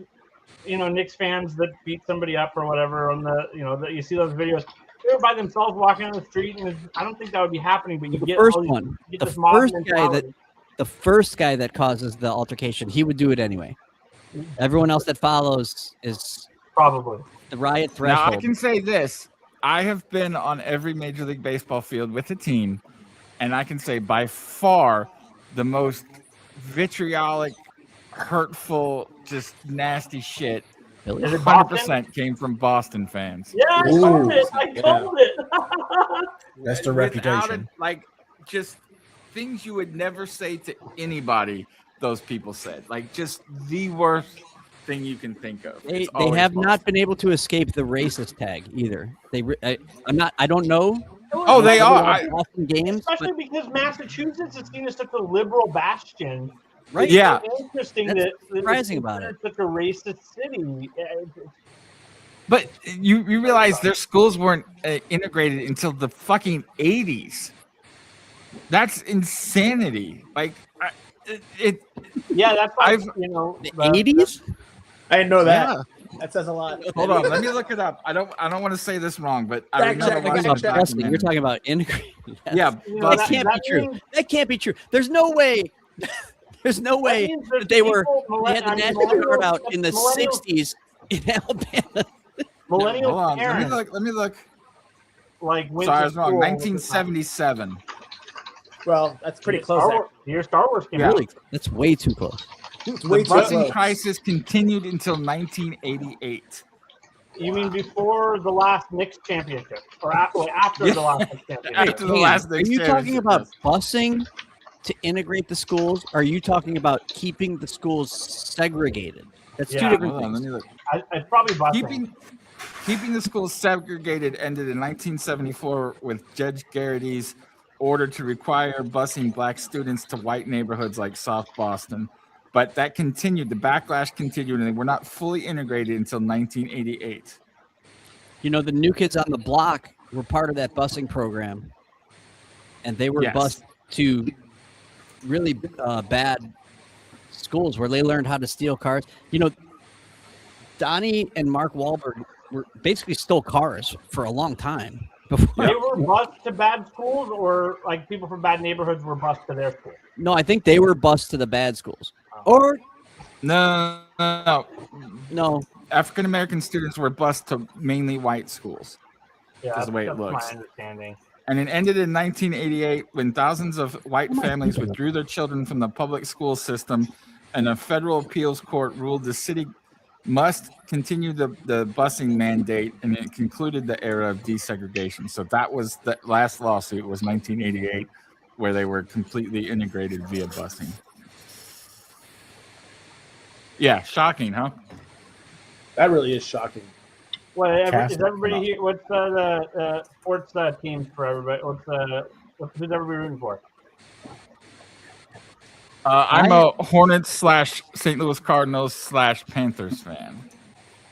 Knicks fans that beat somebody up or whatever on the, that you see those videos, they were by themselves walking on the street, and I don't think that would be happening. But the first guy that causes the altercation, he would do it anyway. Everyone else that follows is probably the riot threshold. Now I can say this: I have been on every Major League Baseball field with a team, and I can say by far the most vitriolic, hurtful, just nasty shit. 100% came from Boston fans. Yeah, I told it. That's their reputation. Just things you would never say to anybody. Those people said, like, just the worst thing you can think of. They have not been able to escape the racist tag either. I don't know. Oh, they are. Boston games, especially because Massachusetts is seen as such a liberal bastion. Right? Yeah. It's interesting That's surprising about it. Such a racist city. But you realize their schools weren't integrated until the fucking 80s. That's insanity. Like. That's why the 80s. I didn't know that. That says a lot. Hold on, let me look it up. I don't want to say this wrong, but I remember you're talking about integrating. Yeah, that can't be true. That can't be true. There's no way. There's no way that they had the National Guard out in the 60s in Alabama. Millennial Hold on, parents. let me look. Like sorry, I was wrong. 1977. Well, that's pretty close. Your Star Wars game. Really, that's way too close. The busing crisis continued until 1988. You mean before the last Knicks championship, or after the last Knicks championship? After the last Knicks championship. Are you talking about busing to integrate the schools? Or are you talking about keeping the schools segregated? That's two different things. It's probably busing. Keeping the schools segregated ended in 1974 with Judge Garrity's order to require busing black students to white neighborhoods like South Boston. But that continued. The backlash continued, and they were not fully integrated until 1988. The New Kids on the Block were part of that busing program, and they were bused to really bad schools where they learned how to steal cars. Donnie and Mark Wahlberg basically stole cars for a long time. They were bused to bad schools, or like people from bad neighborhoods were bused to their school? No, I think they were bused to the bad schools. Or no. African American students were bused to mainly white schools. Yeah, that's the way it looks. My understanding. And it ended in 1988 when thousands of white families withdrew their children from the public school system, and a federal appeals court ruled the city must continue the busing mandate, and it concluded the era of desegregation. So that was the last lawsuit was 1988, where they were completely integrated via busing. Yeah, shocking, huh? That really is shocking. What is Cast everybody them here? What's the sports teams for everybody? Who's everybody rooting for? I'm a Hornets / St. Louis Cardinals / Panthers fan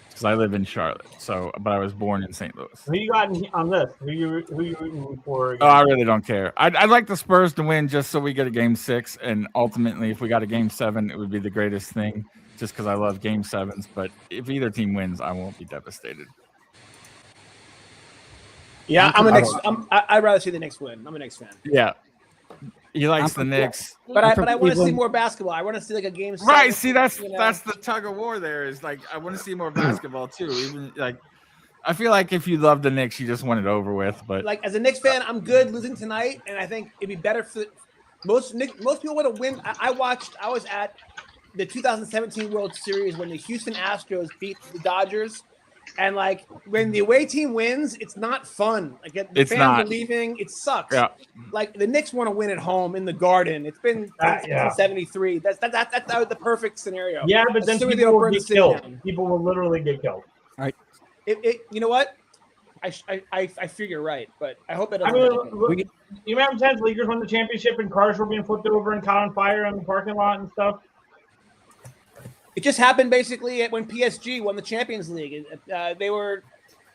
because I live in Charlotte. But I was born in St. Louis. Who you got on this? Who you rooting for? Oh, I really don't care. I'd like the Spurs to win just so we get a Game 6, and ultimately, if we got a Game 7, it would be the greatest thing. Just because I love Game 7s, but if either team wins, I won't be devastated. Yeah, I'd rather see the Knicks win. I'm a Knicks fan. Yeah, he likes the Knicks, but I want to see more basketball. I want to see like a game. Right? See, that's the tug of war. There is like I want to see more basketball too. Even like I feel like if you love the Knicks, you just want it over with. But like as a Knicks fan, I'm good losing tonight, and I think it'd be better for most people want to win. I was at the 2017 World Series when the Houston Astros beat the Dodgers, and like when the away team wins, it's not fun. Like the fans are leaving, it sucks. Yeah. Like the Knicks want to win at home in the Garden. It's been since 73. That's the perfect scenario. Yeah, but then people will get killed. People will literally get killed. All right. You know what? I figure you're right, but I hope it doesn't. You remember times Lakers won the championship and cars were being flipped over and caught on fire in the parking lot and stuff? It just happened basically when PSG won the Champions League. They were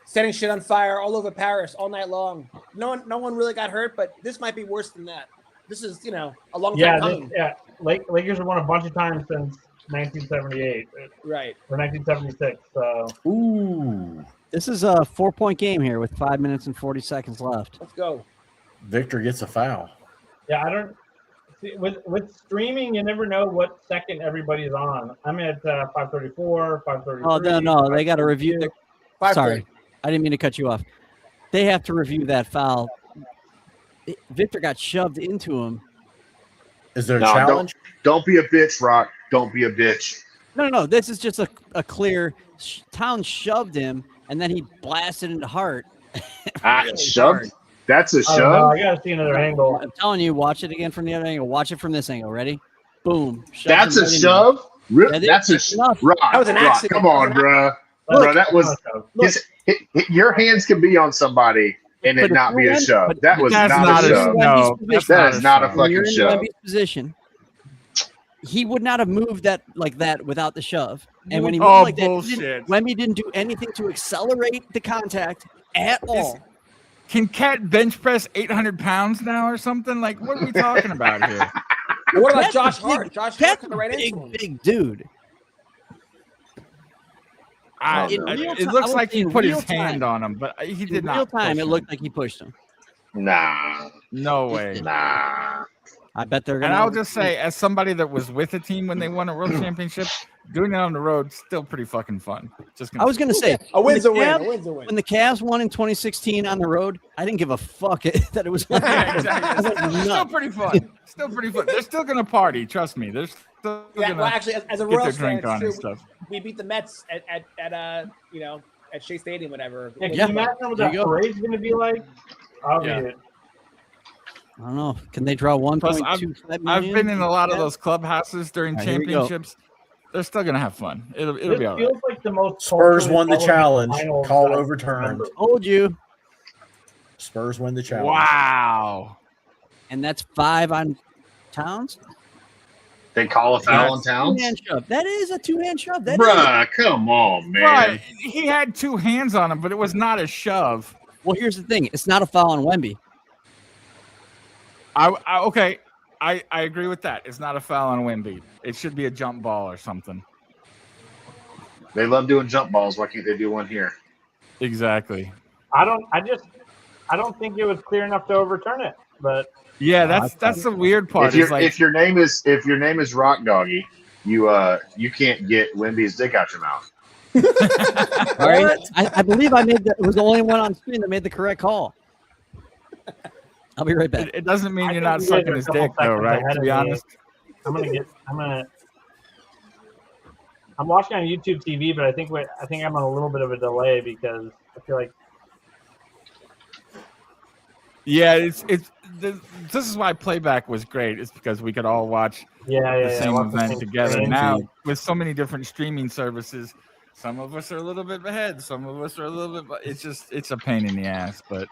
setting shit on fire all over Paris all night long. No one really got hurt, but this might be worse than that. This is, a long time coming. Lakers have won a bunch of times since 1978. Right. Or 1976. So. Ooh. This is a 4-point game here with 5 minutes and 40 seconds left. Let's go. Victor gets a foul. Yeah, I don't. With streaming, you never know what second everybody's on. I'm at 5:34, 5:33. Oh no, they got to review. Sorry, I didn't mean to cut you off. They have to review that foul. Victor got shoved into him. Is there a challenge? Don't be a bitch, Rock. Don't be a bitch. No. This is just a clear. Town shoved him, and then he blasted into Hart. Shoved. That's a shove. I gotta see another angle. I'm telling you, watch it again from the other angle. Watch it from this angle. Ready? Boom. That's a shove. That's a shove. That was an accident. Come on, bro. Bro, that was your hands can be on somebody and it not be a shove. That was not a shove. No, that is not a fucking shove. Position. He would not have moved that like that without the shove. And when he moved like that, Wemby didn't do anything to accelerate the contact at all. Can Cat bench press 800 pounds now or something? Like, what are we talking about here? What about Josh Hart? Josh Hart's the right big dude. It looks like he put his hand on him, but he did not. In real time, it looked like he pushed him. Nah. No way. Nah. I bet they're gonna. And I'll just say, as somebody that was with a team when they won a world championship, doing it on the road still pretty fucking fun. I was gonna say a win's a win. A win's a win. When the Cavs won in 2016 on the road, I didn't give a fuck that it was. Exactly. Still pretty fun. Still pretty fun. They're still gonna party. Trust me. They're still gonna actually, as a Royals fan, we beat the Mets at Shea Stadium, whatever. Yeah, can you imagine what that parade's gonna be like? I'll be it. I don't know. Can they draw 1.25 million? I've been in a lot of those clubhouses during championships. They're still gonna have fun. It'll be all right. Feels like the most Spurs won the challenge. Call overturned. Told you. Spurs win the challenge. Wow. And that's 5 on Towns. They call a foul on Towns. Two-hand shove. That is a two-hand shove. Bruh, come on, man. Right. He had 2 hands on him, but it was not a shove. Well, here's the thing. It's not a foul on Wemby. Okay, I agree with that. It's not a foul on Wemby. It should be a jump ball or something. They love doing jump balls. Why can't they do one here? Exactly. I don't think it was clear enough to overturn it. But yeah, that's the weird part. If your name is Rock Doggy, you can't get Wemby's dick out your mouth. All right. I believe it was the only one on screen that made the correct call. I'll be right back. It doesn't mean you're not sucking his dick, though, right? To be honest. I'm watching on YouTube TV, but I think I'm on a little bit of a delay because I feel like. Yeah, this is why playback was great. It's because we could all watch the same event together. Now, with so many different streaming services, Some of us are a little bit ahead. Some of us are a little bit. It's a pain in the ass. But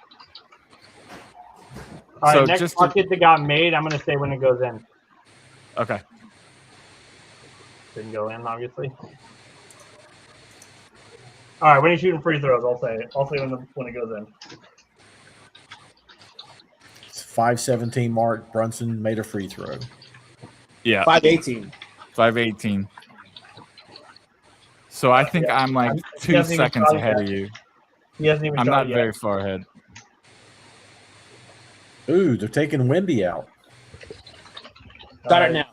All right, so next just bucket that got made, I'm going to say when it goes in. okay. Didn't go in, obviously. All right, when he's shooting free throws, I'll say when it goes in. It's 5:17 mark. Brunson made a free throw. Yeah, 5:18. 5:18. So I think I'm like He 2 hasn't even seconds shot it ahead yet. of you. He hasn't even I'm shot not it very yet. far ahead. Ooh, they're taking Wemby out. Start it now.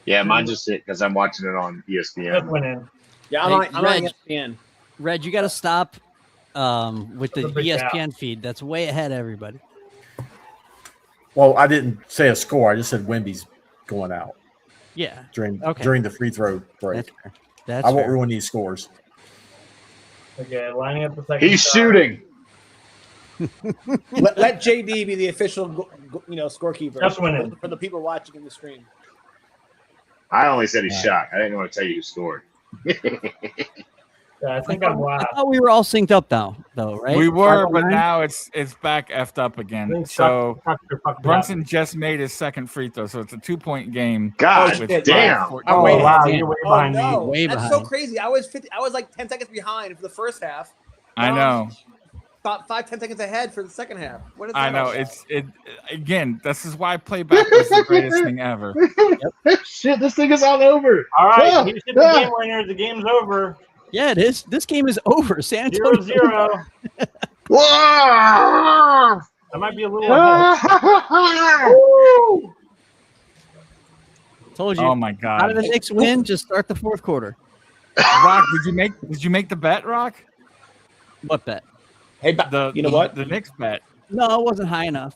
Yeah, mine just hit because I'm watching it on Just ESPN. went in. Yeah, Hey, I'm on Reg. ESPN. Reg, you got to stop with the That's a big ESPN feed. That's way ahead of everybody. Well, I didn't say a score. I just said Wemby's going out Yeah, during Okay. the free throw break. that's fair. That's I won't fair. ruin these scores. Okay, lining up the second. He's shot. shooting. Let JD be the official, scorekeeper. Just went in. For the people watching in the stream. I only said he shot. I didn't want to tell you who scored. Yeah, I think I'm I last. thought we were all synced up now, though, right? We were, but 509? now it's back effed up I again. think So Tucker fucked it up. Brunson just made his second free throw, so it's a 2-point game. God Oh, shit. damn. I'm Oh, way wow, ahead. you're way Oh behind no, me. Way that's behind. so crazy. I was like 10 seconds behind for the first half. I know. About 5-10 seconds ahead for the second half. What is I that know. all about? It again. This is why playback was the greatest thing ever. Shit, this thing is all over. All right, Ah, he hit the ah. game winner. The game's over. Yeah, it is. This game is over. San Antonio. 0-0. Whoa! That might be a little ahead. Told you. Oh my How did god! the Knicks win? Just start the fourth quarter. Rock, did you make the bet, Rock? What bet? Hey, You know what? The Knicks bet. No, it wasn't high enough.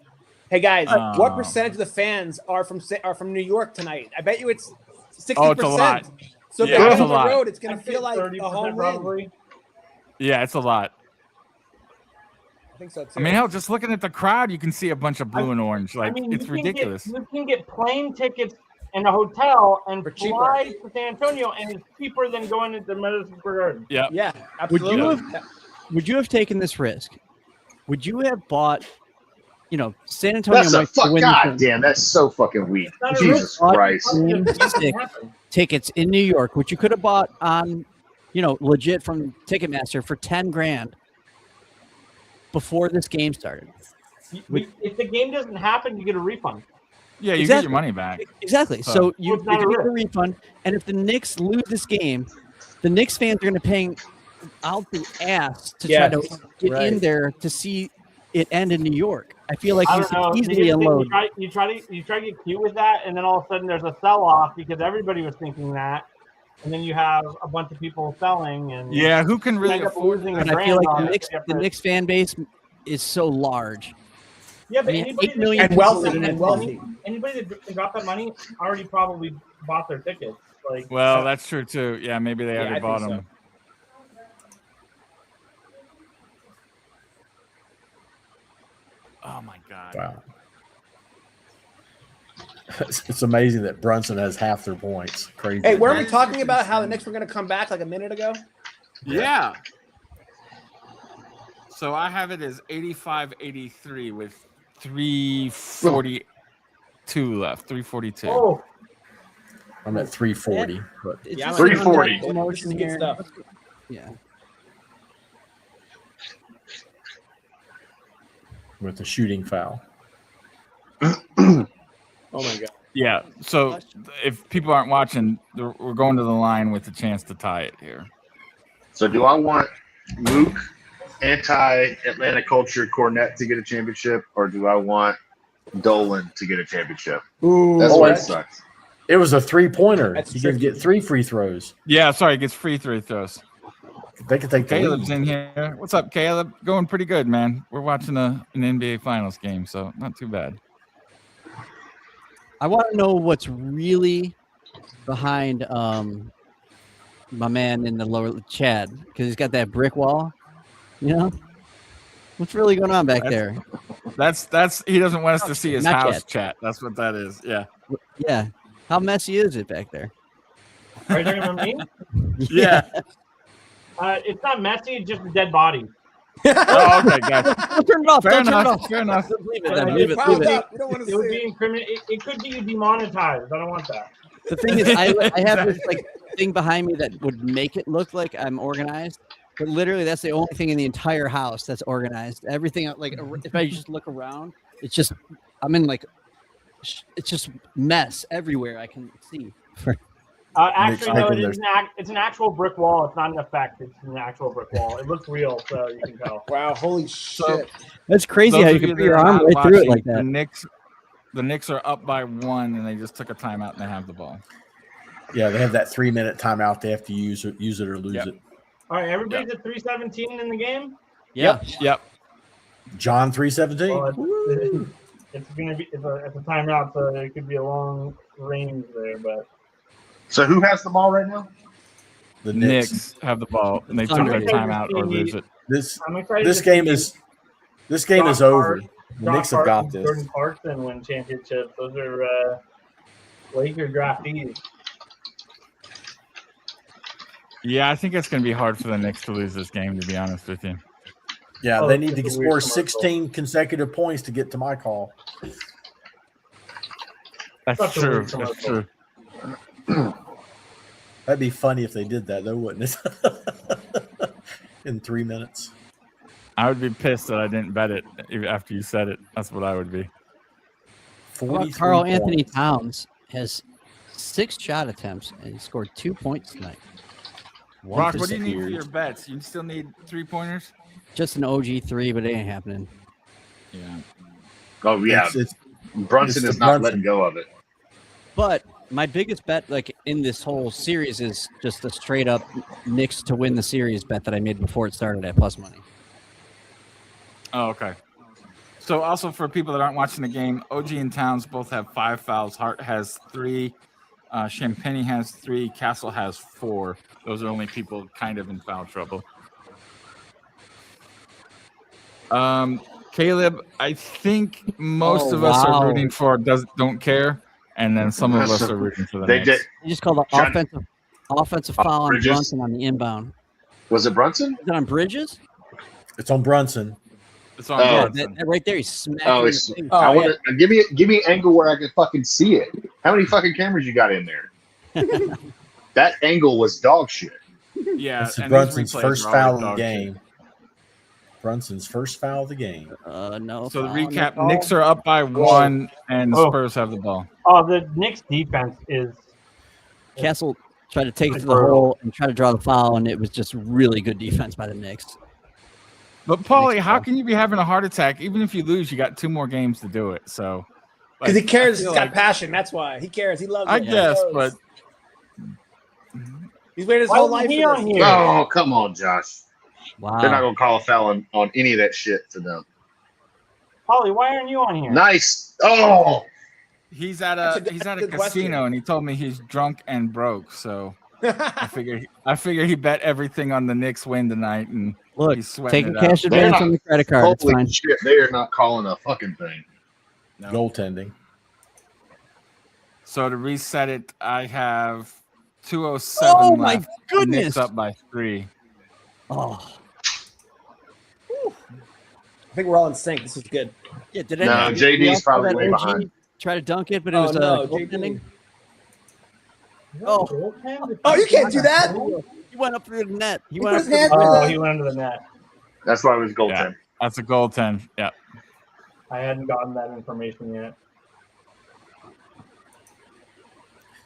Hey guys, what Oh. percentage of the fans are from New York tonight? I bet you it's 60%. Oh, it's a lot. So if Yeah, they it's go a on the lot. road, it's gonna I'd feel say like 30% a home win. probably. Yeah, it's a lot. I think so too. I mean, hell, just looking at the crowd, you can see a bunch of blue and orange. Like, it's ridiculous. You can get plane tickets and a hotel and For cheaper. fly to San Antonio, and it's cheaper than going into Madison Square Garden. Yeah. yeah, Would absolutely. you Would you have taken this risk? Would you have bought, San Antonio That's a might fuck. win God the damn, that's so fucking weak. Not a Jesus risk. Christ. Season Nothing 6 happened. tickets in New York, which you could have bought on, legit from Ticketmaster for $10,000 before this game started. If the game doesn't happen, you get a refund. Yeah, you get Exactly. your money back. Exactly. So you it's not get a a refund, and if the Knicks lose this game, the Knicks fans are going to pay out the ass to try to get right. in there to see it end in New York. I feel like I you don't know. could easily unload. You try to get cute with that, and then all of a sudden there's a sell-off because everybody was thinking that, and then you have a bunch of people selling, and Yeah, who can you really end up afford losing that? a But I feel grand like on the it. Knicks fan base is so large. Yeah, but I mean, anybody 8 million And that- wealthy, people- and wealthy. Anybody that can drop that money already probably bought their tickets. Like, Well, that's true too. Yeah, maybe they Yeah, already I bought think so. them. Oh my god. Wow. It's amazing that Brunson has half their points. Crazy. Hey, weren't we talking about how the Knicks were going to come back like a minute ago? Yeah. So I have it as 85-83 with 342 left. 342. oh, I'm at 340. But It's Yeah, just I'm an 340. unjust promotion This is good here. stuff. Yeah. with the shooting foul. Oh my god. Yeah. So if people aren't watching, we're going to the line with a chance to tie it here. So do I want Luke, anti-Atlanta culture Cornette to get a championship, or do I want Dolan to get a championship? Ooh, That's Oh, what it that's- sucks. It was a 3-pointer. That's You can tricky. get 3 free throws. Yeah. Sorry, it gets free throws. They could take the Caleb's lead. in here. What's up, Caleb? Going pretty good, man. We're watching an NBA Finals game, so not too bad. I want to know what's really behind my man in the lower Chad, because he's got that brick wall. What's really going on back there? That's he doesn't want us to see his Not house yet. chat. That's what that is. Yeah. Yeah, how messy is it back there? Are you talking about me? Yeah. It's not messy. It's just a dead body. Oh, okay, gotcha. Don't turn it off. Fair Don't turn it enough. off. Fair enough. Leave it then. Leave Leave it. Piled Leave it. up. We don't want to It would see be it. incriminating. It could get you demonetized. I don't want that. The thing is, I have this like thing behind me that would make it look like I'm organized, but literally that's the only thing in the entire house that's organized. Everything like if I just look around, it's just I'm in like it's just mess everywhere I can see. Actually, no. Mitch, It's an actual brick wall. It's not an effect. It's an actual brick wall. It looks real, so you can tell. Wow, holy shit. That's crazy Those how you of can you put that your are arm not right through it watching, like that. The Knicks are up by 1, and they just took a timeout and they have the ball. Yeah, they have that 3-minute timeout. They have to use it or lose Yep. it. All right, everybody's at 3:17 in the game. Yeah. Yep. John 3:17. Well, it's gonna be it's a timeout, so it could be a long range there. But So who has the ball right now? The Knicks have the ball, and they took their timeout or lose it. I'm excited. This game is over. The Knicks have got this. Jordan Clarkson win championships. Those are Laker draftees. Yeah, I think it's going to be hard for the Knicks to lose this game, to be honest with you. Yeah, Oh, they need it's to a score weird 16 consecutive points to get to my call. That's Such a true. weird That's commercial. true. That'd be funny if they did that, though, wouldn't it? In 3 minutes. I would be pissed that I didn't bet it after you said it. That's what I would be. How about 43 Karl Anthony points. Towns has 6 shot attempts and he scored 2 points tonight. Brock, what do you need for disappeared. your bets? You still need 3-pointers? Just an OG 3, but it ain't happening. Yeah. Oh yeah, It's Brunson it's is the not Brunson. letting go of it. But my biggest bet, like in this whole series, is just a straight up Knicks to win the series bet that I made before it started at plus money. Oh, okay. So also for people that aren't watching the game, OG and Towns both have 5 fouls. Hart has 3. Champagne has 3. Castle has 4. Those are only people kind of in foul trouble. Caleb, I think most of us are wow. rooting for don't care, and then some of us are rooting for the They Knicks. did. You just called the John- offensive foul on Bridges. Brunson on the inbound. Was it Brunson? Is it on Bridges? It's on Brunson. It's on Oh. Yeah, Brunson. that right there, he's smacking. Oh, him in it's, the face. Oh, I yeah. want to give me an angle where I can fucking see it. How many fucking cameras you got in there? That angle was dog shit. Yeah, This is and these Brunson's replays first are always foul of the dog shit. game. Brunson's first foul of the game. No. So the foul, recap: no foul. Knicks are up by 1, and Oh. Spurs have the ball. Oh, the Knicks defense is Castle tried to take it to the Brutal. hole and try to draw the foul, and it was just really good defense by the Knicks. But Paulie, Knicks how ball. can you be having a heart attack? Even if you lose, you got 2 more games to do it. So, Because he cares. I He's feel got like- passion. That's why. He cares. He loves I it. He guess, knows. but he's waited his Why whole wasn't life he for on this. here? Oh, come on, Josh. Wow. They're not gonna call a foul on any of that shit for them. Polly. Why aren't you on here? Nice. Oh, he's at That's a a he's at a good question. casino, and he told me he's drunk and broke. So I figure he bet everything on the Knicks win tonight, and Look, he's sweating taking it out. cash advance not- on the credit card. It's holy fine. shit! They are not calling a fucking thing. No. Goaltending. So to reset it, I have 2:07 Oh my left. goodness! Knicks up by 3. Oh, I think we're all in sync. This is good. yeah. Did No, anyone JD's else probably that way OG behind. Try to dunk it, but it Oh, was no, goaltending. Oh, Oh, you can't do that. He went up through the net. He He went put up his through hand the through Oh, the- he went under the net. That's why it was goaltend. That's a goaltend. Yeah. I hadn't gotten that information yet.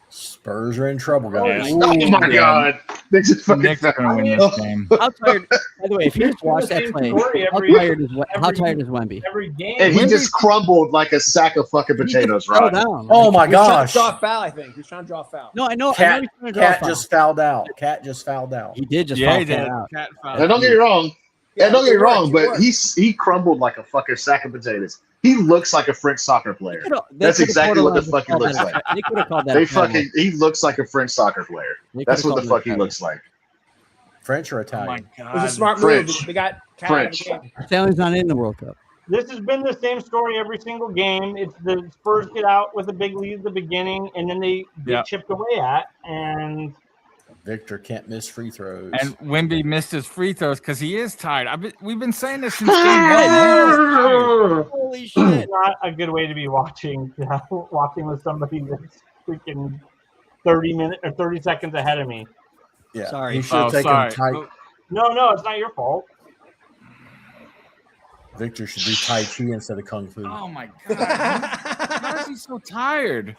Spurs are in trouble, guys. Yeah. Oh my Yeah. god! They just fucking. Knicks are going to win this game. How tired? By the way, if you just watch that play, how tired is Wemby? Every game. And he Wemby- just crumbled like a sack of fucking He just potatoes, fell right? down. Oh my He was trying gosh. to draw a foul, I think. He's trying to draw a foul. No, I know. Cat, he's trying to draw a Cat foul. just fouled out. Cat just fouled out. He did just Yeah, foul he did. out. Cat foul. Now, don't get me wrong. Yeah, don't get me it wrong, worked, it but worked. he crumbled like a fucking sack of potatoes. He looks like a French soccer player. They That's could've exactly called what the him fuck he a- looks like. They could have called that. They a penalty. fucking he looks like a French soccer player. They That's could've what the called fuck he him a looks like. French or Oh Italian? my It god. was a smart French. move. They got Cat French. out of the game. penalty. Italian's not in the World Cup. This has been the same story every single game. It's the Spurs get out with a big lead at the beginning, and then they get Yeah. chipped away at, and Victor can't miss free throws. And Wemby missed his free throws because he is tired. We've been saying this since game one. Holy shit! Not a good way to be watching with somebody that's freaking 30 seconds ahead of me. Yeah, Sorry. he should have taken tight. No, it's not your fault. Victor should do Tai Chi instead of Kung Fu. Oh my god! Why is he so tired?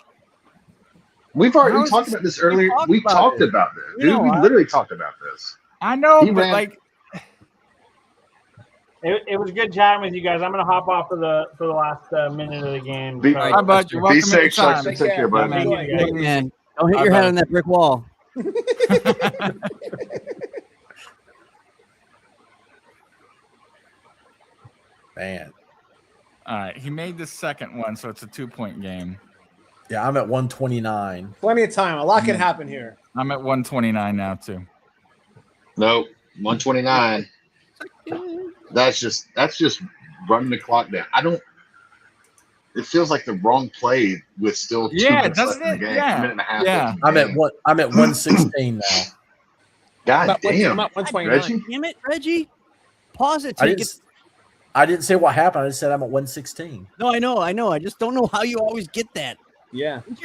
We've already talked about this earlier. We talked about this, dude. We literally talked about this. I know, but like, it was good chatting with you guys. I'm gonna hop off for the last minute of the game. How about you? Be safe, Sharks. Take care, buddy. Man, don't hit your head on that brick wall. Man. All right, he made the second one, so it's a 2-point game. Yeah, I'm at 129. Plenty of time. A lot can happen here. I'm at 129 now too. Nope, 129. That's just running the clock down. It feels like the wrong play with still 2 minutes left in the game. Yeah. A minute and a half. Yeah. I'm at 116 now. God damn. 129. Reggie? Damn it, Reggie! Pause it. Take it. I didn't say what happened. I just said I'm at 116. No, I know. I just don't know how you always get that. Yeah. Who's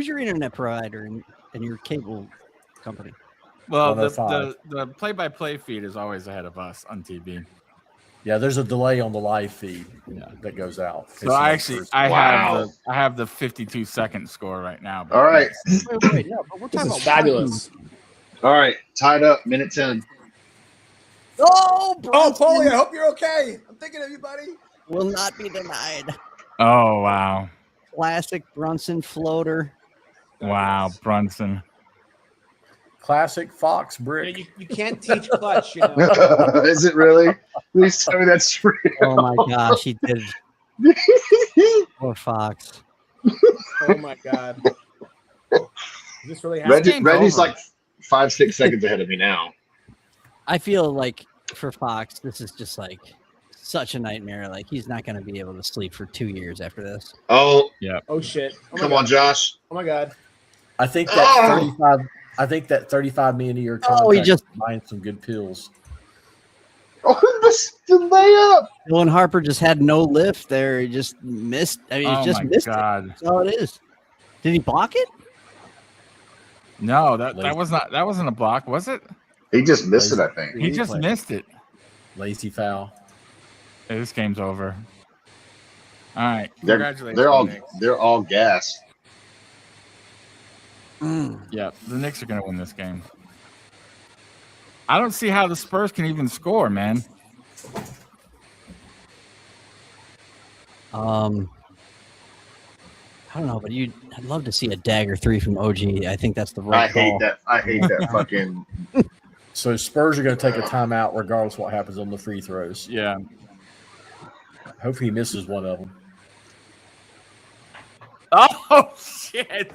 your internet provider and your cable company? Well, 105. the play-by-play feed is always ahead of us on TV. Yeah, there's a delay on the live feed that goes out. So I have the 52-second score right now. All right. Wait, yeah, but we're This talking is about fabulous. All right. Tied up. Minute 10. Oh, Oh, Paulie, I hope you're okay. I'm thinking of you, buddy. will not be denied. Oh wow, Classic Brunson floater. wow, Brunson. Classic Fox You, brick. know, you can't teach clutch, you know. Is it really? Please tell me that's true. Oh my gosh, he did. Poor Fox. Oh my God. Is this really happening? Reggie's like 5-6 seconds ahead of me now. I feel like for Fox, this is just like such a nightmare. Like he's not going to be able to sleep for 2 years after this. Oh, Oh shit. Oh, come on, Josh. Oh my God. I think that 35. I think that 35 million a year contract. Oh, he just buying some good pills. Oh, the layup. Dylan Harper just had no lift there. He just missed. I mean, he just missed God. it. That's all it is. Did he block it? No, that wasn't a block, was it? He just missed it, I think. He just missed it. Lazy foul. Hey, this game's over. All right, They're congratulations. they're all gassed. Yeah, the Knicks are going to win this game. I don't see how the Spurs can even score, man. I don't know, but I'd love to see a dagger 3 from OG. I think that's the right call. I hate that fucking. So Spurs are going to take a timeout regardless of what happens on the free throws. Yeah. Hopefully he misses one of them. Oh, shit.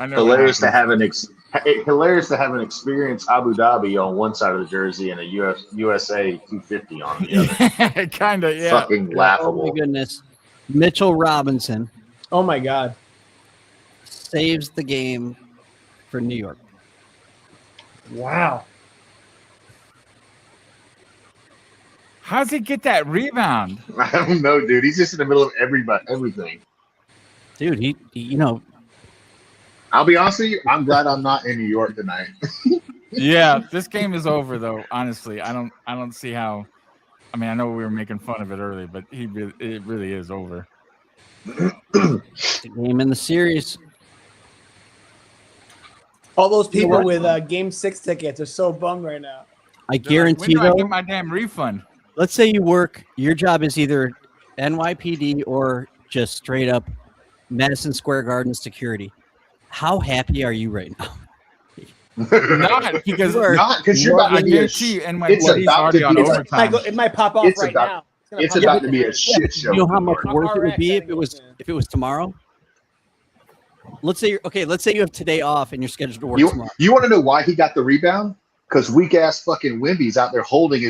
I know Hilarious to have an experienced Abu Dhabi on one side of the jersey and a USA 250 on the other. Kind of, yeah. Fucking laughable. Oh my goodness. Mitchell Robinson Oh my God. saves the game for New York. Wow. How's he get that rebound? I don't know, dude. He's just in the middle of everything. Dude, he I'll be honest with you. I'm glad I'm not in New York tonight. Yeah, this game is over though. Honestly, I don't see how. I mean, I know we were making fun of it earlier, but it really is over. the game in the series. All those people with Game 6 tickets are so bummed right now. I They're like, guarantee when do I though. get my damn refund? Let's say you work, your job is either NYPD or just straight up Madison Square Garden security. How happy are you right now? Not because you're about I to be a guarantee you, and my it's buddy's about already to on be- overtime. It might pop off It's right about- now. It's about to be a shit show. You know how much I'm work it would be RX, if it was tomorrow? Let's say let's say you have today off and you're scheduled to work tomorrow. You want to know why he got the rebound? Because weak ass fucking Wemby's out there holding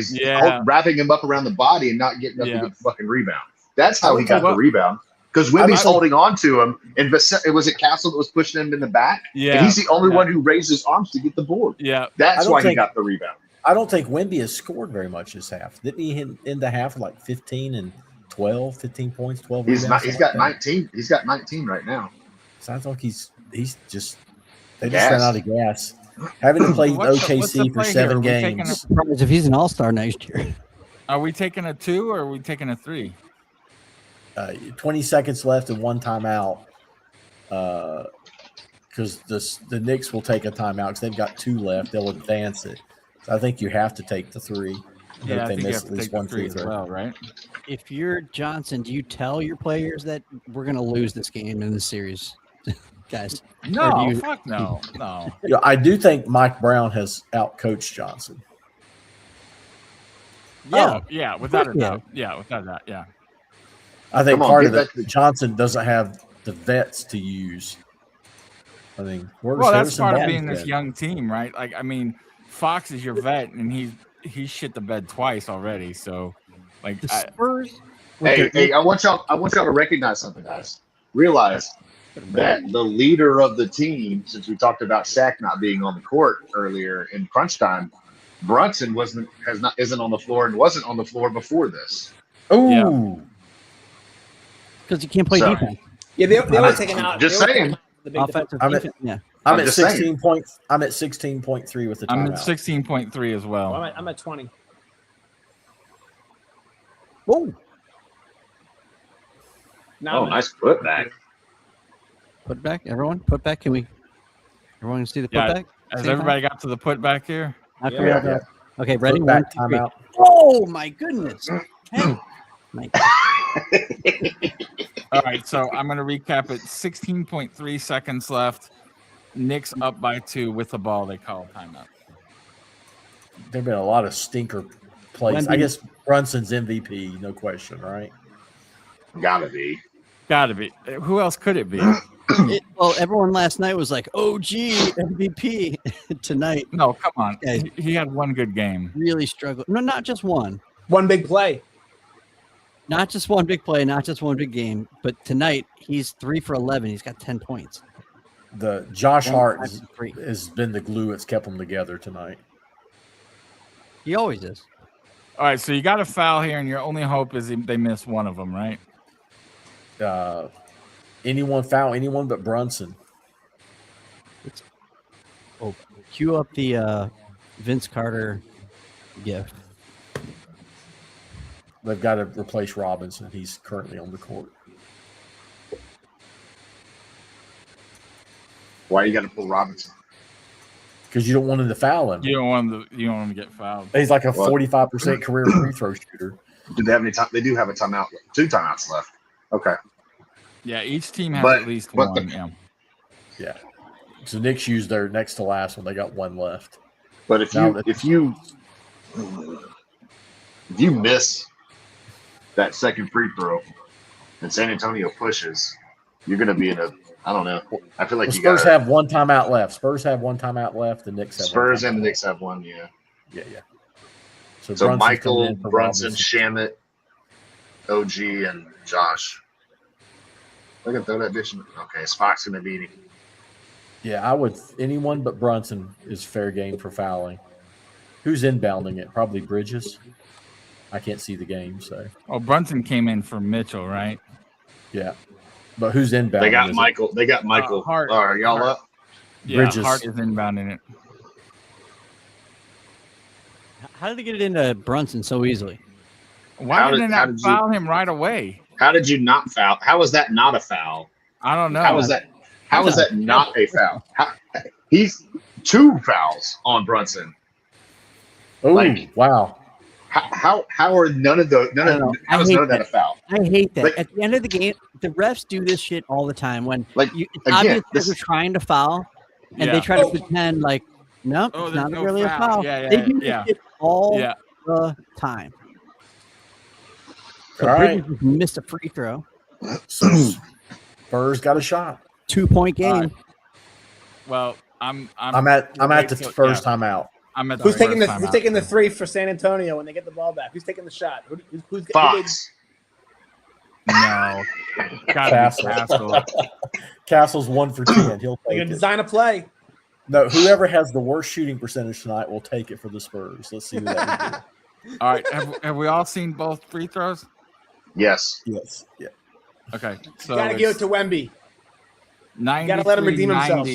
wrapping him up around the body and not getting up to get the fucking rebound. That's how he got the rebound. because Wemby's holding on to him, and was it Castle that was pushing him in the back? Yeah, and he's the only one who raised his arms to get the board. Yeah, that's why he got the rebound. I don't think Wemby has scored very much this half. Didn't he in the half with like 15 and 12, 15 points, 12 rebounds? He's got 19. He's got 19 right now. Sounds like he's just they just ran out of gas. Having to play OKC for 7 games. If he's an all-star next year. Are we taking a 2 or are we taking a 3? 20 seconds left and 1 timeout. Because the Knicks will take a timeout because they've got 2 left. They'll advance it. So I think you have to take the 3. Yeah, if they miss at least 1 free as throw. well, right? If you're Johnson, do you tell your players that we're going to lose this game in this series, guys? No, fuck no. Yeah, I do think Mike Brown has outcoached Johnson. Yeah, yeah, without a doubt. Yeah, without a doubt. Yeah. I think part of it, Johnson doesn't have the vets to use. I mean, that's part of being this young team, right? Like, I mean, Fox is your vet, and he shit the bed twice already. So, like, the Spurs. Hey, I want y'all to recognize something, guys. Realize that the leader of the team, since we talked about Shaq not being on the court earlier in crunch time, Brunson isn't on the floor and wasn't on the floor before this. Oh, because you can't play defense. Yeah, they were taking out. Just saying. Offensive defense. Yeah. I'm at 16 points. I'm at 16.3 with the timeout. I'm at 16.3 as well. I'm at 20. Whoa. Nice putback. Put back, everyone. Put back. Everyone can see the putback? Has everybody got to the putback here? Yeah. Okay, ready? Put back, timeout. Oh my goodness. Hey. All right, so I'm going to recap it. 16.3 seconds left. Knicks up by 2 with the ball. They call timeout. There have been a lot of stinker plays. I guess Brunson's MVP, no question, right? Gotta be. Who else could it be? Well, everyone last night was like, "Oh, gee, MVP tonight." No, come on. He had one good game. Really struggled. No, not just one. One big play. Not just one big play, not just one big game, but tonight he's 3 for 11. He's got 10 points. The Josh Hart has been the glue that's kept them together tonight. He always is. All right, so you got a foul here, and your only hope is they miss one of them, right? Anyone but Brunson. Cue up the Vince Carter gif. They've got to replace Robinson. He's currently on the court. Why you got to pull Robinson? Because you don't want him to foul him. You don't want him to get fouled. He's like a 45% career free throw shooter. Do they have any time? They do have a timeout. 2 timeouts left. Okay. Yeah, each team has at least one. Yeah. So Knicks used their next to last one. They got 1 left. But if you miss that second free throw and San Antonio pushes, you're going to be in a, I don't know. I feel like Spurs have 1 timeout left. Spurs have 1 timeout left. The Knicks have Spurs and the Knicks have 1. Yeah. Yeah. So Michael, Brunson, Shamit, OG, and Josh. Look at that bitch. Okay, Spock's going to beat him. Yeah, I would. Anyone but Brunson is fair game for fouling. Who's inbounding it? Probably Bridges. I can't see the game, so. Oh, Brunson came in for Mitchell, right? Yeah, but who's inbounding? They got Michael. They got Michael. Hart. Are y'all up? Yeah, Bridges. Hart is inbounding it. How did they get it into Brunson so easily? Why did they not foul him right away? How did you not foul? How is that not a foul? I don't know. How is that? How is that not a foul? He's 2 fouls on Brunson. Oh, wow. How are none of those? How is none of that a foul? I hate that. Like, at the end of the game, the refs do this shit all the time. When it's again, obvious they're trying to foul, and they try to pretend like, nope, it's not really a foul. They do this shit all the time. So Bridges just missed a free throw. So Spurs got a shot. 2-point game. Well, I'm at the first timeout. I'm at who's taking the 3 for San Antonio when they get the ball back? Who's taking the shot? Who's Fox? No. Gotta Castle. be Castle. Castle's 1 for 10. He'll They're take gonna it. design a play. No, whoever has the worst shooting percentage tonight will take it for the Spurs. Let's see who that would be. All right. Have we all seen both free throws? Yes. Yes. Yeah. Okay. So Gotta give it to Wemby. 93, gotta let him redeem himself.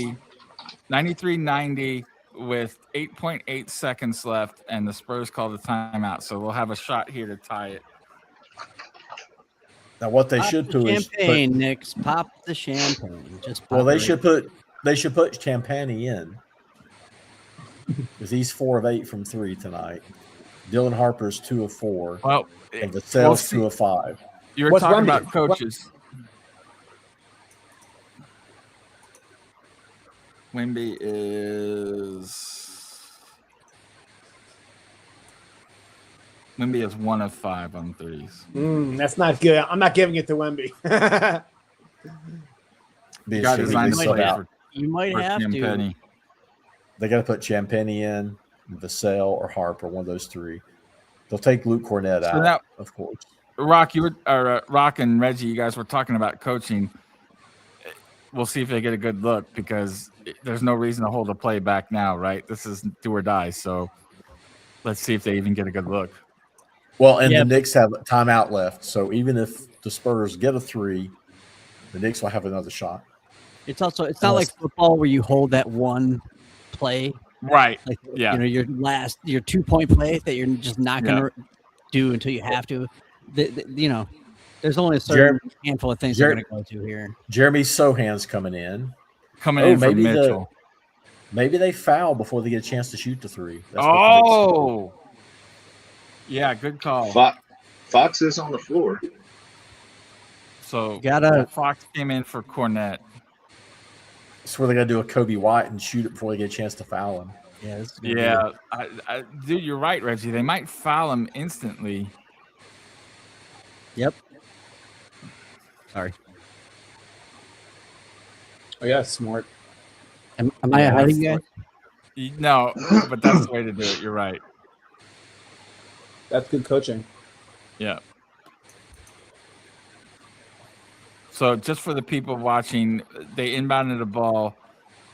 93-90 with 8.8 seconds left, and the Spurs called a timeout. So we'll have a shot here to tie it. Now what they Pop should the do is champagne, Knicks. Pop the champagne. Just pop well, they it. should put Champagny in because he's 4 of 8 from 3 tonight. Dylan Harper's 2 of 4, Well, and we'll Vassell's see. 2 of 5. You were What's talking Wemby? about coaches. Wemby is 1 of 5 on threes. That's not good. I'm not giving it to Wemby. Be a Got shame if designed they to sub play out. for You might have to. Champagny. They got to put Champagny in, Vassell or Harper, one of those 3. They'll take Luke Cornett out, now- of course. Rock, Rock and Reggie, you guys were talking about coaching. We'll see if they get a good look because there's no reason to hold a play back now, right? This is do or die. So let's see if they even get a good look. Well, and Yeah. the Knicks have a timeout left, so even if the Spurs get a 3, the Knicks will have another shot. It's not like football where you hold that one play, Right. like Yeah. your 2-point play that you're just not gonna do until you have to. There's only a certain handful of things they're gonna go to here. Jeremy Sohan's coming in. Coming in from maybe Mitchell. Maybe they foul before they get a chance to shoot the 3. That's what the Knicks Oh. Yeah, good call. Fox is on the floor. So Gotta- Fox came in for Cornett. That's where they got to do a Kobe White and shoot it before they get a chance to foul him. Yeah, this is gonna be Yeah, dude, you're right, Reggie. They might foul him instantly. Yep. Sorry. Oh yeah, smart. Am I ahead of you guys? No, but that's the way to do it. You're right. That's good coaching. Yeah. So just for the people watching, they inbounded the ball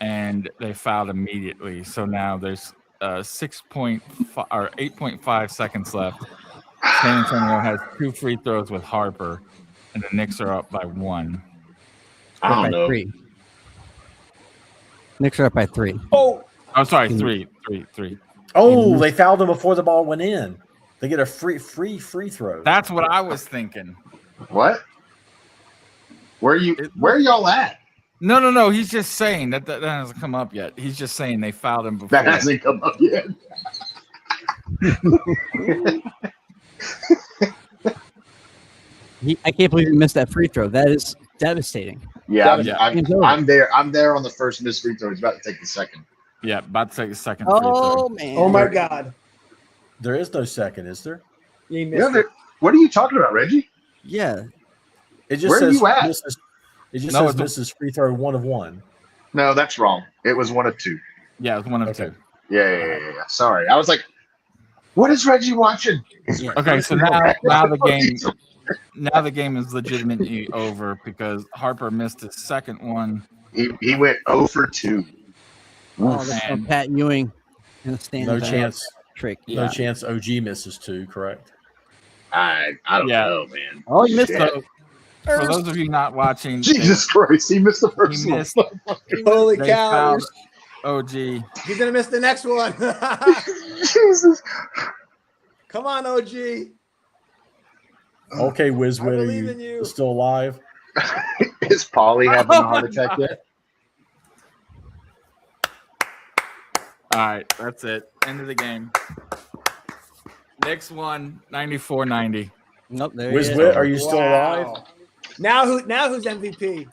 and they fouled immediately. So now there's 6.5 or 8.5 seconds left. San Antonio has 2 free throws with Harper, and the Knicks are up by 1. I Up don't by know. 3. Knicks are up by 3. Oh, Oh, sorry, 3. Oh, they fouled him before the ball went in. They get a free throw. That's what I was thinking. What? Where are y'all at? No. He's just saying that hasn't come up yet. He's just saying they fouled him before. That hasn't come up yet. I can't believe he missed that free throw. That is devastating. Yeah, Yeah. I'm there. I'm there on the first missed free throw. He's about to take the second. Yeah, about to take a second free Oh throw. man. oh my God. There is no second, is there? You missed Yeah, it. what are you talking about, Reggie? Yeah. It just Where are says you at? It just No, says it's- misses free throw 1 of 1. No, that's wrong. It was 1 of 2. Yeah, it was 1 of Okay. 2. Yeah. Sorry, I was like, what is Reggie watching? Okay, so now the game is legitimately over because Harper missed his second one. He went 0 for 2. Oh, that's from Man. Pat Ewing. In the stand No back chance. trick. Yeah. No chance OG misses 2, correct? I don't Yeah. know, man. Oh, you missed Shit. it. For those of you not watching, Jesus Christ, he missed the first he one. missed. Holy They cow. fouled OG. He's going to miss the next one. Jesus. Come on, OG. Okay, Wizwit, I are believe in you you. still alive? Is Paulie having a heart attack yet? All right, that's it. End of the game. Knicks won 94-90. Nope, there he is. Wizwit, are you still alive? Wow. Now who's MVP?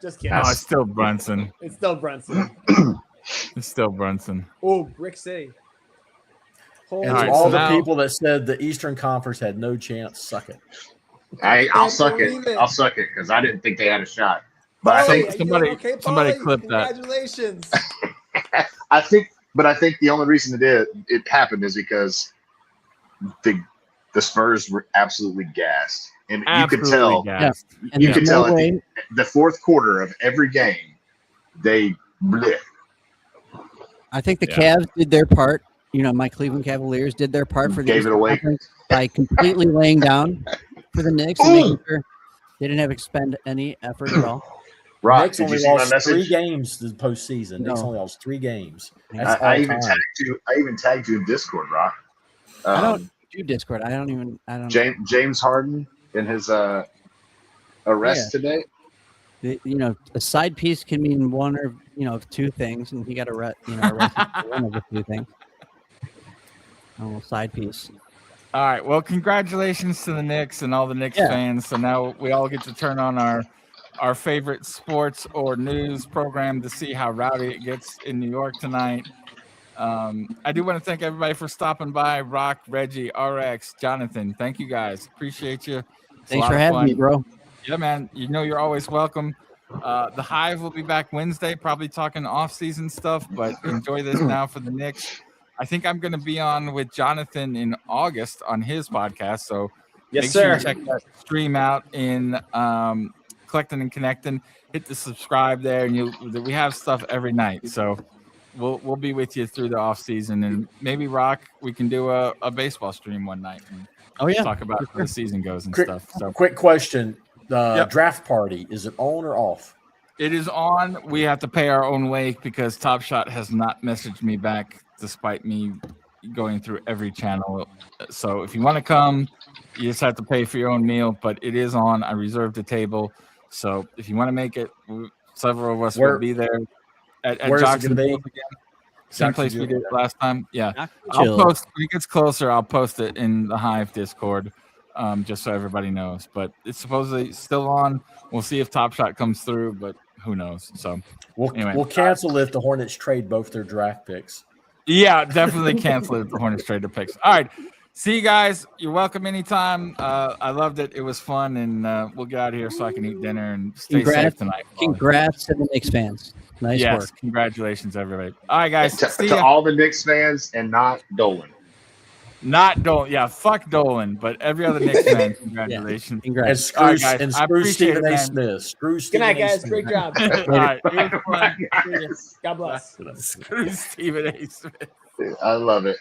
Just kidding. No, it's still Brunson. It's still Brunson. It's still Brunson. Oh, Brick City. Holy And All to right, all so the now- people that said the Eastern Conference had no chance, suck it. I'll can't suck believe it. it. I'll suck it because I didn't think they had a shot. But I think Paulie, somebody Paulie? clip that. Congratulations. I think the only reason it happened is because the the Spurs were absolutely gassed, and Absolutely you could tell. gassed. And You there's could no tell way, the fourth quarter of every game, they bleh. I think the Yeah. Cavs did their part. My Cleveland Cavaliers did their part for the Gave it Eastern away. Conference by completely laying down for the Knicks and making sure they didn't have to expend any effort at all. Rock, Knicks did you only see my lost message? 3 games this postseason. Knicks No. only lost 3 games. That's I all even time. tagged you in Discord, Rock. I don't do Discord. I don't. James Harden in his arrest today. A side piece can mean one or of 2 things, and he got arrested for one of the 2 things. Oh, side piece. All right. Well, congratulations to the Knicks and all the Knicks fans. So now we all get to turn on our favorite sports or news program to see how rowdy it gets in New York tonight. I do want to thank everybody for stopping by. Rock, Reggie, RX, Jonathan. Thank you guys. Appreciate you. Thanks for having me, bro. Yeah, man. You're always welcome. The Hive will be back Wednesday, probably talking off-season stuff, but enjoy this now for the Knicks. I think I'm going to be on with Jonathan in August on his podcast, so Yes, make sure sir. you check that stream out in Collecting and Connecting. Hit the subscribe there, and we have stuff every night. So we'll be with you through the off season, and maybe Rock, we can do a baseball stream one night and talk about how the season goes and stuff. So Quick question: the draft party, is it on or off? it is on. We have to pay our own way because Top Shot has not messaged me back, despite me going through every channel. So if you want to come, you just have to pay for your own meal, but it is on. I reserved a table. So if you want to make it, several of us will be there at Jackson again. Same place we did last time. Yeah. I'll post when it gets closer, I'll post it in the Hive Discord, just so everybody knows. But it's supposedly still on. We'll see if Top Shot comes through, but who knows? So We'll cancel if the Hornets trade both their draft picks. Yeah, definitely cancel it if the Hornets trade the picks. All right. See you guys. You're welcome anytime. I loved it. It was fun, and we'll get out of here so I can eat dinner and stay safe tonight. Congrats to the Knicks fans. Nice work. Congratulations, everybody. All right, guys. To all the Knicks fans and not Dolan. Not Dolan. Yeah, fuck Dolan, but every other Knicks fan, congratulations. Congrats. And screw Stephen A. Smith. Screw Good Stephen night, A. guys. Smith. Great job. All right. It was fun. God bless. Screw Stephen A. Smith. I love it.